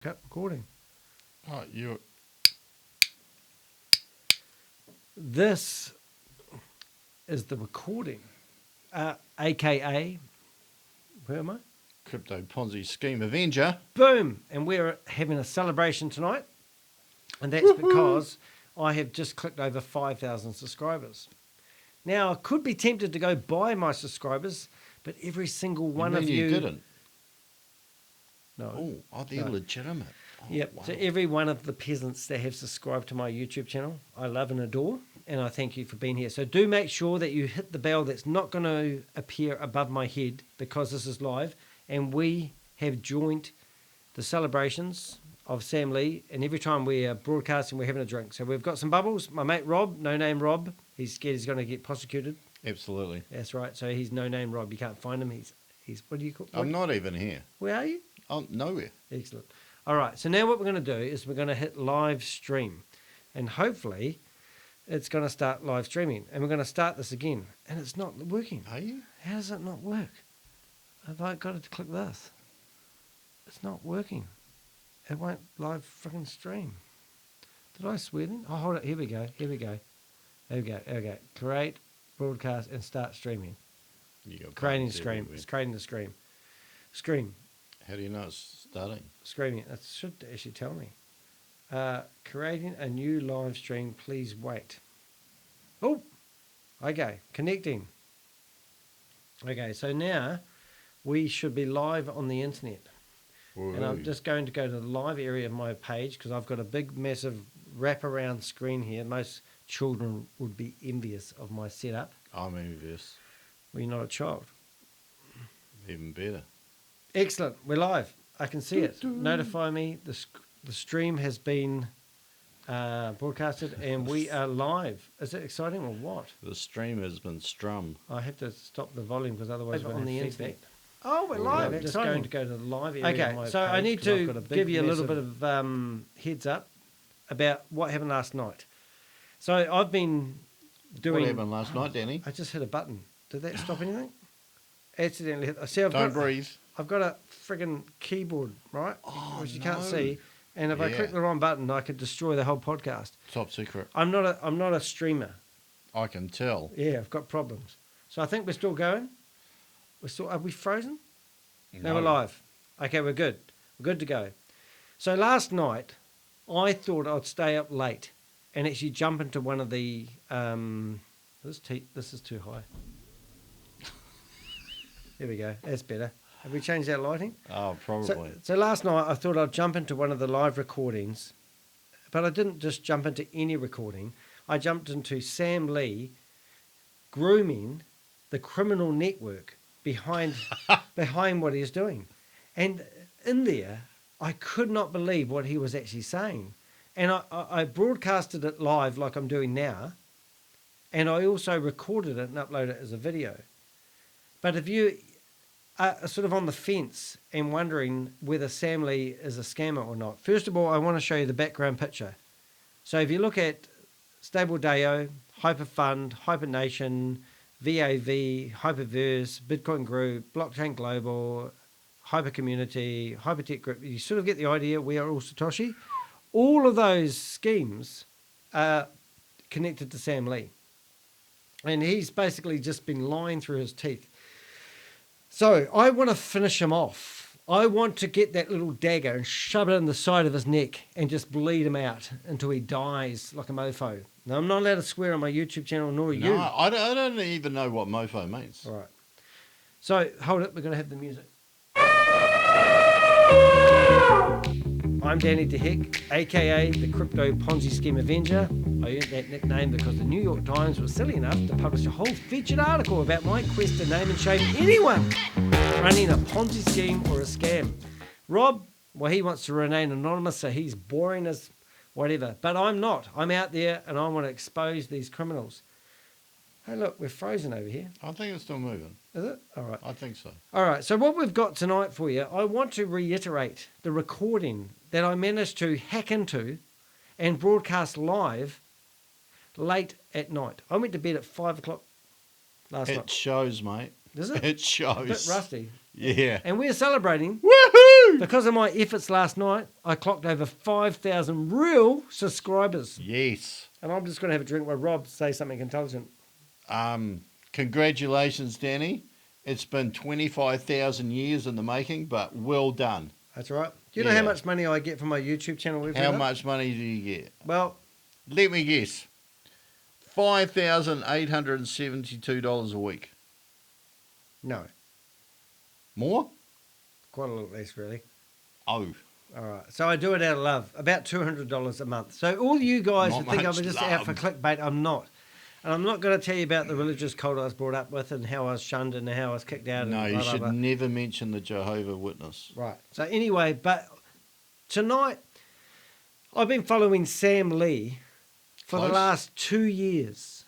Cut recording. Oh, you. This is the recording, aka, where am I? Crypto Ponzi Scheme Avenger. Boom! And we're having a celebration tonight, and that's because I have just clicked over 5,000 subscribers. Now, I could be tempted to go buy my subscribers, but every single one of you didn't. No. Oh, they're No. legitimate. Oh, Yep. wow. So every one of the peasants that have subscribed to my YouTube channel, I love and adore, and I thank you for being here. So do make sure that you hit the bell that's not going to appear above my head because this is live, and we have joined the celebrations of Sam Lee, and every time we are broadcasting, we're having a drink. So we've got some bubbles. My mate Rob, no name Rob, he's scared he's going to get prosecuted. Absolutely. That's right. So he's no name Rob. You can't find him. He's what do you call? I'm not even here. Where are you? I'm nowhere. Excellent. All right, so now what we're going to do is we're going to hit live stream, and hopefully it's going to start live streaming, and we're going to start this again, and it's not working. Are you? How does it not work? Have I got to click this? It's not working. It won't live freaking stream. Did I swear then? Oh, hold it. Here we go. Here we go. There we go. There we go. Create, broadcast, and start streaming. You got Creating buttons stream. everywhere. It's creating the stream. Stream. How do you know it's starting? Screaming. That should actually tell me. Creating a new live stream. Please wait. Oh, okay. Connecting. Okay, so now we should be live on the internet. And I'm just going to go to the live area of my page because I've got a big, massive wraparound screen here. Most children would be envious of my setup. I'm envious. Well, you're not a child. Even better. Excellent. We're live. I can see it. Notify me. The stream has been broadcasted and we are live. Is it exciting or what? The stream has been strummed. I have to stop the volume because otherwise we're on the internet. Oh, we're live. I'm just Exciting. going to go to the live area Okay, of my so page I need 'cause I've to got a big, give you a little massive, bit of heads up about what happened last night. So I've been doing... What happened last night, Danny? I just hit a button. Did that stop anything? Accidentally hit... See, Don't breathe. I've got a friggin' keyboard, right? Oh, Which you can't no. see. And if I Yeah. click the wrong button, I could destroy the whole podcast. Top secret. I'm not a streamer. I can tell. Yeah, I've got problems. So I think we're still going. Are we frozen? No, we're live. Okay, we're good. We're good to go. So last night, I thought I'd stay up late and actually jump into one of the... this is too high. There we go. That's better. Have we changed our lighting? Oh, probably. So last night, I thought I'd jump into one of the live recordings, but I didn't just jump into any recording. I jumped into Sam Lee grooming the criminal network behind what he's doing. And in there, I could not believe what he was actually saying. And I broadcasted it live like I'm doing now, and I also recorded it and uploaded it as a video. But if you are sort of on the fence and wondering whether Sam Lee is a scammer or not, first of all, I want to show you the background picture. So if you look at Stable Deo, Hyperfund, Hypernation, VAV, Hyperverse, Bitcoin Group, Blockchain Global, Hyper Community, Hypertech Group, you sort of get the idea. We are all Satoshi. All of those schemes are connected to Sam Lee. And he's basically just been lying through his teeth. So I want to finish him off. I want to get that little dagger and shove it in the side of his neck and just bleed him out until he dies like a mofo. Now, I'm not allowed to swear on my YouTube channel, nor are you. No, I don't even know what mofo means. All right. So, hold it. We're going to have the music. I'm Danny DeHick, a.k.a. the Crypto Ponzi Scheme Avenger. I earned that nickname because the New York Times was silly enough to publish a whole featured article about my quest to name and shame anyone running a Ponzi scheme or a scam. Rob, well, he wants to remain anonymous, so he's boring as whatever. But I'm not. I'm out there and I want to expose these criminals. Hey, look, we're frozen over here. I think it's still moving. Is it? All right. I think so. All right, so what we've got tonight for you, I want to reiterate the recording that I managed to hack into and broadcast live late at night. I went to bed at 5 o'clock last It night. shows, mate. Does it? It A shows. bit rusty. Yeah. And we're celebrating Woohoo! Because of my efforts last night, I clocked over 5,000 real subscribers. Yes. And I'm just going to have a drink with Rob to say something intelligent. Congratulations, Danny. It's been 25,000 years in the making, but well done. That's right. Do you know how much money I get from my YouTube channel every How month? much money do you get? Well, let me guess. $5,872 a week. No. More? Quite a lot less, really. Oh. All right. So I do it out of love. About $200 a month. So all you guys who think I'm just out for clickbait, I'm not. And I'm not going to tell you about the religious cult I was brought up with and how I was shunned and how I was kicked out. No, and you should never mention the Jehovah Witness. Right. So anyway, but tonight I've been following Sam Lee for the last 2 years.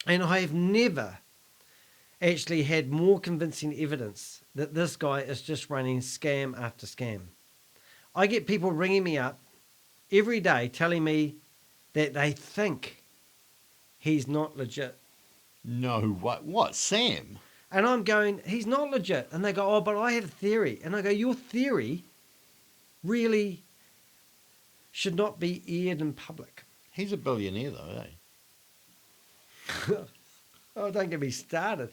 And I have never actually had more convincing evidence that this guy is just running scam after scam. I get people ringing me up every day telling me that they think he's not legit. No, what, Sam? And I'm going, he's not legit. And they go, oh, but I have a theory. And I go, your theory really should not be aired in public. He's a billionaire though, eh? Oh, don't get me started.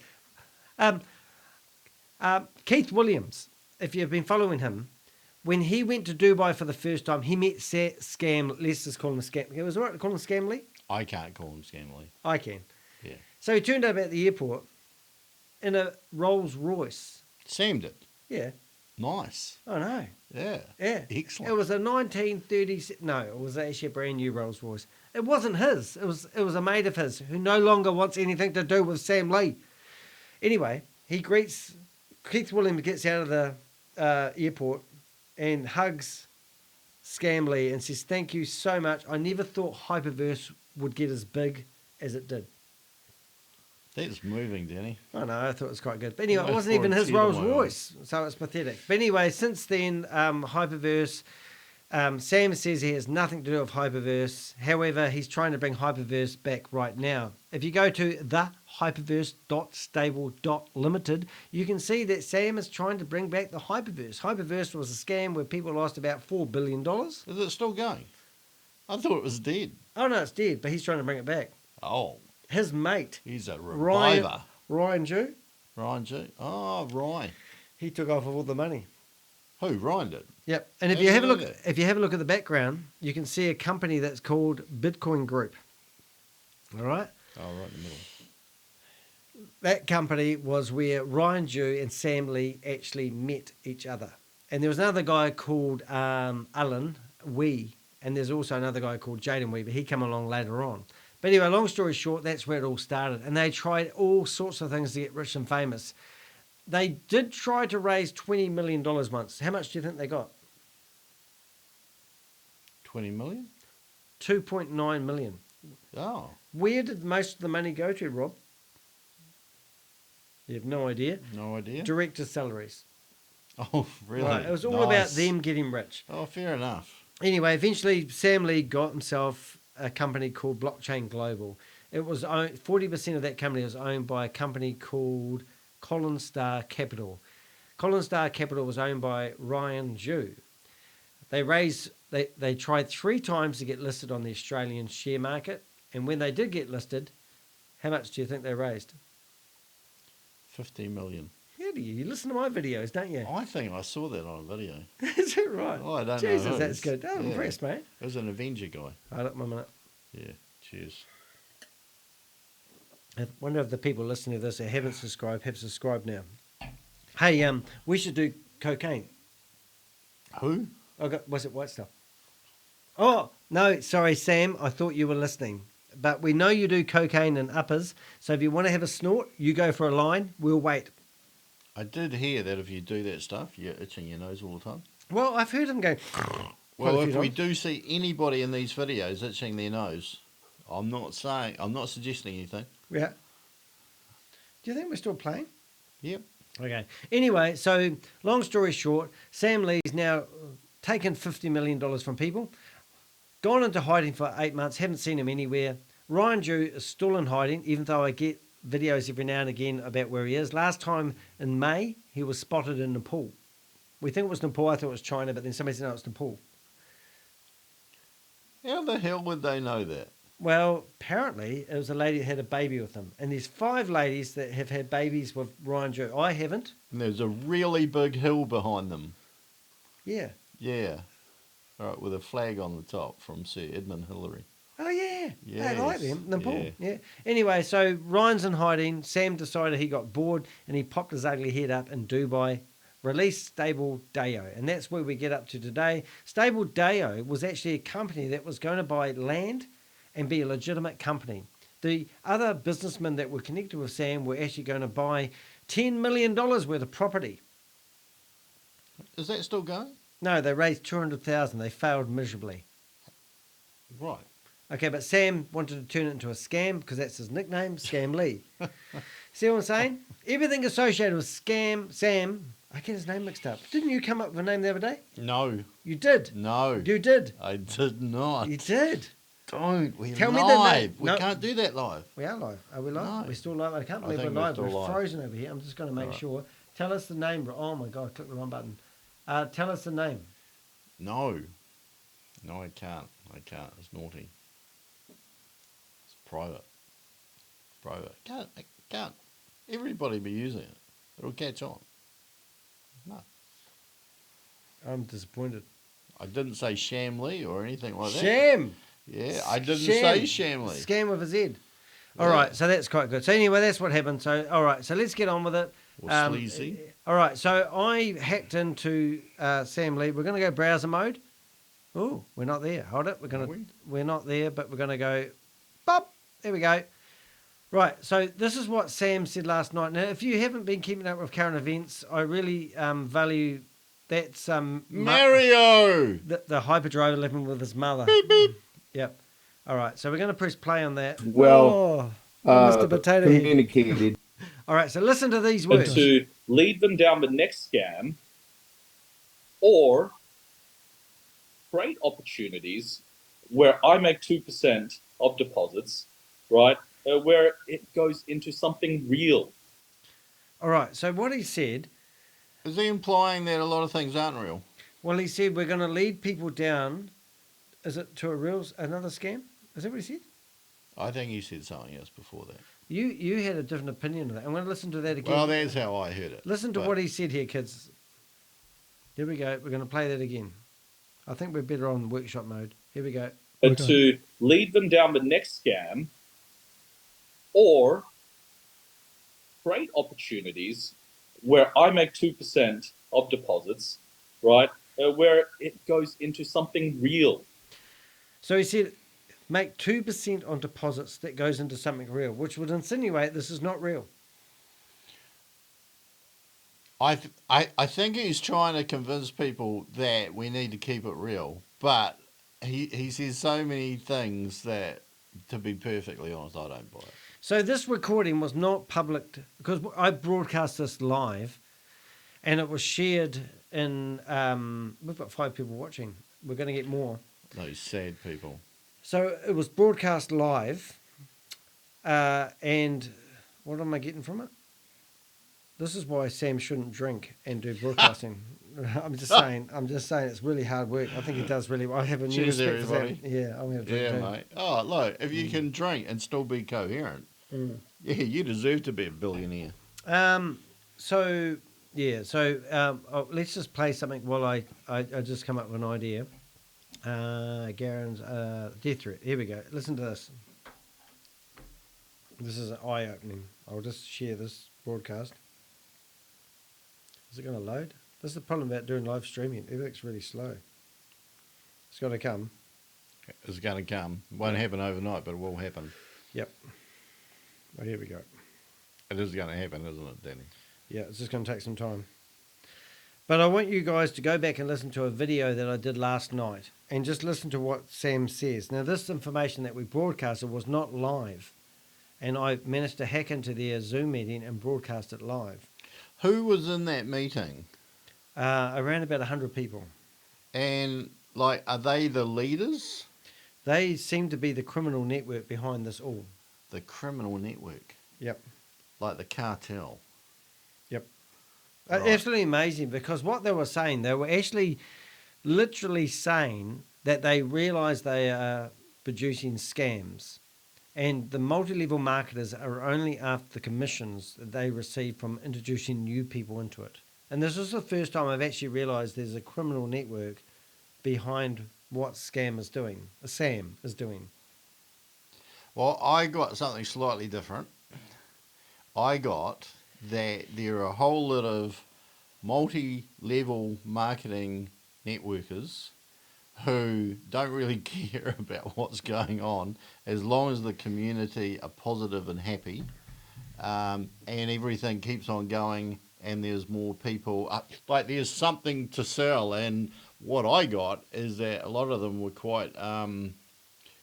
Keith Williams, if you've been following him, when he went to Dubai for the first time, he met Scam. Let's just call him a Scam. It was all right to call him Scam Lee? I can't call him Scam Lee. I can. Yeah. So he turned up at the airport in a Rolls Royce. Sam did. Yeah. Nice. I know. Yeah. Yeah. Excellent. It was a 1930s. No, it was actually a brand new Rolls Royce. It wasn't his. It was a mate of his who no longer wants anything to do with Sam Lee. Anyway, Keith Williams gets out of the airport and hugs Scam Lee and says, thank you so much. I never thought Hyperverse would get as big as it did. That's moving, Danny. I know, I thought it was quite good. But anyway, it Almost wasn't even brought a his tear to Rolls my Royce, so it's pathetic. But anyway, since then, Hyperverse, Sam says he has nothing to do with Hyperverse. However, he's trying to bring Hyperverse back right now. If you go to thehyperverse.stable.limited, you can see that Sam is trying to bring back the Hyperverse. Hyperverse was a scam where people lost about $4 billion. Is it still going? I thought it was dead. Oh, no, it's dead, but he's trying to bring it back. Oh. His mate, He's a reviver. Ryan Jew, Ryan G. Oh, Ryan. he took off all the money. Who? Ryan did? Yep. And if you have a look at the background, you can see a company that's called Bitcoin Group. All right? Oh, right in the middle. That company was where Ryan Jew and Sam Lee actually met each other. And there was another guy called Alan Wee, and there's also another guy called Jaden Wee, but he came along later on. But anyway, long story short, that's where it all started. And they tried all sorts of things to get rich and famous. They did try to raise $20 million once. How much do you think they got? 20 million? 2.9 million. Oh. Where did most of the money go to, Rob? You have no idea? No idea. Directors' salaries. Oh, really? Right. It was all about them getting rich. Oh, fair enough. Anyway, eventually Sam Lee got himself a company called WAAS. It was 40% of that company was owned by a company called Colin Star Capital. Colin Star Capital was owned by Ryan Jew. They tried 3 times to get listed on the Australian share market, and when they did get listed, how much do you think they raised? 50 million. How do you listen to my videos, don't you? I think I saw that on a video. Is it right? Oh, I don't Jesus, know. Jesus, that's good. I'm impressed, mate. It was an Avenger guy. Hold up a minute. Yeah, cheers. I wonder if the people listening to this who haven't subscribed have subscribed now. Hey, we should do cocaine. Who? Was it white stuff? Oh, no, sorry, Sam. I thought you were listening. But we know you do cocaine and uppers, so if you want to have a snort, you go for a line. We'll wait. I did hear that if you do that stuff, you're itching your nose all the time. Well, I've heard him go... Well, if we do see anybody in these videos itching their nose, I'm not suggesting anything. Yeah. Do you think we're still playing? Yep. Okay. Anyway, so long story short, Sam Lee's now taken $50 million from people, gone into hiding for 8 months, haven't seen him anywhere. Ryan Jew is still in hiding, even though I get videos every now and again about where he is. Last time in May, he was spotted in Nepal. We think it was Nepal. I thought it was China, but then somebody said no, it's Nepal. How the hell would they know that? Well, apparently it was a lady that had a baby with them. And there's 5 ladies that have had babies with Ryan Drew. I haven't. And there's a really big hill behind them. Yeah. Yeah. All right, with a flag on the top from Sir Edmund Hillary. Oh, yeah. Yes. I like them. Nepal. Yeah. Yeah. Anyway, so Ryan's in hiding. Sam decided he got bored and he popped his ugly head up in Dubai, released Stable Deo. And that's where we get up to today. Stable Deo was actually a company that was going to buy land and be a legitimate company. The other businessmen that were connected with Sam were actually going to buy $10 million worth of property. Is that still going? No, they raised 200,000. They failed miserably. Right. Okay, but Sam wanted to turn it into a scam because that's his nickname, Scam Lee. See what I'm saying? Everything associated with Sam, I get his name mixed up. Didn't you come up with a name the other day? No. You did. No. You did. I did not. You did. Don't. We're Tell live. me the name. We can't do that live. We are live. Are we live? No. We're still live. I can't believe think we're we're live. still We're live. frozen over here. I'm just going to make sure. Tell us the name. Oh my God, I clicked the wrong button. Tell us the name. No. No, I can't. I can't. It's naughty. It's private. Private. Can't. Everybody be using it. It'll catch on. No. I'm disappointed. I didn't say Shamley or anything like that. Sham. Yeah, I didn't say Shamley. Scam with a Z. All right, so that's quite good. So anyway, that's what happened. So all right, so let's get on with it. Or sleazy. All right, so I hacked into Sam Lee. We're going to go browser mode. Oh, we're not there. Hold it. We're not there, but we're going to go. Bop. There we go. Right. So this is what Sam said last night. Now, if you haven't been keeping up with current events, I really value that's Mario. The hyperdrive living with his mother. Beep beep. Yep. All right. So we're going to press play on that. Well, Mr. Potato Head. communicated. All right. So listen to these And words. to lead them down the next scam, or create opportunities where I make 2% of deposits, right? Where it goes into something real. All right. So what he said. Is he implying that a lot of things aren't real? Well, he said we're going to lead people down. Is it to another scam? Is that what he said? I think he said something else before that. You had a different opinion of that. I'm going to listen to that again. Well, that's how I heard it. Listen to what he said here, kids. Here we go. We're going to play that again. I think we're better on workshop mode. Here we go. And to lead them down the next scam, or create opportunities where I make 2% of deposits, right? Where it goes into something real. So he said, make 2% on deposits that goes into something real, which would insinuate this is not real. I think he's trying to convince people that we need to keep it real, but he says so many things that, to be perfectly honest, I don't buy it. So this recording was not public because I broadcast this live, and it was shared in. We've got 5 people watching. We're going to get more. Those sad people. So it was broadcast live, and what am I getting from it? This is why Sam shouldn't drink and do broadcasting. I'm just saying it's really hard work. I think he does really well. I have a new Cheers, respect for Sam. everybody. Yeah, I'm going to drink Yeah, too. mate. Oh, look, if you can drink and still be coherent, yeah, you deserve to be a billionaire. So let's just play something while I just come up with an idea. Garen's death threat. Here we go. Listen to this. This is an eye-opening. I'll just share this broadcast. Is it going to load? This is the problem about doing live streaming. Everything's really slow. It's got to come. It's going to come. Won't happen overnight, but it will happen. Yep. Well, here we go. It is going to happen, isn't it, Danny? Yeah, it's just going to take some time. But I want you guys to go back and listen to a video that I did last night and just listen to what Sam says. Now, this information that we broadcasted was not live, and I managed to hack into their Zoom meeting and broadcast it live. Who was in that meeting? Around about 100 people. And, like, are they the leaders? They seem to be the criminal network behind this all. The criminal network. Yep. Like the cartel. Yep. Right. Absolutely amazing, because what they were saying, they were actually literally saying that they realize they are producing scams, and the multi-level marketers are only after the commissions that they receive from introducing new people into it. And this is the first time I've actually realized there's a criminal network behind what Sam is doing. Well, I got something slightly different. I got that there are a whole lot of multi-level marketing networkers who don't really care about what's going on as long as the community are positive and happy, and everything keeps on going and there's more people. Like there's something to sell. And what I got is that a lot of them were quite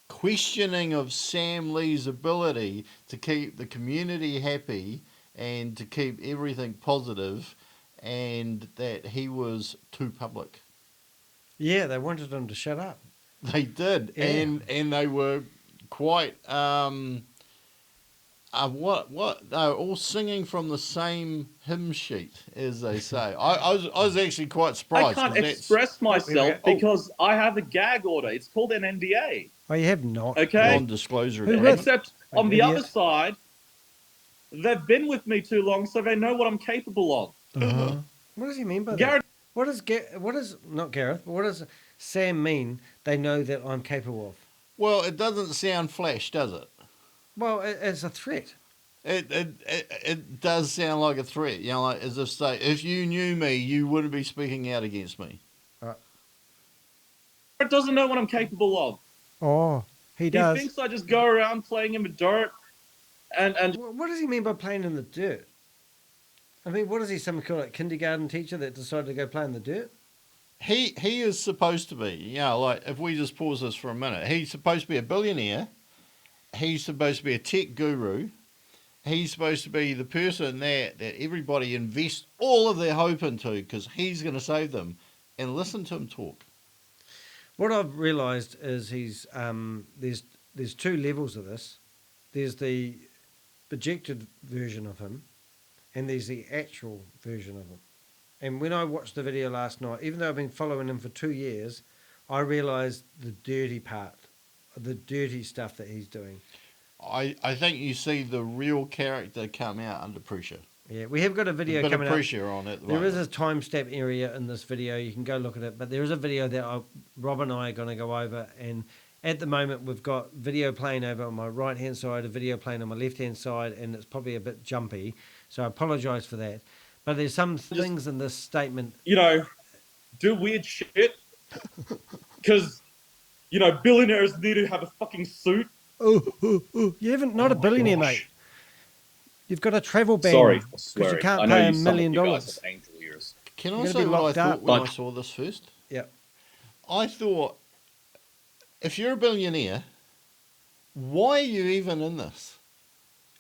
questioning of Sam Lee's ability to keep the community happy and to keep everything positive, and that he was too public. Yeah, they wanted him to shut up. They did, Yeah. and they were quite what they were all singing from the same hymn sheet, as they say. I was actually quite I surprised. can't 'cause express myself Oh. because I have a gag order. It's called an NDA. Oh, you have not. Okay? Non-disclosure Who agreement. with? Except on the Idiot. other side, they've been with me too long, so they know what I'm capable of. Uh-huh. What does he mean by Garrett, that? What does not Gareth? But what does Sam mean? They know that I'm capable of. Well, it doesn't sound flash, does it? Well, it's a threat. It does sound like a threat. You know, like as if say, if you knew me, you wouldn't be speaking out against me. doesn't know what I'm capable of. Oh, he He does. thinks I just go around playing in the dirt and What does he mean by playing in the dirt? I mean, what is he, some kind of kindergarten teacher that decided to go play in the dirt? He is supposed to be, you know, like if we just pause this for a minute, he's supposed to be a billionaire. He's supposed to be a tech guru. He's supposed to be the person that everybody invests all of their hope into because he's going to save them. And listen to him talk. What I've realised is there's two levels of this. There's the projected version of him, and there's the actual version of him. And when I watched the video last night, even though I've been following him for 2 years, I realised the dirty part, the dirty stuff that he's doing. I think you see the real character come out under pressure. Yeah, we have got a video a bit coming of up. pressure on it. There is a timestamp area in this video. You can go look at it. But there is a video that Rob and I are going to go over. And at the moment, we've got video playing over on my right-hand side, a video playing on my left-hand side, and it's probably a bit jumpy. So I apologise for that. But there's some things in this statement. you know, do weird shit. Because, billionaires need to have a fucking suit. You haven't, not a billionaire, gosh. mate. You've got a travel ban. Sorry for Because swearing. you can't I know pay some $1 of million. you guys have angel ears. Can You're I gonna say be what I locked thought up. when I But- saw this first? Yeah. I thought, if you're a billionaire, why are you even in this?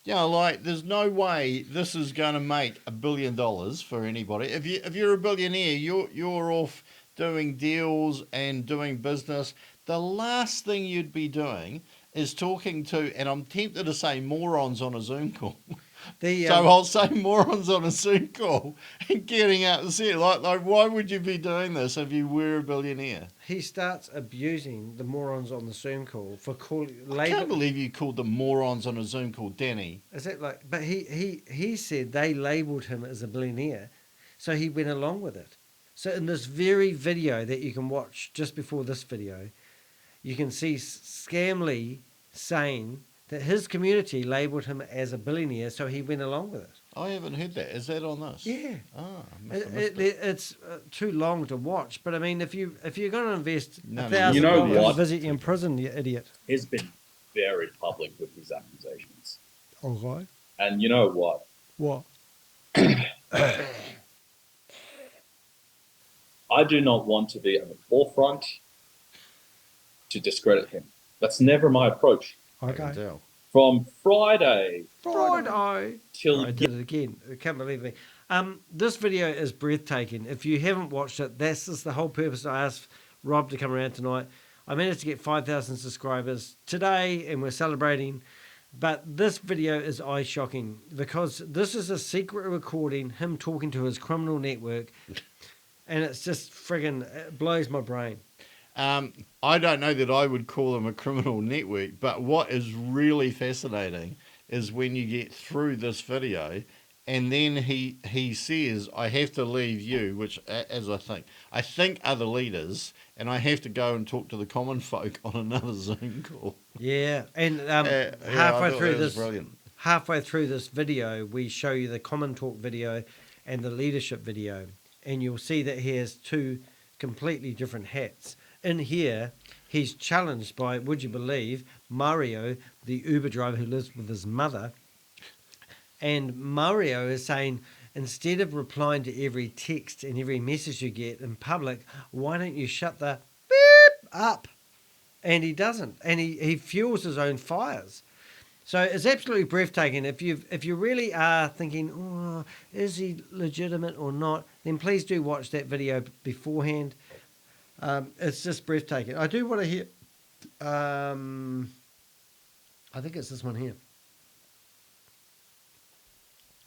You know, like, there's no way this is going to make $1 billion for anybody. If you're a billionaire, you're off doing deals and doing business. The last thing you'd be doing is talking to, and I'm tempted to say morons on a Zoom call. The, So I'll say morons on a Zoom call and getting out and see like why would you be doing this if you were a billionaire? he starts abusing the morons on the Zoom call for calling. I can't believe you called them morons on a Zoom call, Danny. Is it like? But he said they labelled him as a billionaire, so he went along with it. So in this very video that you can watch just before this video, you can see Scamley saying that his community labelled him as a billionaire, so he went along with it. I haven't heard that. Is that on this? Yeah. Ah, I must have missed it. It's too long to watch, but I mean, if you're going to invest No, $1,000 You know what? to visit you in prison, you idiot. He's been very public with his accusations. All right. And you know what? What? I do not want to be at the forefront to discredit him. That's never my approach. I can Okay. tell. From Friday Friday. till I did it again. I can't believe me. This video is breathtaking. If you haven't watched it, that's just the whole purpose. I asked Rob to come around tonight. I managed to get 5,000 subscribers today, and we're celebrating. But this video is eye shocking because this is a secret recording, him talking to his criminal network, and it's just friggin' it blows my brain. I don't know that I would call them a criminal network, but what is really fascinating is when you get through this video and then he says, I have to leave you, which, as I think are the leaders, and I have to go and talk to the common folk on another Zoom call. Yeah, and Yeah, I halfway thought through that was this, brilliant. halfway through this video, we show you the common talk video and the leadership video, and you'll see that he has two completely different hats. In here, he's challenged by, would you believe, Mario, the Uber driver who lives with his mother. And Mario is saying, instead of replying to every text and every message you get in public, why don't you shut the beep up? And he doesn't. And he fuels his own fires. So it's absolutely breathtaking. If you really are thinking, oh, is he legitimate or not, then please do watch that video beforehand. It's just breathtaking. I do want to hear. I think it's this one here.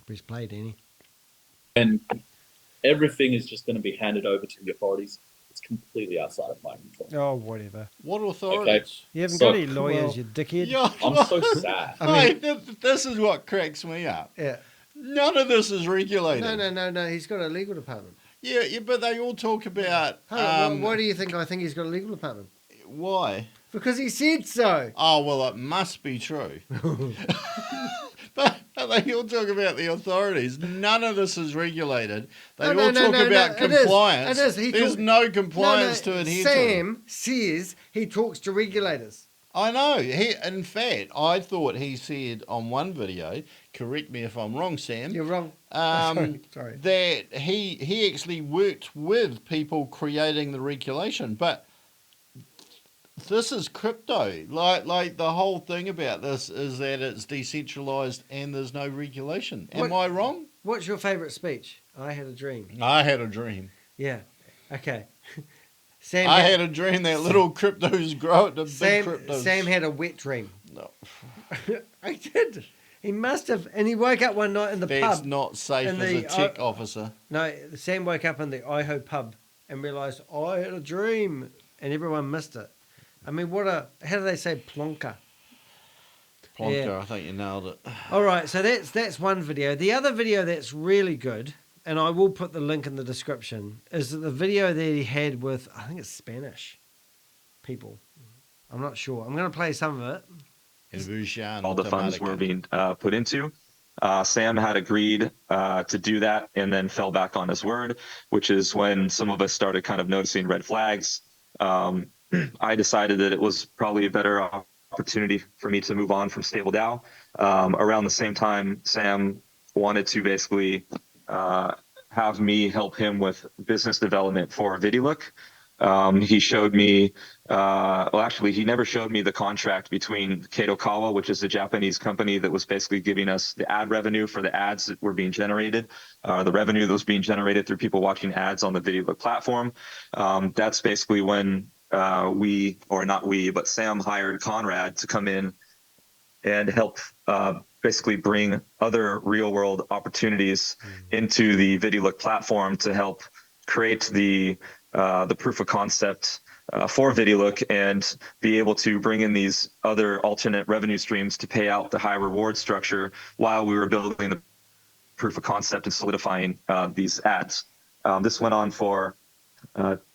Press play, Danny. And everything is just going to be handed over to the authorities. It's completely outside of my control. Oh, whatever. What authorities? You haven't So- got any lawyers, Well, you dickhead. Yeah, I'm so sad. I mean- this is what cracks me up. Yeah. None of this is regulated. No. He's got a legal department. Yeah, but they all talk about. Why do you think I think he's got a legal department? Why? Because he said so. Oh, well, it must be true. But they all talk about the authorities. None of this is regulated. They all talk about compliance. It is. There's no compliance to adhere to. Sam says he talks to regulators. I know. In fact, I thought he said on one video, correct me if I'm wrong, Sam. You're wrong. Sorry. That he actually worked with people creating the regulation. But this is crypto. Like the whole thing about this is that it's decentralized and there's no regulation. Am I wrong? What's your favourite speech? I had a dream. I had a dream. Yeah. Okay. Sam I had a dream that little cryptos grow into big cryptos. Sam had a wet dream. No. I did. He must have, and he woke up one night in the That's pub. not safe in as the- a tech officer. No, Sam woke up in the Iho pub and realised, I had a dream, and everyone missed it. I mean, how do they say plonker? Plonker, Yeah. I think you nailed it. All right, so that's one video. The other video that's really good, and I will put the link in the description, is the video that he had with, I think it's Spanish people. I'm not sure. I'm going to play some of it. In Wuhan, all the funds were Automatica. being put into. Sam had agreed to do that and then fell back on his word, which is when some of us started kind of noticing red flags. I decided that it was probably a better opportunity for me to move on from Stable DAO. Around the same time, Sam wanted to basically have me help him with business development for Vidilook. He showed me, well, actually, he never showed me the contract between Kadokawa, which is a Japanese company that was basically giving us the ad revenue for the ads that were being generated, the revenue that was being generated through people watching ads on the Vidilook platform. That's basically when but Sam hired Conrad to come in and help basically bring other real world opportunities into the Vidilook platform to help create the proof of concept for Vidilook and be able to bring in these other alternate revenue streams to pay out the high reward structure while we were building the proof of concept and solidifying these ads. This went on for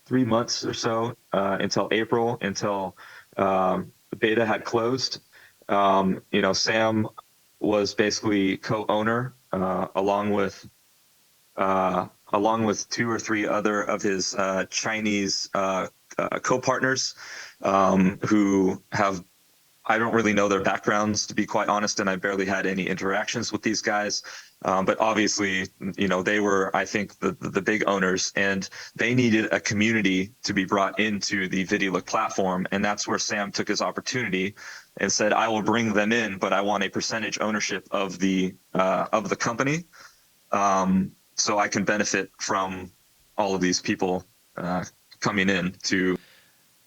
3 months or so until April, until the beta had closed. Sam was basically co-owner along with 2 or 3 other of his Chinese co-partners who have, I don't really know their backgrounds, to be quite honest, and I barely had any interactions with these guys. But obviously, they were, I think, the big owners, and they needed a community to be brought into the Vidilook platform. And that's where Sam took his opportunity and said, I will bring them in, but I want a percentage ownership of the company. So I can benefit from all of these people coming in to.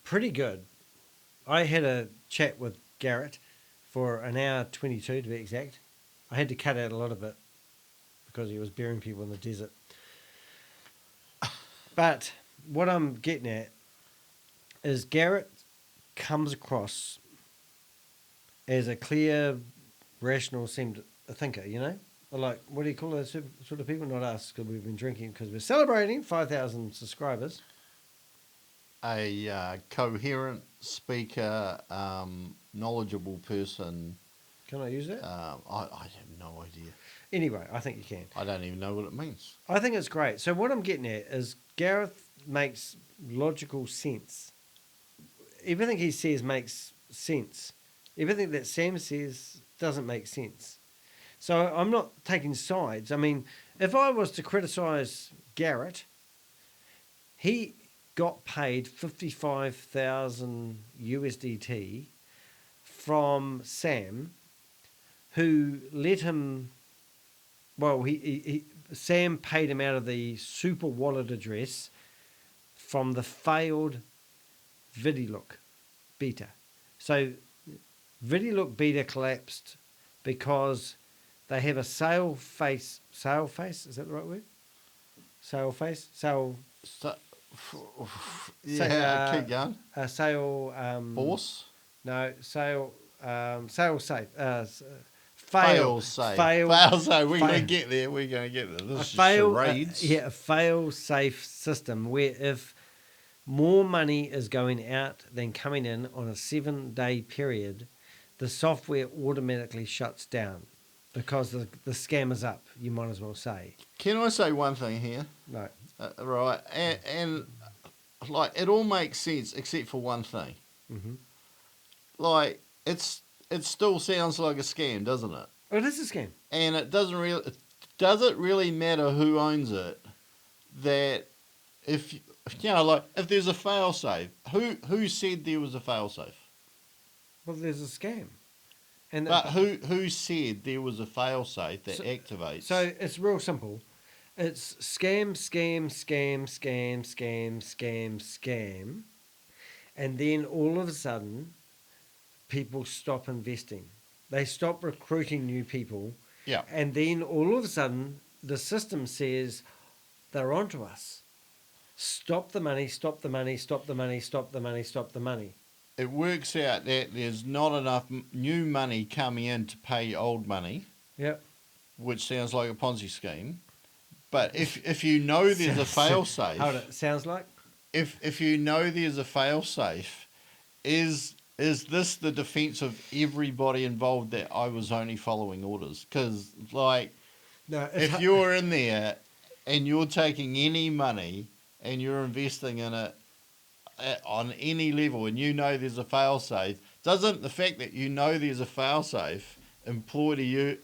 Pretty good. I had a chat with Garrett for an hour 22 to be exact. I had to cut out a lot of it because he was burying people in the desert. But what I'm getting at is Garrett comes across as a clear, rational thinker, you know? Like, what do you call those sort of people? Not us, because we've been drinking, because we're celebrating 5,000 subscribers. A coherent speaker, knowledgeable person. Can I use that? I have no idea. Anyway, I think you can. I don't even know what it means. I think it's great. So what I'm getting at is Gareth makes logical sense. Everything he says makes sense. Everything that Sam says doesn't make sense. So I'm not taking sides. I mean, if I was to criticise Garrett, he got paid 55,000 USDT from Sam, who let him. Well, Sam paid him out of the super wallet address from the failed Vidilook beta. So Vidilook beta collapsed because they have a sale face, is that the right word? Sale face? So, yeah, keep going. Sale... Force? No, sale safe. Fail safe. Fail safe. We're going to get there. We're going to get there. This is charades. A fail-safe system where if more money is going out than coming in on a 7-day period, the software automatically shuts down because the scam is up, you might as well say. Can I say one thing here? No. Right. And like, it all makes sense except for one thing. Mm-hmm. Like, it still sounds like a scam, doesn't it? Oh, it is a scam. And it does it really matter who owns it? That if if there's a failsafe, who said there was a failsafe? Well, there's a scam. But who said there was a failsafe that activates? So it's real simple. It's scam, scam, scam, scam, scam, scam, scam, and then all of a sudden, people stop investing. They stop recruiting new people. Yeah. And then all of a sudden, the system says, they're onto us. Stop the money, stop the money, stop the money, stop the money, stop the money. It works out that there's not enough new money coming in to pay old money. Yep. Which sounds like a Ponzi scheme. But if you know there's a fail-safe... Hold it, sounds like? If you know there's a fail-safe, is this the defence of everybody involved that I was only following orders? Because, like, no, if you're in there and you're taking any money and you're investing in it on any level and you know there's a fail-safe, doesn't the fact that you know there's a fail-safe imply to you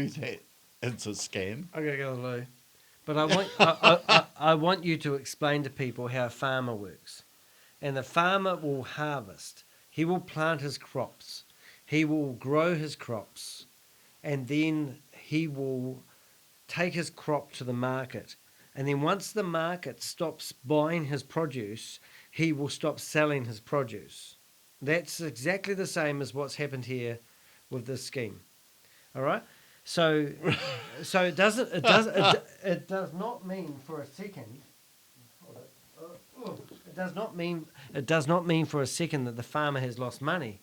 that it's a scam? I'm going to go to the loo. But I want you to explain to people how a farmer works. And the farmer will harvest. He will plant his crops. He will grow his crops. And then he will take his crop to the market. And then once the market stops buying his produce, he will stop selling his produce. That's exactly the same as what's happened here with this scheme. All right? So it does not mean for a second. It does not mean for a second that the farmer has lost money.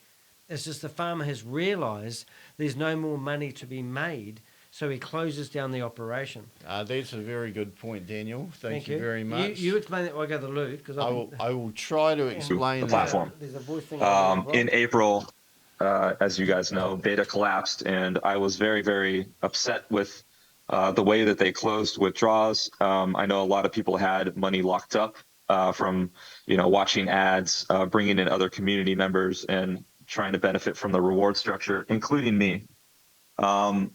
It's just the farmer has realised there's no more money to be made, so he closes down the operation. That's a very good point, Daniel. Thank you very much. You explain that while I go to the loo, because I will try to explain the platform. There's a voice thing In April, as you guys know, beta collapsed, and I was very, very upset with the way that they closed withdrawals. I know a lot of people had money locked up from watching ads, bringing in other community members, and trying to benefit from the reward structure, including me.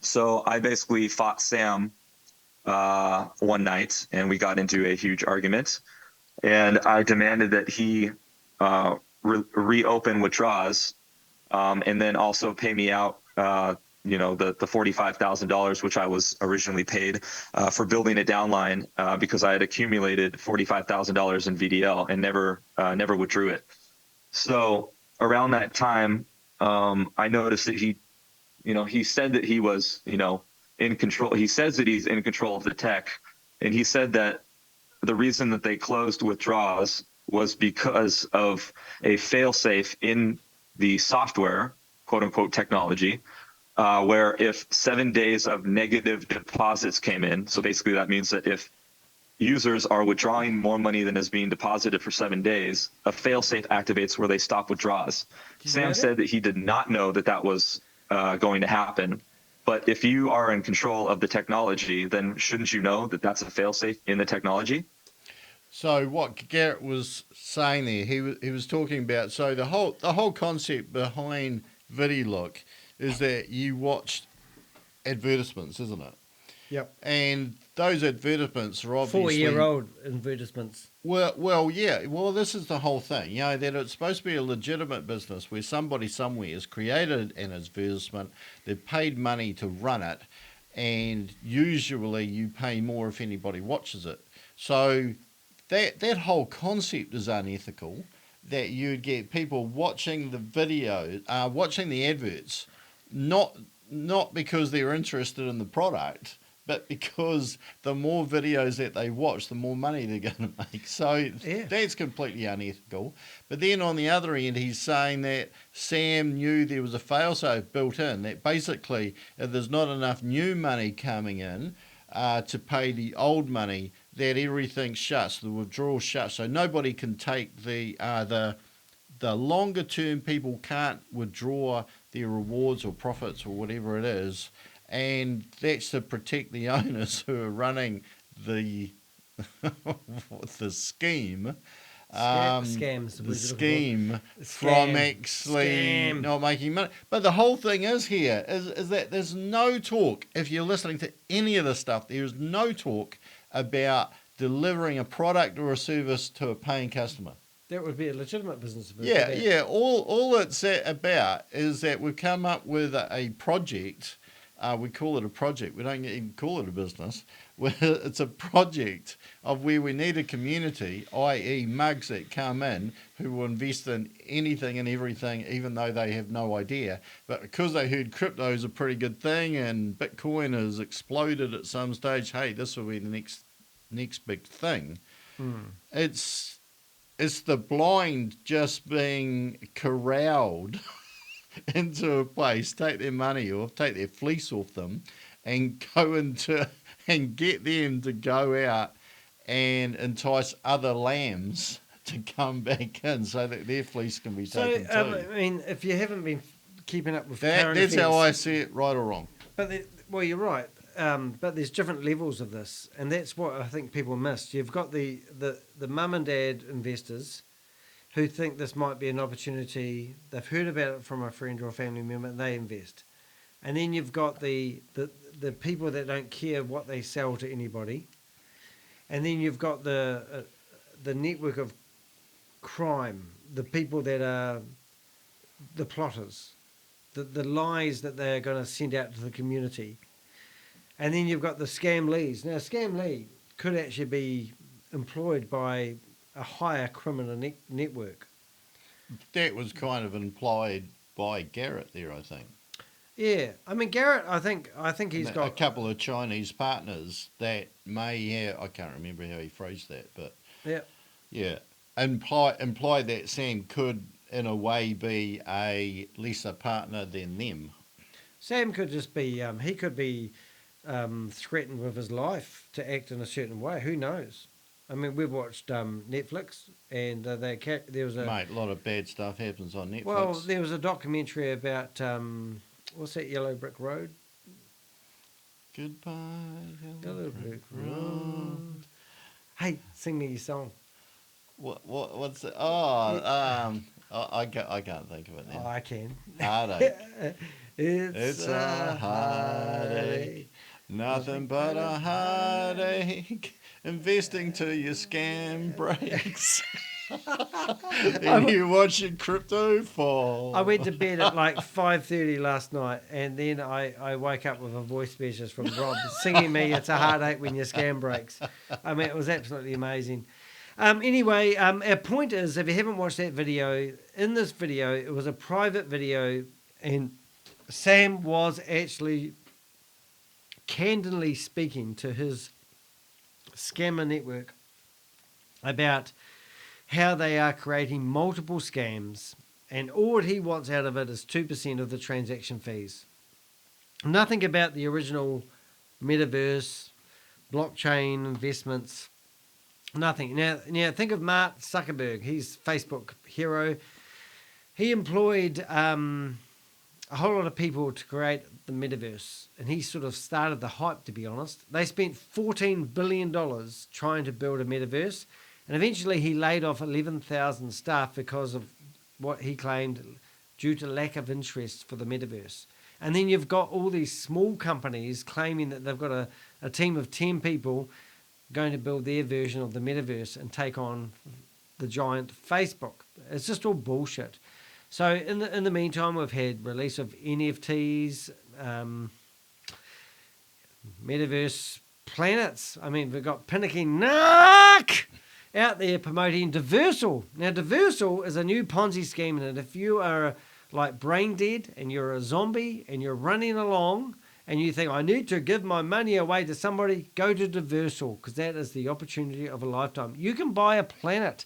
So I basically fought Sam one night, and we got into a huge argument. And I demanded that he reopen withdrawals, and then also pay me out, the $45,000, which I was originally paid for building a downline, because I had accumulated $45,000 in VDL and never withdrew it. So around that time, I noticed that he said that he was, in control. He says that he's in control of the tech, and he said that the reason that they closed withdrawals was because of a failsafe in the software, quote unquote, technology, where if 7 days of negative deposits came in, so basically that means that if users are withdrawing more money than is being deposited for 7 days, a failsafe activates where they stop withdrawals. Did you know Sam that? said that he did not know that that was going to happen. But if you are in control of the technology, then shouldn't you know that that's a failsafe in the technology? So what Garrett was saying there, he was talking about. So the whole concept behind Vidilook is that you watched advertisements, isn't it? Yep. And those advertisements are obviously 4-year-old advertisements. Well, yeah. Well, this is the whole thing. That it's supposed to be a legitimate business where somebody somewhere has created an advertisement, they've paid money to run it, and usually you pay more if anybody watches it. So that whole concept is unethical. That you'd get people watching the video, watching the adverts, not because they're interested in the product, but because the more videos that they watch, the more money they're going to make. So that's completely unethical. But then on the other end, he's saying that Sam knew there was a failsafe built in, that basically if there's not enough new money coming in to pay the old money, that everything shuts, the withdrawal shuts. So nobody can take the longer term, people can't withdraw their rewards or profits or whatever it is. And that's to protect the owners who are running the the scheme. Scams. The scheme from actually not making money. But the whole thing is that there's no talk. If you're listening to any of this stuff, there's no talk about delivering a product or a service to a paying customer. That would be a legitimate business. Yeah. All it's about is that we've come up with a project. We call it a project. We don't even call it a business. It's a project of where we need a community, i.e. mugs that come in who will invest in anything and everything, even though they have no idea. But because they heard crypto is a pretty good thing and Bitcoin has exploded at some stage, hey, this will be the next big thing. It's the blind just being corralled into a place, take their money off, take their fleece off them, and get them to go out and entice other lambs to come back in so that their fleece can be taken too. I mean, if you haven't been keeping up with that's how I see it, right or wrong. But you're right. But there's different levels of this, and that's what I think people miss. You've got the mum and dad investors who think this might be an opportunity. They've heard about it from a friend or a family member, and they invest. And then you've got the people that don't care what they sell to anybody. And then you've got the network of crime, the people that are the plotters, the lies that they're going to send out to the community. And then you've got the scam leads. Now, scam lead could actually be employed by a higher criminal network. That was kind of implied by Garrett there, I think. Yeah, I mean Garrett, I think he's got a couple of Chinese partners that may have. I can't remember how he phrased that, but yeah, imply that Sam could in a way be a lesser partner than them. Sam could just be he could be threatened with his life to act in a certain way. Who knows? I mean, we've watched Netflix, and there was a lot of bad stuff happens on Netflix. Well, there was a documentary about what's that Yellow Brick Road? Goodbye, Yellow Brick Road. Hey, sing me your song. What's it? Oh, I can't think of it now. Oh, I can. Heartache. It's a heartache. Nothing but a heartache. Investing till your scam breaks. And you watching crypto fall. I went to bed at like 5:30 last night, and then I woke up with a voice message from Rob singing me "It's a heartache when your scam breaks." I mean, it was absolutely amazing. Anyway, our point is, if you haven't watched that video, in this video, it was a private video, and Sam was actually candidly speaking to his scammer network about how they are creating multiple scams, and all he wants out of it is 2% of the transaction fees. Nothing about the original metaverse, blockchain investments, nothing. Now think of Mark Zuckerberg. He's Facebook hero. He employed a whole lot of people to create the metaverse, and he sort of started the hype, to be honest. They spent $14 billion trying to build a metaverse, and eventually he laid off 11,000 staff because of what he claimed due to lack of interest for the metaverse. And then you've got all these small companies claiming that they've got a team of 10 people going to build their version of the metaverse and take on the giant Facebook. It's just all bullshit. So in the meantime, we've had release of NFTs, metaverse planets. I mean, we've got Pinnacle Nark out there promoting Diversal. Now, Diversal is a new Ponzi scheme, and if you are like brain dead and you're a zombie and you're running along and you think, I need to give my money away to somebody, go to Diversal, because that is the opportunity of a lifetime. You can buy a planet,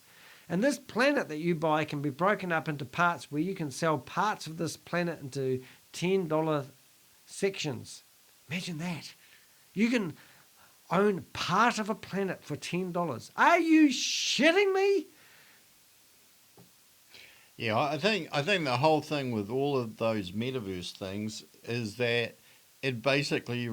and this planet that you buy can be broken up into parts where you can sell parts of this planet into $10 sections. Imagine that. You can own part of a planet for $10. Are you shitting me? Yeah, I think the whole thing with all of those metaverse things is that it basically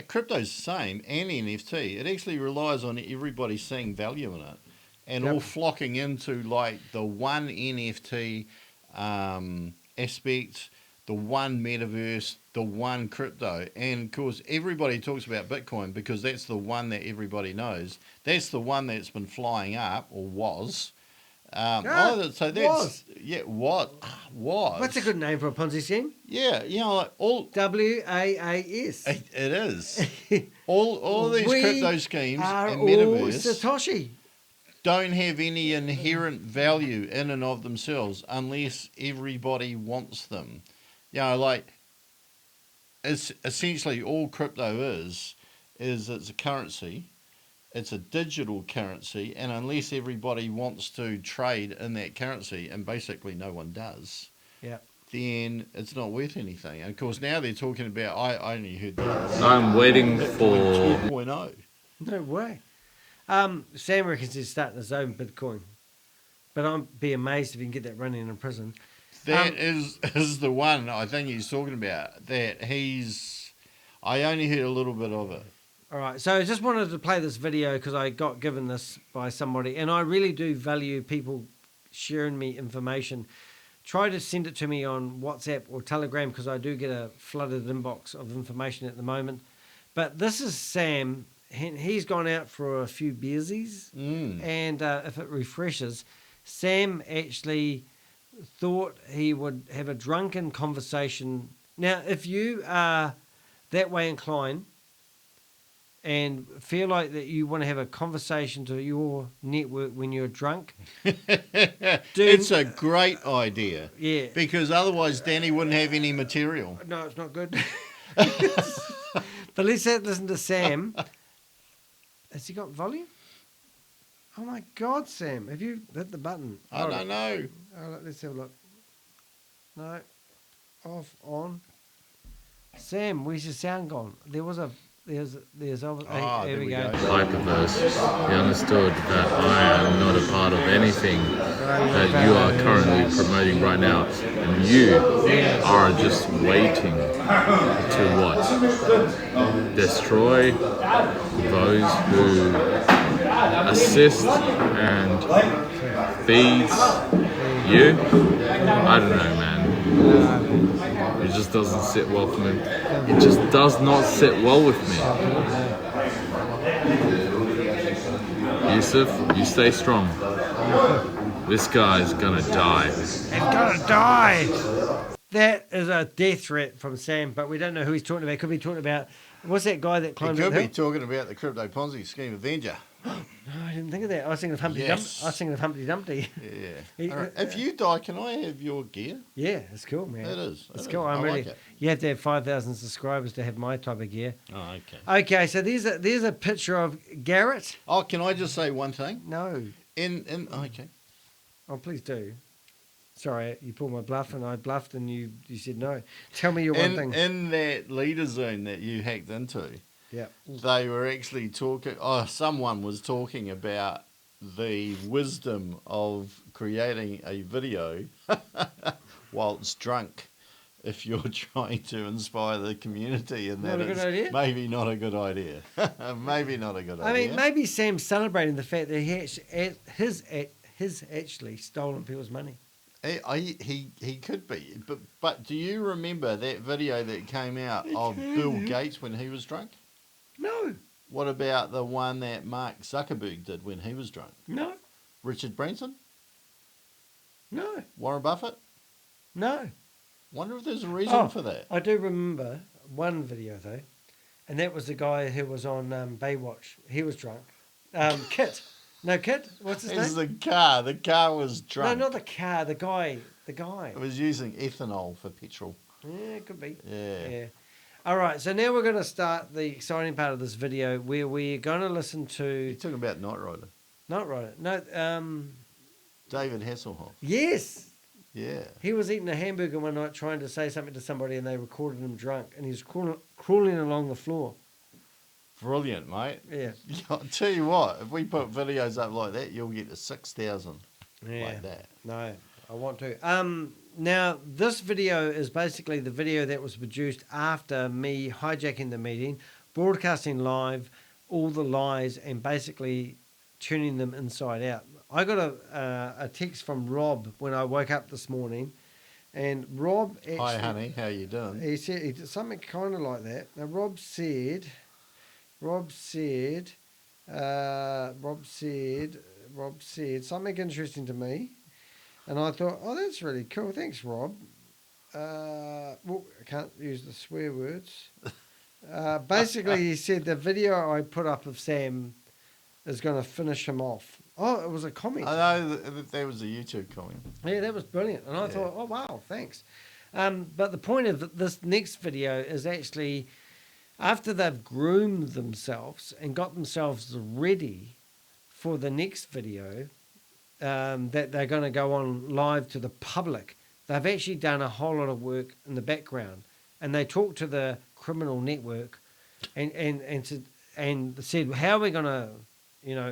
crypto's the same, and NFT. It actually relies on everybody seeing value in it and all flocking into like the one NFT aspect, the one metaverse, the one crypto. And of course, everybody talks about Bitcoin because that's the one that everybody knows. That's the one that's been flying up, or was. So that's was. What's a good name for a Ponzi scheme? Yeah, like all WAAS. It is. all these crypto schemes and all metaverse Satoshi. don't have any inherent value in and of themselves unless everybody wants them. Like it's essentially all crypto is it's a currency. It's a digital currency, and unless everybody wants to trade in that currency, and basically no one does, then it's not worth anything. And of course, now they're talking about, I only heard that. I'm waiting for 2.0. No way. Sam reckons he's starting his own Bitcoin, but I'd be amazed if he can get that running in prison. That is the one I think he's talking about. I only heard a little bit of it. All right, so I just wanted to play this video because I got given this by somebody, and I really do value people sharing me information. Try to send it to me on WhatsApp or Telegram because I do get a flooded inbox of information at the moment. But this is Sam. He's gone out for a few beersies, and if it refreshes, Sam actually thought he would have a drunken conversation. Now, if you are that way inclined, and feel like that you want to have a conversation to your network when you're drunk, it's a great idea. Yeah. Because otherwise Danny wouldn't have any material. No, it's not good. But let's listen to Sam. Has he got volume? Oh my God, Sam. Have you hit the button? I don't know. Let's have a look. No. Off, on. Sam, where's your sound gone? There's here we go. Hyperverse. He understood that I am not a part of anything that you are currently promoting right now, and you are just waiting to what? Destroy those who assist and feeds you? I don't know, man. It just doesn't sit well for me. It just does not sit well with me. Yusuf, you stay strong. This guy's gonna die. He's gonna die! That is a death threat from Sam, but we don't know who he's talking about. Could be talking about, what's that guy that climbed He could the be hill? talking about the Crypto Ponzi Scheme Avenger. Oh, I didn't think of that. I was thinking of Humpty Yes. I was thinking of Humpty Dumpty. Yeah. All right, if you die, can I have your gear? Yeah, it's cool, man. It is. It's It cool. is. I'm I really. like it. You have to have 5,000 subscribers to have my type of gear. Oh, okay. Okay, so there's a picture of Garrett. Oh, can I just say one thing? No. Okay. Oh, please do. Sorry, you pulled my bluff, and I bluffed, and you said no. Tell me your one thing. In that leader zone that you hacked into, Yeah. they were actually talking. Oh, someone was talking about the wisdom of creating a video whilst drunk. If you're trying to inspire the community, and Not that a good is idea? maybe not a good idea. Maybe not a good idea. I mean, maybe Sam's celebrating the fact that he's actually stolen people's money. He could be, but do you remember that video that came out of Bill Gates when he was drunk? No. What about the one that Mark Zuckerberg did when he was drunk? No. Richard Branson? No. Warren Buffett? No. Wonder if there's a reason for that. I do remember one video though, and that was the guy who was on Baywatch. He was drunk. Kit. No, Kit. What's his It's name? the car. The car was drunk. No, not the car. The guy. It was using ethanol for petrol. Yeah, it could be. Yeah. All right. So now we're going to start the exciting part of this video, where we're going to listen to. You're talking about Knight Rider. Not right. No. David Hasselhoff. Yes. Yeah. He was eating a hamburger one night, trying to say something to somebody, and they recorded him drunk, and he was crawling along the floor. Brilliant, mate. Yeah. I'll tell you what, if we put videos up like that, you'll get to 6,000 Yeah. like that. No, I want to. Now, this video is basically the video that was produced after me hijacking the meeting, broadcasting live all the lies, and basically turning them inside out. I got a text from Rob when I woke up this morning, and Rob actually... Hi, honey. How you doing? He did something kind of like that. Now, Rob said something interesting to me, and I thought, oh, that's really cool. Thanks, Rob. Well, I can't use the swear words. Basically, he said the video I put up of Sam is going to finish him off. Oh, it was a comment. I know that was a YouTube comment. Yeah, that was brilliant. And I thought, oh, wow, thanks. But the point of this next video is actually after they've groomed themselves and got themselves ready for the next video that they're going to go on live to the public, they've actually done a whole lot of work in the background. And they talked to the criminal network and said, how are we going to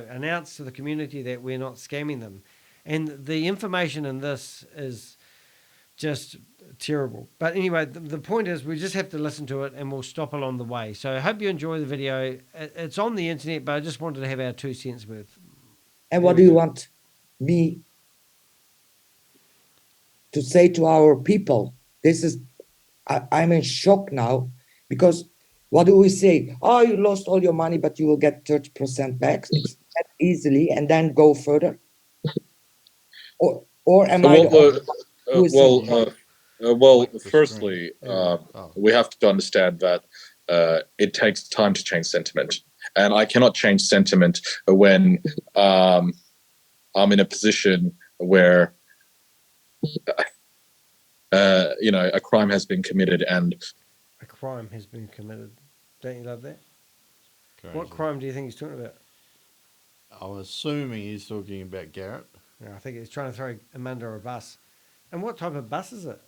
announce to the community that we're not scamming them? And the information in this is just terrible. But anyway, the point is we just have to listen to it, and we'll stop along the way. So I hope you enjoy the video. It's on the internet, but I just wanted to have our 2 cents worth. And what do you want me to say to our people? I'm in shock now, because what do we say? Oh, you lost all your money, but you will get 30% back that easily, and then go further. Or am I? Firstly, we have to understand that it takes time to change sentiment, and I cannot change sentiment when I'm in a position where a crime has been committed and. A crime has been committed. Don't you love that? Crazy. What crime do you think he's talking about? I'm assuming he's talking about Garrett. Yeah, I think he's trying to throw him under a bus. And what type of bus is it?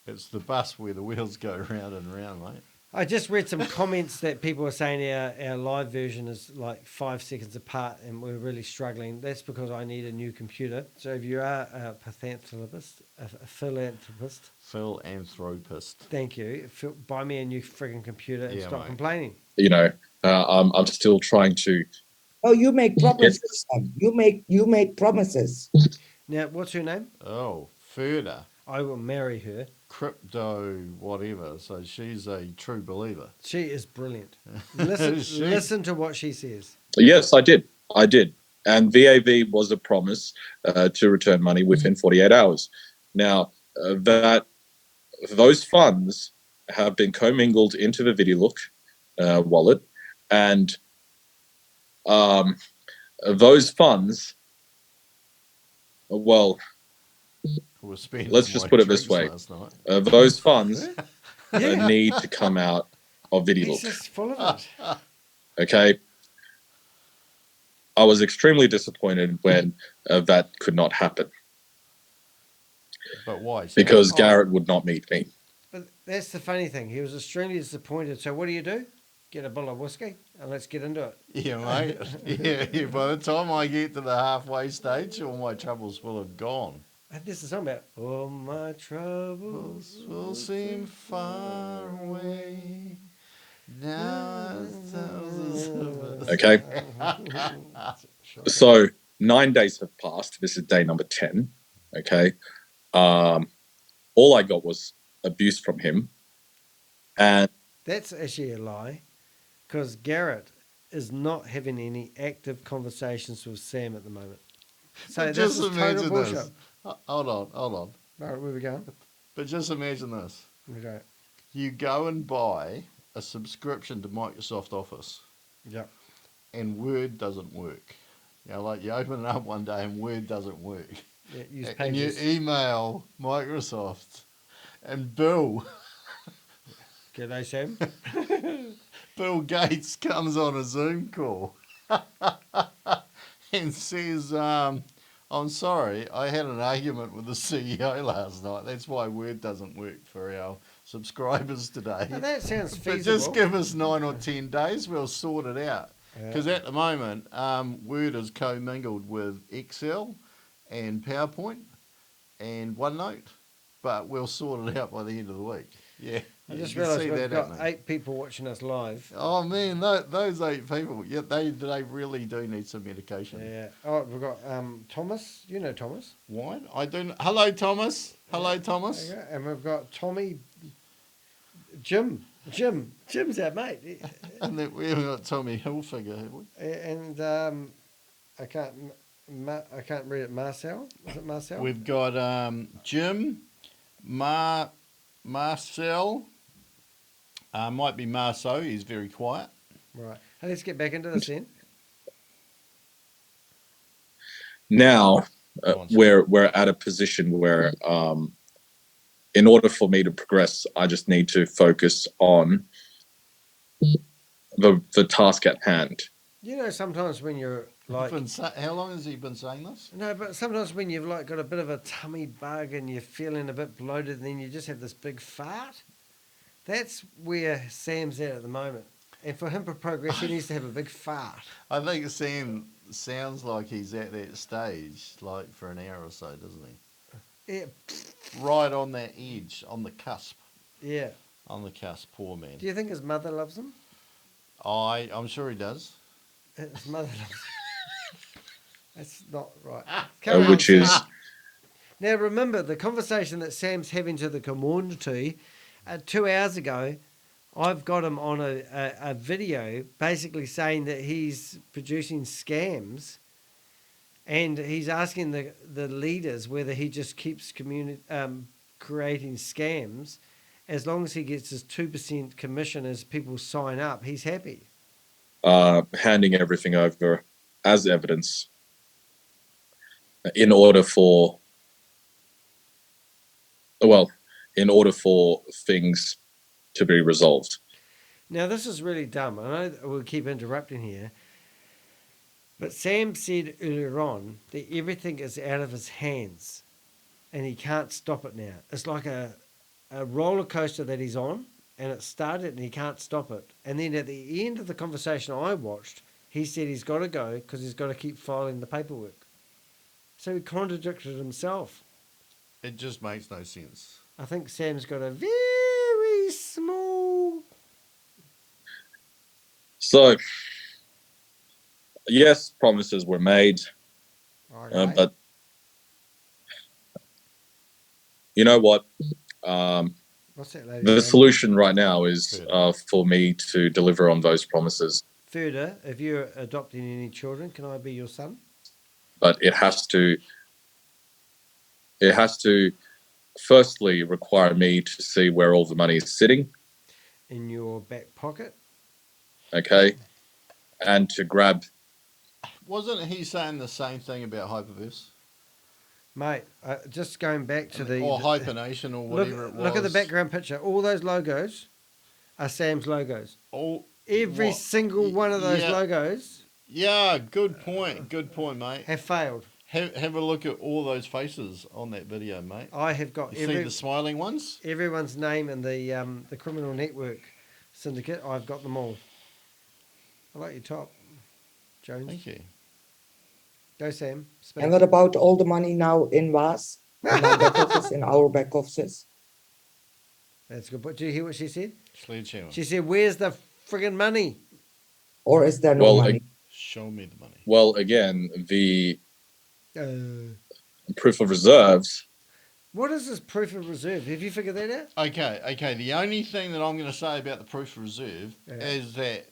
It's the bus where the wheels go round and round, mate. I just read some comments that people are saying our live version is like 5 seconds apart and we're really struggling. That's because I need a new computer. So if you are a philanthropist, thank you. Buy me a new frigging computer and stop complaining. I'm still trying to. Oh, you make promises. You make promises. Now, what's her name? Oh, Ferda. I will marry her. Crypto whatever. So she's a true believer. She is brilliant. Listen to what she says. Yes, I did. And VAV was a promise to return money within 48 hours. Now, those funds have been commingled into the Vidilook wallet, and those funds, well, We're spending let's just put it this way. Those funds need to come out of He's Vidilook. just full of it. Okay. I was extremely disappointed when that could not happen. But why? Because Garrett would not meet me. But that's the funny thing. He was extremely disappointed. So what do? Get a bottle of whiskey and let's get into it. Yeah, mate. Yeah. By the time I get to the halfway stage, all my troubles will have gone. And this is something about all my troubles Will seem far away. Now Okay. So 9 days have passed. This is day number 10. Okay. All I got was abuse from him. And that's actually a lie, because Garrett is not having any active conversations with Sam at the moment. So but this just is total bullshit. this. Hold on. All right, where we going? But just imagine this. Okay. You go and buy a subscription to Microsoft Office. Yep. And Word doesn't work. You know, like you open it up one day and Word doesn't work. Yeah, use and you email Microsoft and Bill. G'day, Sam. Bill Gates comes on a Zoom call and says, I'm sorry, I had an argument with the CEO last night. That's why Word doesn't work for our subscribers today. Now that sounds feasible. But just give us 9 or 10 days, we'll sort it out. Because at the moment, Word is commingled with Excel and PowerPoint and OneNote, but we'll sort it out by the end of the week. Yeah. I just realised we've got 8 people watching us live. Oh man, those 8 people, yeah, they really do need some medication. Yeah. Oh, we've got Thomas. You know Thomas. Wine? I do. Hello, Thomas. Hello, Thomas. Okay. And we've got Tommy. Jim's our mate. And then we've got Tommy Hilfiger, have we? And I can't read it. Marcel. Is it Marcel? We've got Jim, Marcel. Might be Marceau. He's very quiet. Right. Hey, let's get back into this then. Now we're at a position where, in order for me to progress, I just need to focus on the task at hand. You know, sometimes when you're like, how long has he been saying this? No, but sometimes when you've like got a bit of a tummy bug and you're feeling a bit bloated, and then you just have this big fart. That's where Sam's at the moment. And for him to progress, he needs to have a big fart. I think Sam sounds like he's at that stage, like for an hour or so, doesn't he? Yeah. Right on that edge, on the cusp. Yeah. On the cusp, poor man. Do you think his mother loves him? I'm sure he does. His mother loves him. That's not right. Which is... Now remember, the conversation that Sam's having to the community 2 hours ago, I've got him on a video basically saying that he's producing scams, and he's asking the leaders whether he just keeps creating scams. As long as he gets his 2% commission as people sign up, he's happy. Handing everything over as evidence in order for things to be resolved. Now, this is really dumb. I know we'll keep interrupting here. But Sam said earlier on that everything is out of his hands and he can't stop it now. It's like a roller coaster that he's on, and it started and he can't stop it. And then at the end of the conversation I watched, he said he's got to go because he's got to keep filing the paperwork. So he contradicted himself. It just makes no sense. I think Sam's got a very small... So, yes, promises were made, Okay. but you know what? What's that lady? The solution right now is for me to deliver on those promises. Further, if you're adopting any children, can I be your son? But it has to firstly require me to see where all the money is sitting. In your back pocket? Okay. And to grab Wasn't he saying the same thing about Hyperverse? Mate, just going back to Or Hypernation or whatever it was. Look at the background picture. All those logos are Sam's logos. Every single one of those logos. Yeah, good point, mate. Have failed. Have a look at all those faces on that video, mate. I have got see the smiling ones? Everyone's name in the criminal network syndicate. I've got them all. I like your top, Jones. Thank you. Go, Sam. Speak. And what about all the money now in WAAS? In our back office, in our back offices? That's good. But do you hear what she said? Sledgehammer. She said, "Where's the friggin' money?" Or is there no money? Show me the money. Well, again, the proof of reserves. What is this proof of reserve? Have you figured that out? Okay. The only thing that I'm going to say about the proof of reserve is that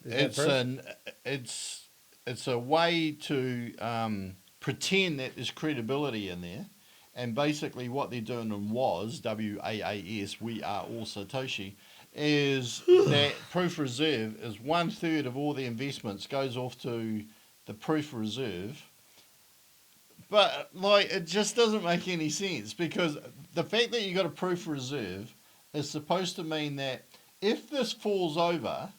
it's a way to pretend that there's credibility in there, and basically what they're doing in WAAS, WAAS, we are all Satoshi, is that proof reserve is 1/3 of all the investments goes off to the proof reserve. But like, it just doesn't make any sense, because the fact that you got a proof reserve is supposed to mean that if this falls over,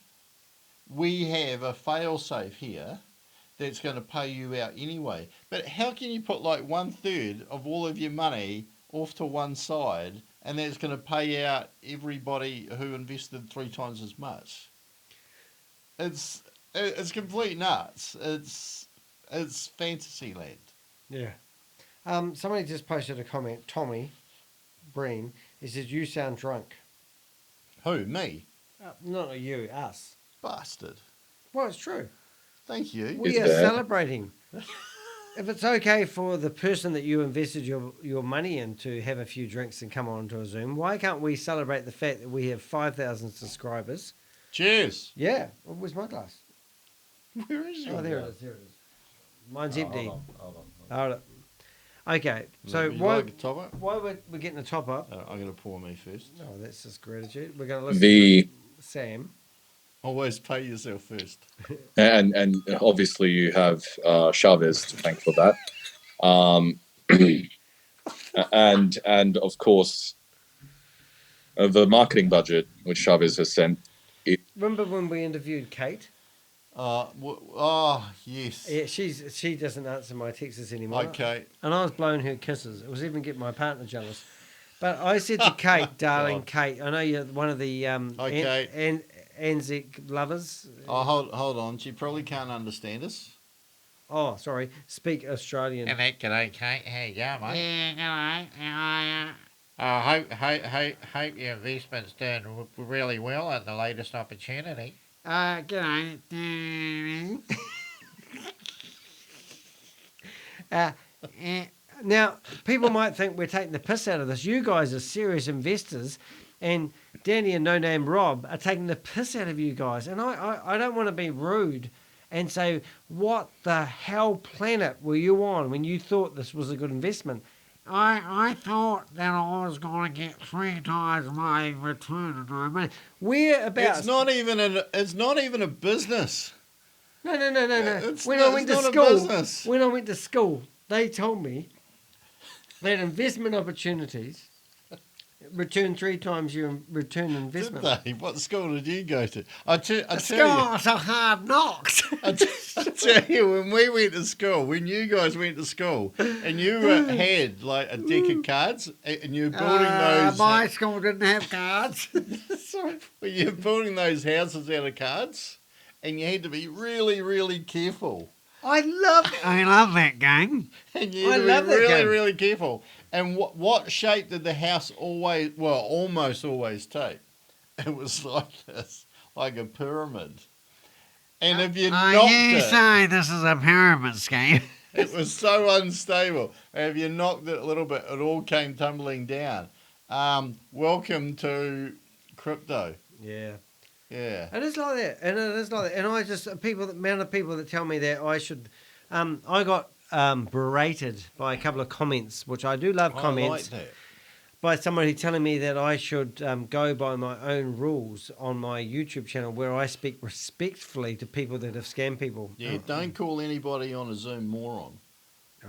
we have a fail safe here that's going to pay you out anyway. But how can you put like 1/3 of all of your money off to one side, and that's going to pay out everybody who invested 3 times as much? It's complete nuts. It's fantasy land. Yeah. Somebody just posted a comment. Tommy Breen. He says, "You sound drunk." Who? Me? Not you. Us. Bastard. Well, it's true. Thank you. We are celebrating. If it's okay for the person that you invested your money in to have a few drinks and come on to a Zoom, why can't we celebrate the fact that we have 5,000 subscribers? Cheers. Yeah. Where's my glass? Where is your there glass? it is. Here it is. Mine's empty. Hold on. Hold it. Okay. So why we're getting a top up? I'm going to pour me first. Oh, that's just gratitude. We're going to listen to Sam. Always pay yourself first. And obviously you have Chavez to thank for that. And of course, the marketing budget which Chavez has sent. Remember when we interviewed Kate? Yes. Yeah, she doesn't answer my texts anymore. Okay. And I was blowing her kisses. It was even getting my partner jealous. But I said to Kate, darling Kate, I know you're one of the Anzac lovers. Oh, hold on. She probably can't understand us. Oh, sorry. Speak Australian. G'day, Kate. How you going, mate? Yeah, g'day. Hope your investment's doing really well at the latest opportunity. G'day. Now, people might think we're taking the piss out of this. You guys are serious investors, and Danny and No Name Rob are taking the piss out of you guys. And I don't want to be rude and say, what the hell planet were you on when you thought this was a good investment? I thought that I was going to get 3 times my return on my money. Whereabouts? It's not even a business. No. When I went to school, they told me that investment opportunities return 3 times your return on investment. Did they? What school did you go to? I tell you, so hard knocks. I tell you, when we went to school, when you guys went to school, and you had like a deck of cards, and you were building those. My school didn't have cards. Sorry, well, you're building those houses out of cards, and you had to be really, really careful. I love that game. And you had to be really, really careful. And what shape did the house almost always take? It was like this, like a pyramid. And if you knocked you say this is a pyramid scheme? It was so unstable. And if you knocked it a little bit, it all came tumbling down. Welcome to crypto. Yeah. Yeah. It is like that. And I just, the amount of people that tell me that I should, I got berated by a couple of comments, which I do love comments. I like that. by somebody telling me that I should go by my own rules on my YouTube channel, where I speak respectfully to people that have scammed people. Yeah, don't call anybody on a Zoom moron.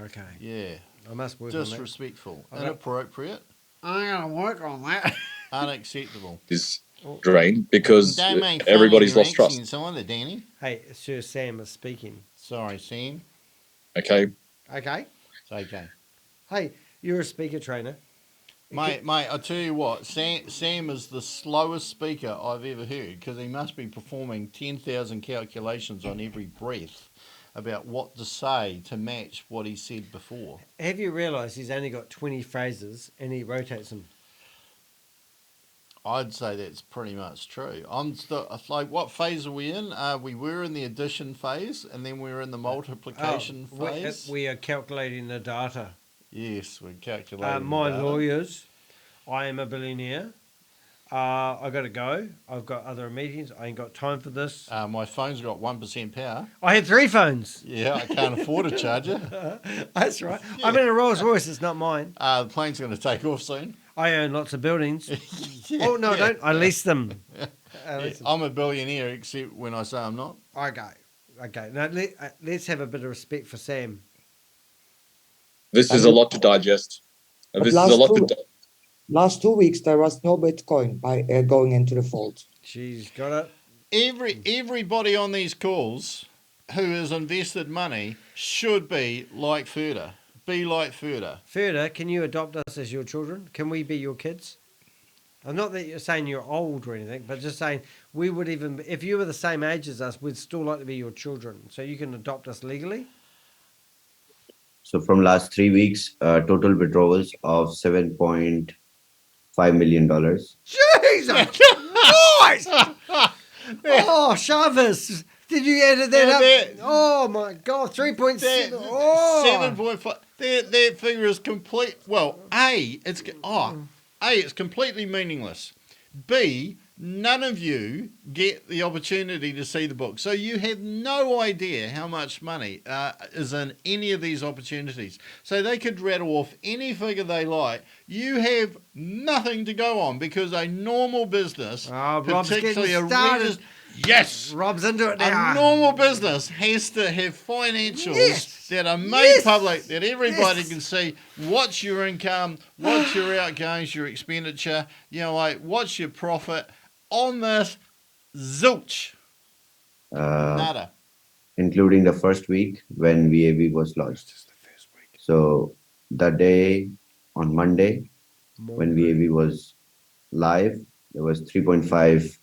Okay. Yeah, I must work on that. disrespectful, Okay. inappropriate, I'm gonna work on that. unacceptable. Is drained because Don't make fun everybody's of your lost trust. accents either, Danny. Hey, Sir Sam is speaking. Sorry, Sam. Okay. Okay. It's okay. Hey, you're a speaker trainer. Mate, I tell you what, Sam is the slowest speaker I've ever heard because he must be performing 10,000 calculations on every breath about what to say to match what he said before. Have you realised he's only got 20 phrases and he rotates them? I'd say that's pretty much true. I'm still like, what phase are we in? We were in the addition phase, and then we were in the multiplication phase. We are calculating the data. Yes, we're calculating. My the data. lawyers, I am a billionaire. I got to go. I've got other meetings. I ain't got time for this. My phone's got 1% power. I have 3 phones. Yeah, I can't afford a charger. That's right. I'm in a Rolls Royce. It's not mine. The plane's going to take off soon. I own lots of buildings. Yeah, Oh, no, I don't. I lease them. I'm a billionaire, except when I say I'm not. Okay. Now, let's have a bit of respect for Sam. This is a lot to digest. This is a lot to Last 2 weeks, there was no Bitcoin by going into the vault. She's got it. Everybody on these calls who has invested money should be like Furter. Be like Furter. Further, can you adopt us as your children? Can we be your kids? I'm not that you're saying you're old or anything, but just saying we would even, if you were the same age as us, we'd still like to be your children. So you can adopt us legally? So from last 3 weeks, total withdrawals of $7.5 million. Jesus Christ! Oh, Chavez, did you edit that up? Oh my God, 3.7. Oh. 7.5. That figure is complete. Well, it's completely meaningless. B, none of you get the opportunity to see the book, so you have no idea how much money is in any of these opportunities. So they could rattle off any figure they like. You have nothing to go on because a normal business, Rob's particularly getting started. Yes, Rob's into it now. a normal business has to have financials that are made public, that everybody can see. What's your income? What's your outgoings? Your expenditure? What's your profit? On this, zilch. Nada. Including the first week when VAV was launched. So that day on Monday, when VAV was live, there was 3.5.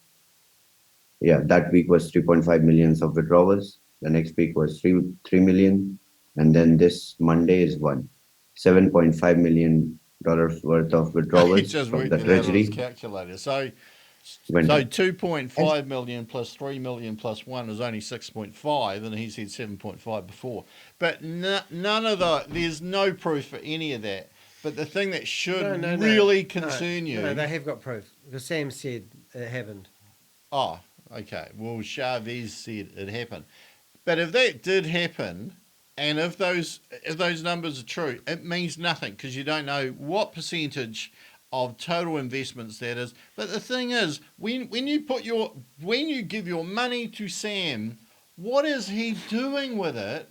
Yeah, that week was 3.5 millions of withdrawals. The next week was 3 million. And then this Monday is $7.5 million worth of withdrawals He just from worked the it out on treasury. his calculator. So 2.5 million plus 3 million plus 1 is only 6.5, and he said 7.5 before. But none of there's no proof for any of that. But the thing that should really concern you... No, they have got proof. Because Sam said it happened. Oh, okay. Well, Chavez said it happened. But if that did happen, and if those numbers are true, it means nothing because you don't know what percentage of total investments that is. But the thing is, when you give your money to Sam, what is he doing with it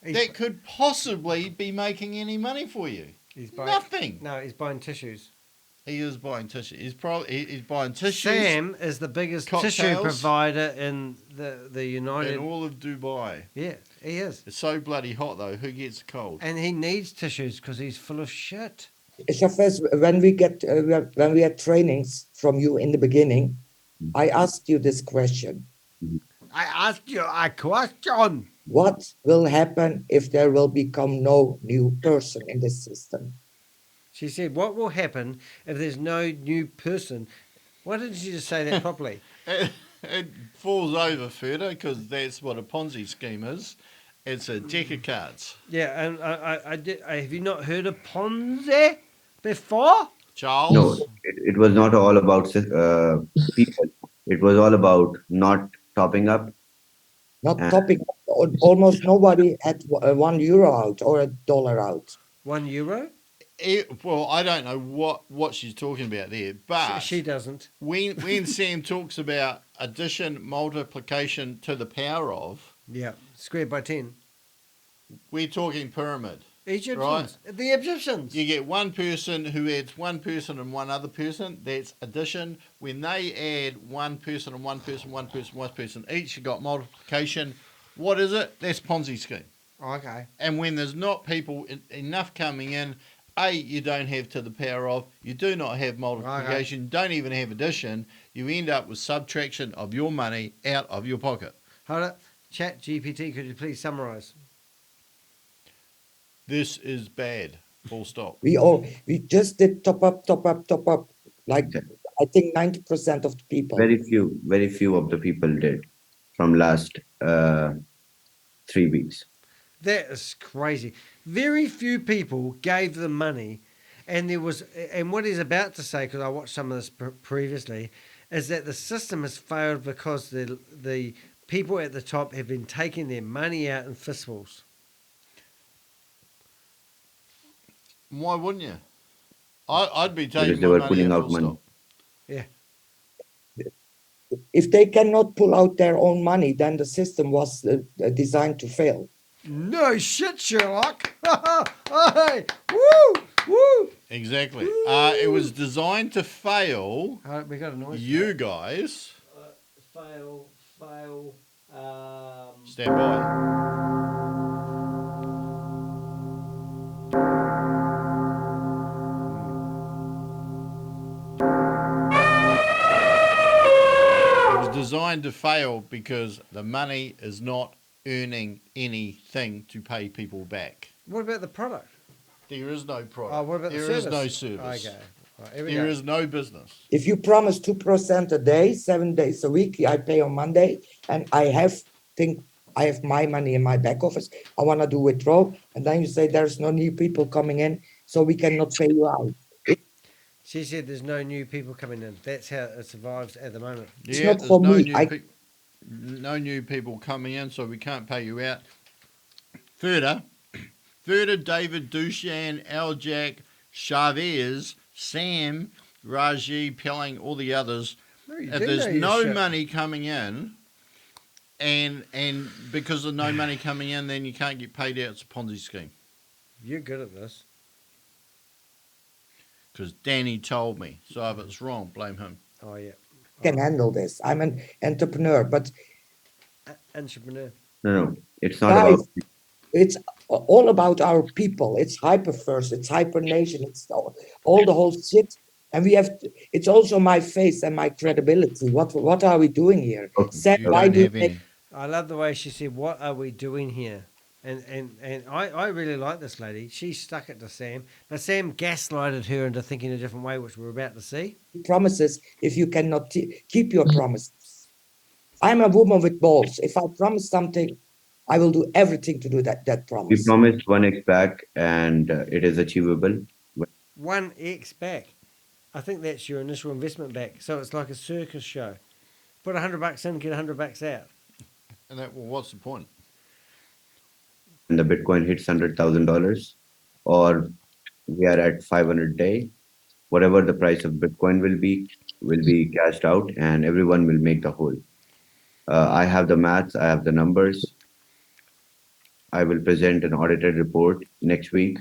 that could possibly be making any money for you? Nothing. No, he's buying tissues. He is buying tissue. He's buying tissues. Sam is the biggest tissue provider in the United... In all of Dubai. Yeah, he is. It's so bloody hot, though. Who gets a cold? And he needs tissues because he's full of shit. Shafez, when we had trainings from you in the beginning, I asked you this question. I asked you a question. What will happen if there will become no new person in the system? She said, what will happen if there's no new person? Why didn't you just say that properly? It falls over further because that's what a Ponzi scheme is. It's a deck of cards. Yeah, and I did. Have you not heard of Ponzi before? Charles? No, it was not all about people. It was all about not topping up. Not topping up. Almost nobody had €1 out or $1 out. €1? Well, I don't know what she's talking about there, but She doesn't. when Sam talks about addition, multiplication to the power of, Yeah, squared by 10. we're talking pyramid. Egyptians. Right? The Egyptians. You get one person who adds one person and one other person. That's addition. When they add one person and one person, one person, one person, each you got multiplication. What is it? That's Ponzi scheme. Okay. And when there's not people enough coming in, you don't have to the power of, you do not have multiplication, don't even have addition, you end up with subtraction of your money out of your pocket. Hold it. Chat GPT, could you please summarize? This is bad. Full stop. We just did top up. Like I think 90% of the people. Very few of the people did from last 3 weeks. That is crazy. Very few people gave them money, and what he's about to say, because I watched some of this previously, is that the system has failed because the people at the top have been taking their money out in fistfuls. Why wouldn't you? I'd be taking Because they my were money pulling out, out full money. stop. Yeah. If they cannot pull out their own money, then the system was designed to fail. No shit, Sherlock. Hey, woo, woo. Exactly. It was designed to fail. We got a noise. You guys. Fail. Stand by. Designed to fail because the money is not earning anything to pay people back. What about the product? There is no product. Oh, what about the There service? is no service. Okay. Right, here we There go. is no business. If you promise 2% a day, 7 days a week, I pay on Monday, and I have my money in my back office. I want to do withdrawal, and then you say there's no new people coming in, so we cannot pay you out. She said there's no new people coming in. That's how it survives at the moment. It's Yeah, not there's for no me. no new people coming in, so we can't pay you out. Further, David, Dushan, Aljak, Chavez, Sam, Raji, Pelling, all the others. If there's no money coming in, and because of no money coming in, then you can't get paid out. It's a Ponzi scheme. You're good at this. Because Danny told me. So if it's wrong, blame him. Oh, yeah. I can handle this. I'm an entrepreneur, but Entrepreneur. No, it's not guys, about. it's all about our people. It's Hyperverse, it's Hypernation, it's all the whole shit. And it's also my face and my credibility. What are we doing here? Okay. Sam, You why don't do you have any. I love the way she said, what are we doing here? And I really like this lady. She stuck it to Sam. Now, Sam gaslighted her into thinking a different way, which we're about to see. promises if you cannot keep your promises? I'm a woman with balls. If I promise something, I will do everything to do that We promise. promised 1x back, and it is achievable. 1x back. I think that's your initial investment back. So it's like a circus show. Put $100 in, get $100 out. And what's the point? And the Bitcoin hits $100,000, or we are at 500 day, whatever the price of Bitcoin will be cashed out, and everyone will make the whole. I have the maths, I have the numbers. I will present an audited report next week,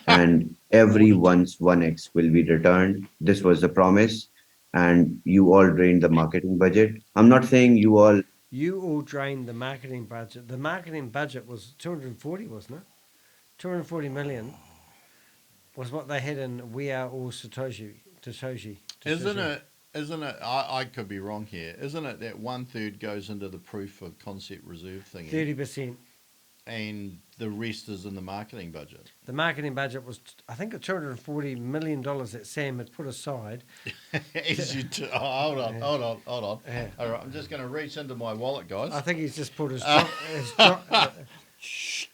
and everyone's 1x will be returned. This was the promise, and you all drained the marketing budget. I'm not saying you all. You all drained the marketing budget. The marketing budget was 240, wasn't it? 240 million was what they had in We Are All Satoshi. Isn't it, I could be wrong here, isn't it that 1/3 goes into the proof of concept reserve thing? 30%. And the rest is in the marketing budget. The marketing budget was, I think, $240 million that Sam had put aside. Hold on. Yeah. All right, I'm just going to reach into my wallet, guys. I think he's just put his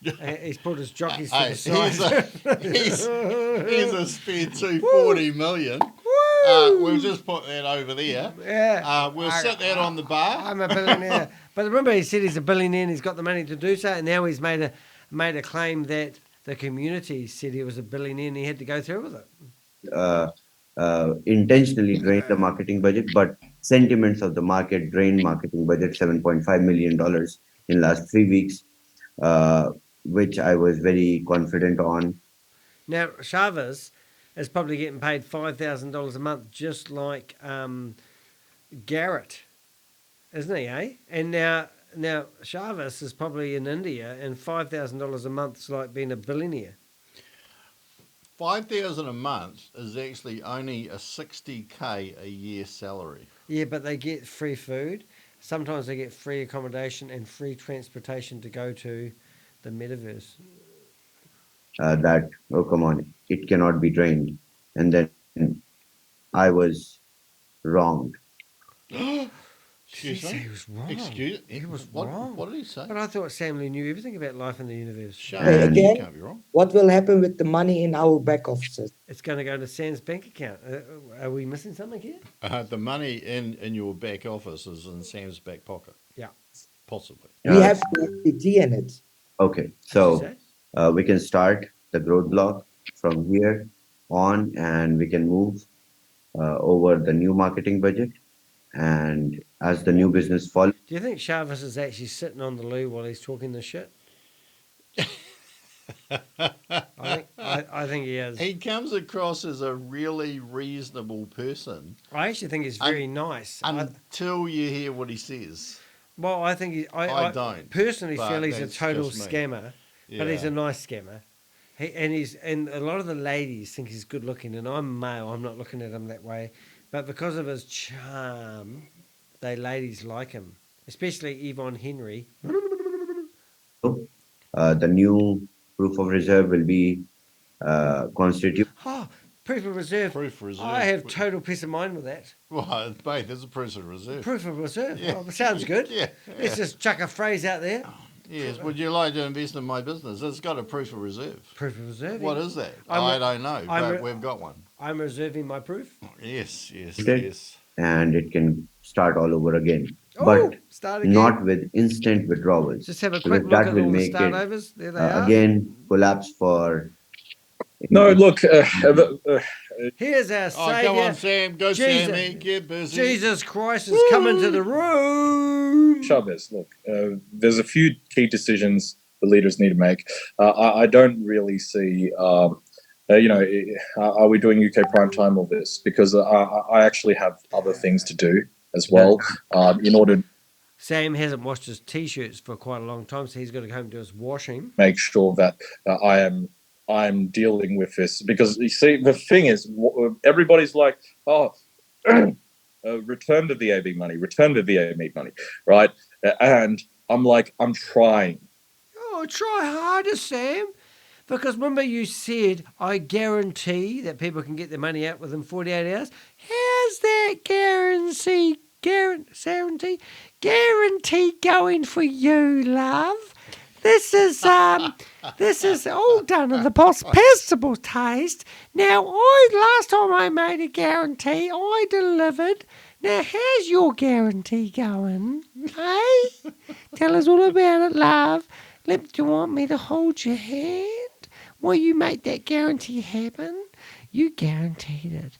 he's put his jockeys to the side. Here's a spare 240 million. We'll just put that over there. Yeah. We'll sit that on the bar. I'm a billionaire. But remember, he said he's a billionaire and he's got the money to do so. And now he's made a claim that the community said he was a billionaire and he had to go through with it. Intentionally drained the marketing budget, but sentiments of the market drained marketing budget $7.5 million in last 3 weeks, which I was very confident on. Now, Chavez is probably getting paid $5,000 a month, just like Garrett, isn't he, eh? And now Chavez is probably in India, and $5,000 a month is like being a billionaire. 5,000 a month is actually only a 60K a year salary. Yeah, but they get free food. Sometimes they get free accommodation and free transportation to go to the metaverse. Oh, come on, it cannot be drained. And then I was wronged. Excuse me? He was wrong. Excuse He was what, wrong. What did he say? But I thought Sam Lee knew everything about life in the universe. Shut Hey, up. again? You can't be wrong. What will happen with the money in our back offices? It's going to go to Sam's bank account. Are we missing something here? The money in your back office is in Sam's back pocket. Yeah. Possibly. We have equity in it. Okay, so we can start the growth block from here on, and we can move over the new marketing budget. And as the new business follows. Do you think Chavez is actually sitting on the loo while he's talking this shit? I think he is. He comes across as a really reasonable person. I actually think he's very nice. Until you hear what he says. Well, I think I don't personally feel he's a total scammer, but he's a nice scammer. And a lot of the ladies think he's good looking, and I'm male. I'm not looking at him that way, but because of his charm, ladies like him, especially Yvonne Henry. The new proof of reserve will be constituted. Oh, proof of reserve. I have total peace of mind with that. Well, mate, there's a proof of reserve. Proof of reserve. Yeah. Oh, sounds good. Yeah. Let's just chuck a phrase out there. Yes. Would you like to invest in my business? It's got a proof of reserve. Proof of reserve. What is that? I don't know, but we've got one. I'm reserving my proof. Yes. And it can start all over again. Oh, but start again. Not with instant withdrawals. Just have a quick look at all the start overs. There they are. Again, collapse for. No, look. Here's our savior. Come on, Sam. Go, Sammy. Get busy. Jesus Christ has come into the room. Chavez, look. There's a few key decisions the leaders need to make. I don't really see. Are we doing UK prime time or this? Because I actually have other things to do as well. In order. Sam hasn't washed his t-shirts for quite a long time, so he's got to go home and do his washing. Make sure that I'm dealing with this, because you see, the thing is, everybody's like, return the VAV money, right? And I'm like, I'm trying. Oh, try harder, Sam. Because remember you said, I guarantee that people can get their money out within 48 hours. How's that guarantee going for you, love? This is all done in the possible taste. Now, last time I made a guarantee, I delivered. Now, how's your guarantee going? Hey? Tell us all about it, love. Do you want me to hold your hand? Will you make that guarantee happen? You guaranteed it.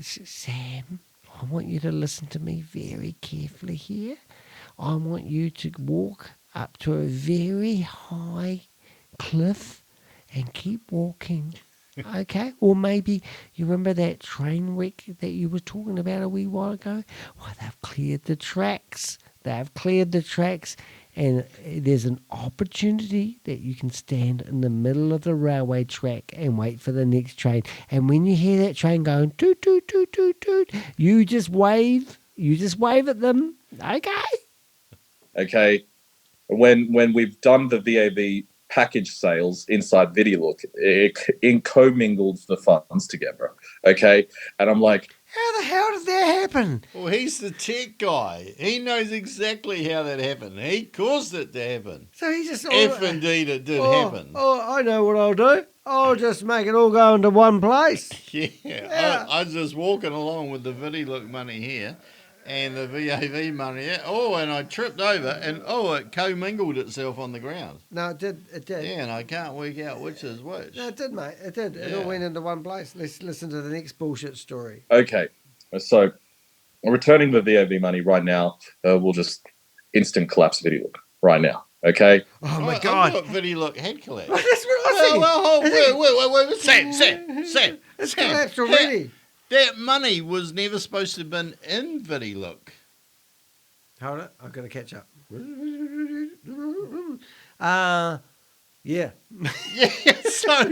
Sam, I want you to listen to me very carefully here. I want you to walk up to a very high cliff and keep walking. Okay? Or maybe you remember that train wreck that you were talking about a wee while ago? Well, they've cleared the tracks. And there's an opportunity that you can stand in the middle of the railway track and wait for the next train. And when you hear that train going toot, toot, toot, toot, toot, you just wave at them. Okay? When we've done the VAV package sales inside Vidilook, it commingled the funds together. Okay? And I'm like, how the hell did that happen? Well, he's the tech guy. He knows exactly how that happened. He caused it to happen. So he just... If indeed it did happen. Oh, I know what I'll do. I'll just make it all go into one place. Yeah. I'm just walking along with the Vidilook money here. and the VAV money. Oh, and I tripped over, and it commingled itself on the ground. No, it did. It did. Yeah, and I can't work out which is which. No, it did, mate. It did. It all Yeah. went into one place. Let's listen to the next bullshit story. Okay, so returning the VAV money right now will just instant collapse Vidilook right now. Okay. Oh my God! I've got Vidilook head collapse. That's what I said. Wait, Sam. It's collapsed already. That money was never supposed to have been in Vidilook. Hold it. I've got to catch up. Yeah. Yeah, so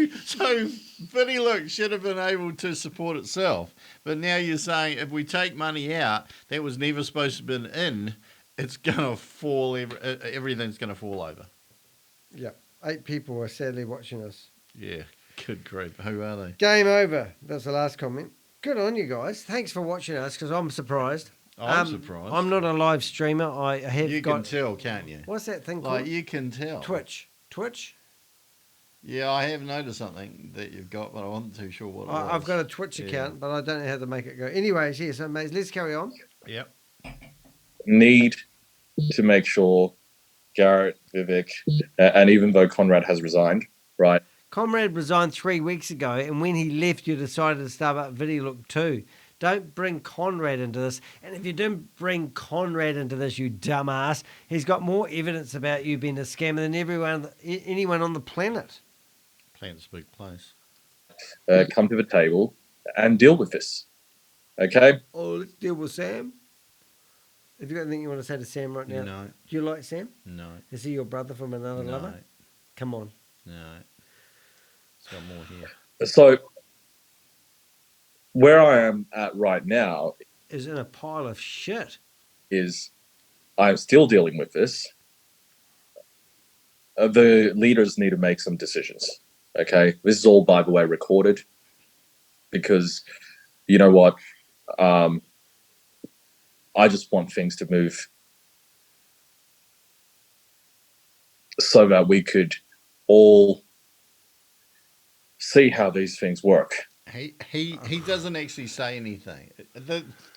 Vidilook should have been able to support itself. But now you're saying if we take money out that was never supposed to have been in, it's going to fall, everything's going to fall over. Yeah. 8 people are sadly watching us. Yeah, good grief. Who are they? Game over. That's the last comment. Good on you guys. Thanks for watching us because I'm surprised. I'm surprised. I'm not a live streamer. I have You got... can tell, can't you? What's that thing Like, called? you can tell. Twitch. Yeah, I have noticed something that you've got, but I wasn't too sure what it was. I've got a Twitch account, but I don't know how to make it go. Anyways, yes, so mates, let's carry on. Yep. Need to make sure Garrett, Vivek, and even though Conrad has resigned, right? Conrad resigned 3 weeks ago, and when he left, you decided to start up Vidilook too. Don't bring Conrad into this. And if you didn't bring Conrad into this, you dumbass, he's got more evidence about you being a scammer than anyone on the planet. Planet's a big place. Come to the table and deal with this. Okay? Oh, let's deal with Sam. Have you got anything you want to say to Sam right now? No. Do you like Sam? No. Is he your brother from another No. lover? Come on. No. It's got more here. So, where I am at right now Is in a pile of shit. is I'm still dealing with this. The leaders need to make some decisions. Okay? This is all, by the way, recorded because, you know what? I just want things to move so that we could all see how these things work. He doesn't actually say anything.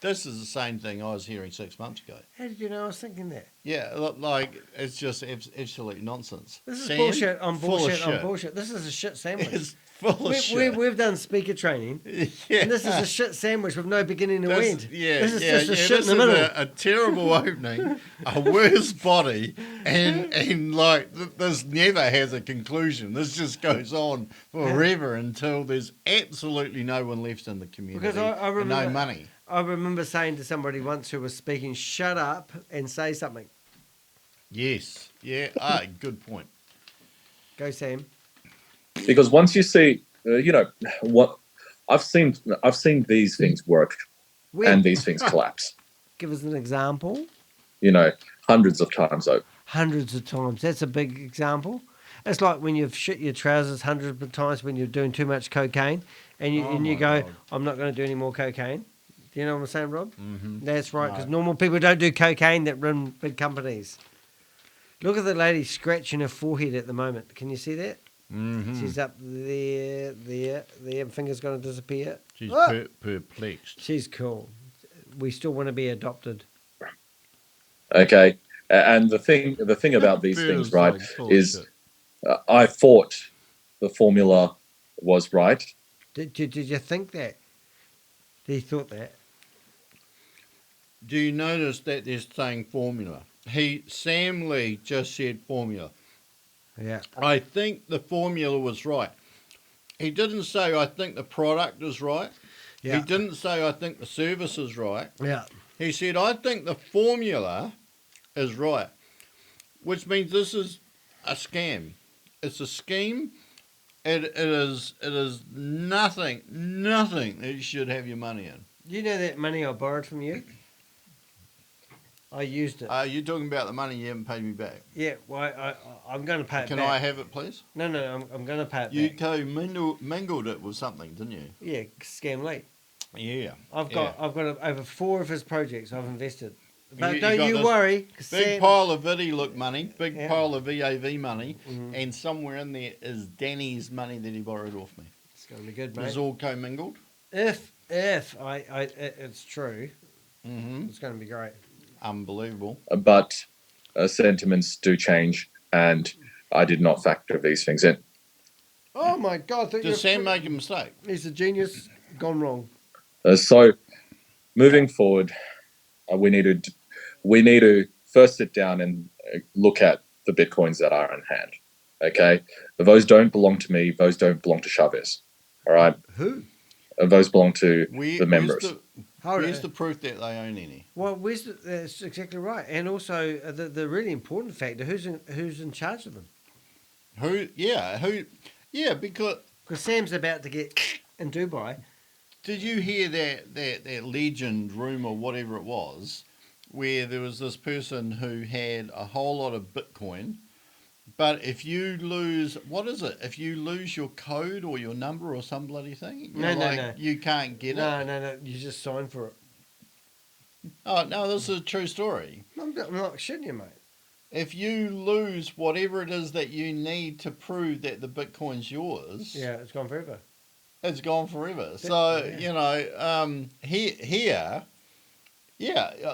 This is the same thing I was hearing 6 months ago. How did you know I was thinking that? Yeah, like it's just absolute nonsense. This is Sam, bullshit on full of bullshit on shit. bullshit. This is a shit sandwich. It's full of shit. We've done speaker training, Yeah. and this is a shit sandwich with no beginning or end. Yeah, this is yeah, just a yeah, shit this in the is middle. a terrible opening, a worse body, and like this never has a conclusion. This just goes on forever until there's absolutely no one left in the community Because I and remember, no money. I remember saying to somebody once who was speaking, "Shut up and say something." Yes, yeah, good point. Go, Sam. Because once you see, you know, what I've seen these things work and these things collapse. Give us an example. You know, hundreds of times over. Hundreds of times. That's a big example. It's like when you've shit your trousers hundreds of times when you're doing too much cocaine, and you go, God. "I'm not going to do any more cocaine." Do you know what I'm saying, Rob? Mm-hmm. That's right, because normal people don't do cocaine that run big companies. Look at the lady scratching her forehead at the moment. Can you see that? Mm-hmm. She's up there, finger's going to disappear. She's Ah! perplexed. She's cool. We still want to be adopted. Okay, and the thing about these things, right, is I thought the formula was right. Did you think that? He thought that. Do you notice that they're saying formula? Sam Lee just said formula. Yeah. I think the formula was right. He didn't say I think the product is right. Yeah. He didn't say I think the service is right. Yeah. He said I think the formula is right, which means this is a scam. It's a scheme. It is nothing that you should have your money in. Do you know that money I borrowed from you? I used it. You're talking about the money you haven't paid me back. Yeah, well, I'm going to pay it Can back. I have it, please? No, I'm going to pay it You back. co-mingled it with something, didn't you? Yeah, scam late. Yeah. I've got over 4 of his projects I've invested. But You don't got you this worry. 'Cause Big Sam, pile of Vidilook money, big Yeah. pile of VAV money, Mhm. and somewhere in there is Danny's money that he borrowed off me. it's going to be good, mate. It's all commingled. If it's true, Mm-hmm. It's going to be great. Unbelievable. But sentiments do change, and I did not factor these things in. Oh my God! Did Sam make a mistake? He's a genius gone wrong. So moving forward, we need to first sit down and look at the Bitcoins that are in hand. Okay, those don't belong to me. Those don't belong to Chavez. All right. Who? Those belong to the members. Where's the proof that they own any? Well, that's exactly right. And also the really important factor: who's in charge of them? Who? Yeah, because Sam's about to get in Dubai. Did you hear that legend, rumor, whatever it was, where there was this person who had a whole lot of Bitcoin, but if you lose, what is it? If you lose your code or your number or some bloody thing, No. You can't get it. No. You just sign for it. Oh no, this is a true story. I'm not shitting you, mate. If you lose whatever it is that you need to prove that the Bitcoin's yours, yeah, it's gone forever. It's gone forever. So here,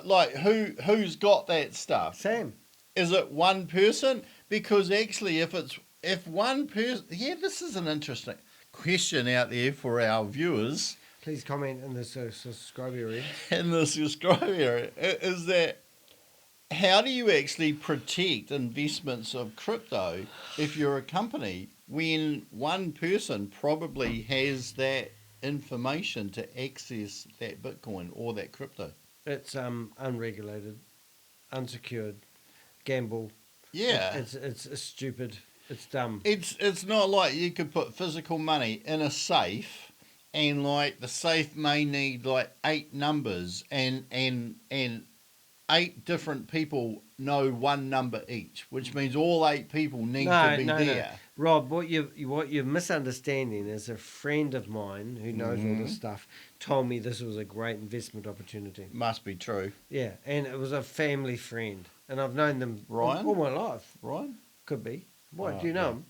like who's got that stuff? Sam. Is it one person? Because actually, if one person, this is an interesting question out there for our viewers. Please comment in the subscribe area. In the subscribe area, is that how do you actually protect investments of crypto if you're a company when one person probably has that information to access that Bitcoin or that crypto? It's unregulated, unsecured, gamble. Yeah, it's stupid. It's dumb. It's not like you could put physical money in a safe, and like the safe may need like 8 numbers, and 8 different people know one number each, which means all 8 people need to be there. No. Rob, what you're misunderstanding is a friend of mine who knows all this stuff told me this was a great investment opportunity. Must be true. Yeah, and it was a family friend, and I've known them all my life. Ryan? Could be. What, do you know him?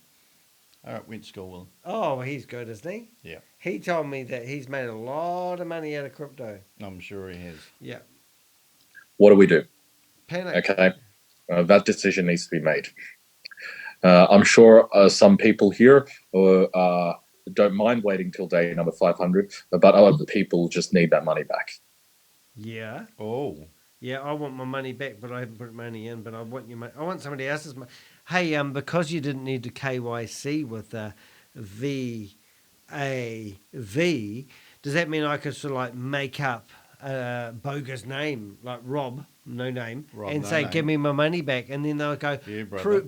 I went to school with him. Oh, he's good, isn't he? Yeah. He told me that he's made a lot of money out of crypto. I'm sure he has. Yeah. What do we do? Panic. Okay, that decision needs to be made. I'm sure some people here don't mind waiting till day number 500, but other people just need that money back. Yeah. Oh. Yeah, I want my money back, but I haven't put money in. But I want your money. I want somebody else's money. Hey, because you didn't need to KYC with VAV, does that mean I could sort of like make up a bogus name like Rob, no name, and say, give me my money back? And then they'll go,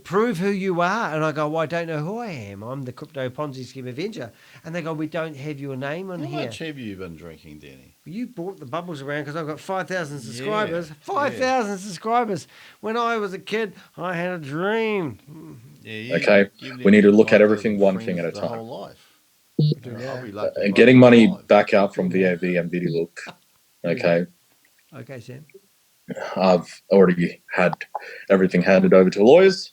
prove who you are. And I go, well, I don't know who I am. I'm the Crypto Ponzi Scheme Avenger. And they go, we don't have your name on here. How much have you been drinking, Danny? You brought the bubbles around because I've got 5,000 subscribers. 5,000 subscribers. When I was a kid, I had a dream. Okay, we need to look at everything one thing at a time. Whole life. Getting money back out from VAV and Vidilook. Okay. Okay, Sam. I've already had everything handed over to lawyers.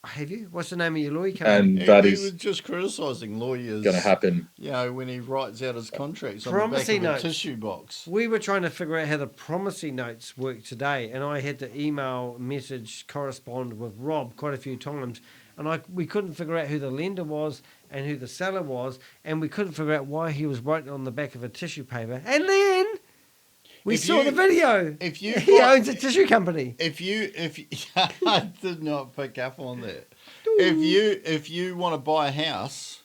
Have you? What's the name of your lawyer company? And he was just criticising lawyers. Going to happen. You know, when he writes out his contracts on Promissory the back notes. of a tissue box. We were trying to figure out how the promissory notes work today, and I had to email, message, correspond with Rob quite a few times, and we couldn't figure out who the lender was and who the seller was, and we couldn't figure out why he was writing on the back of a tissue paper. And then we saw the video. He owns a tissue company. I did not pick up on that. If you want to buy a house,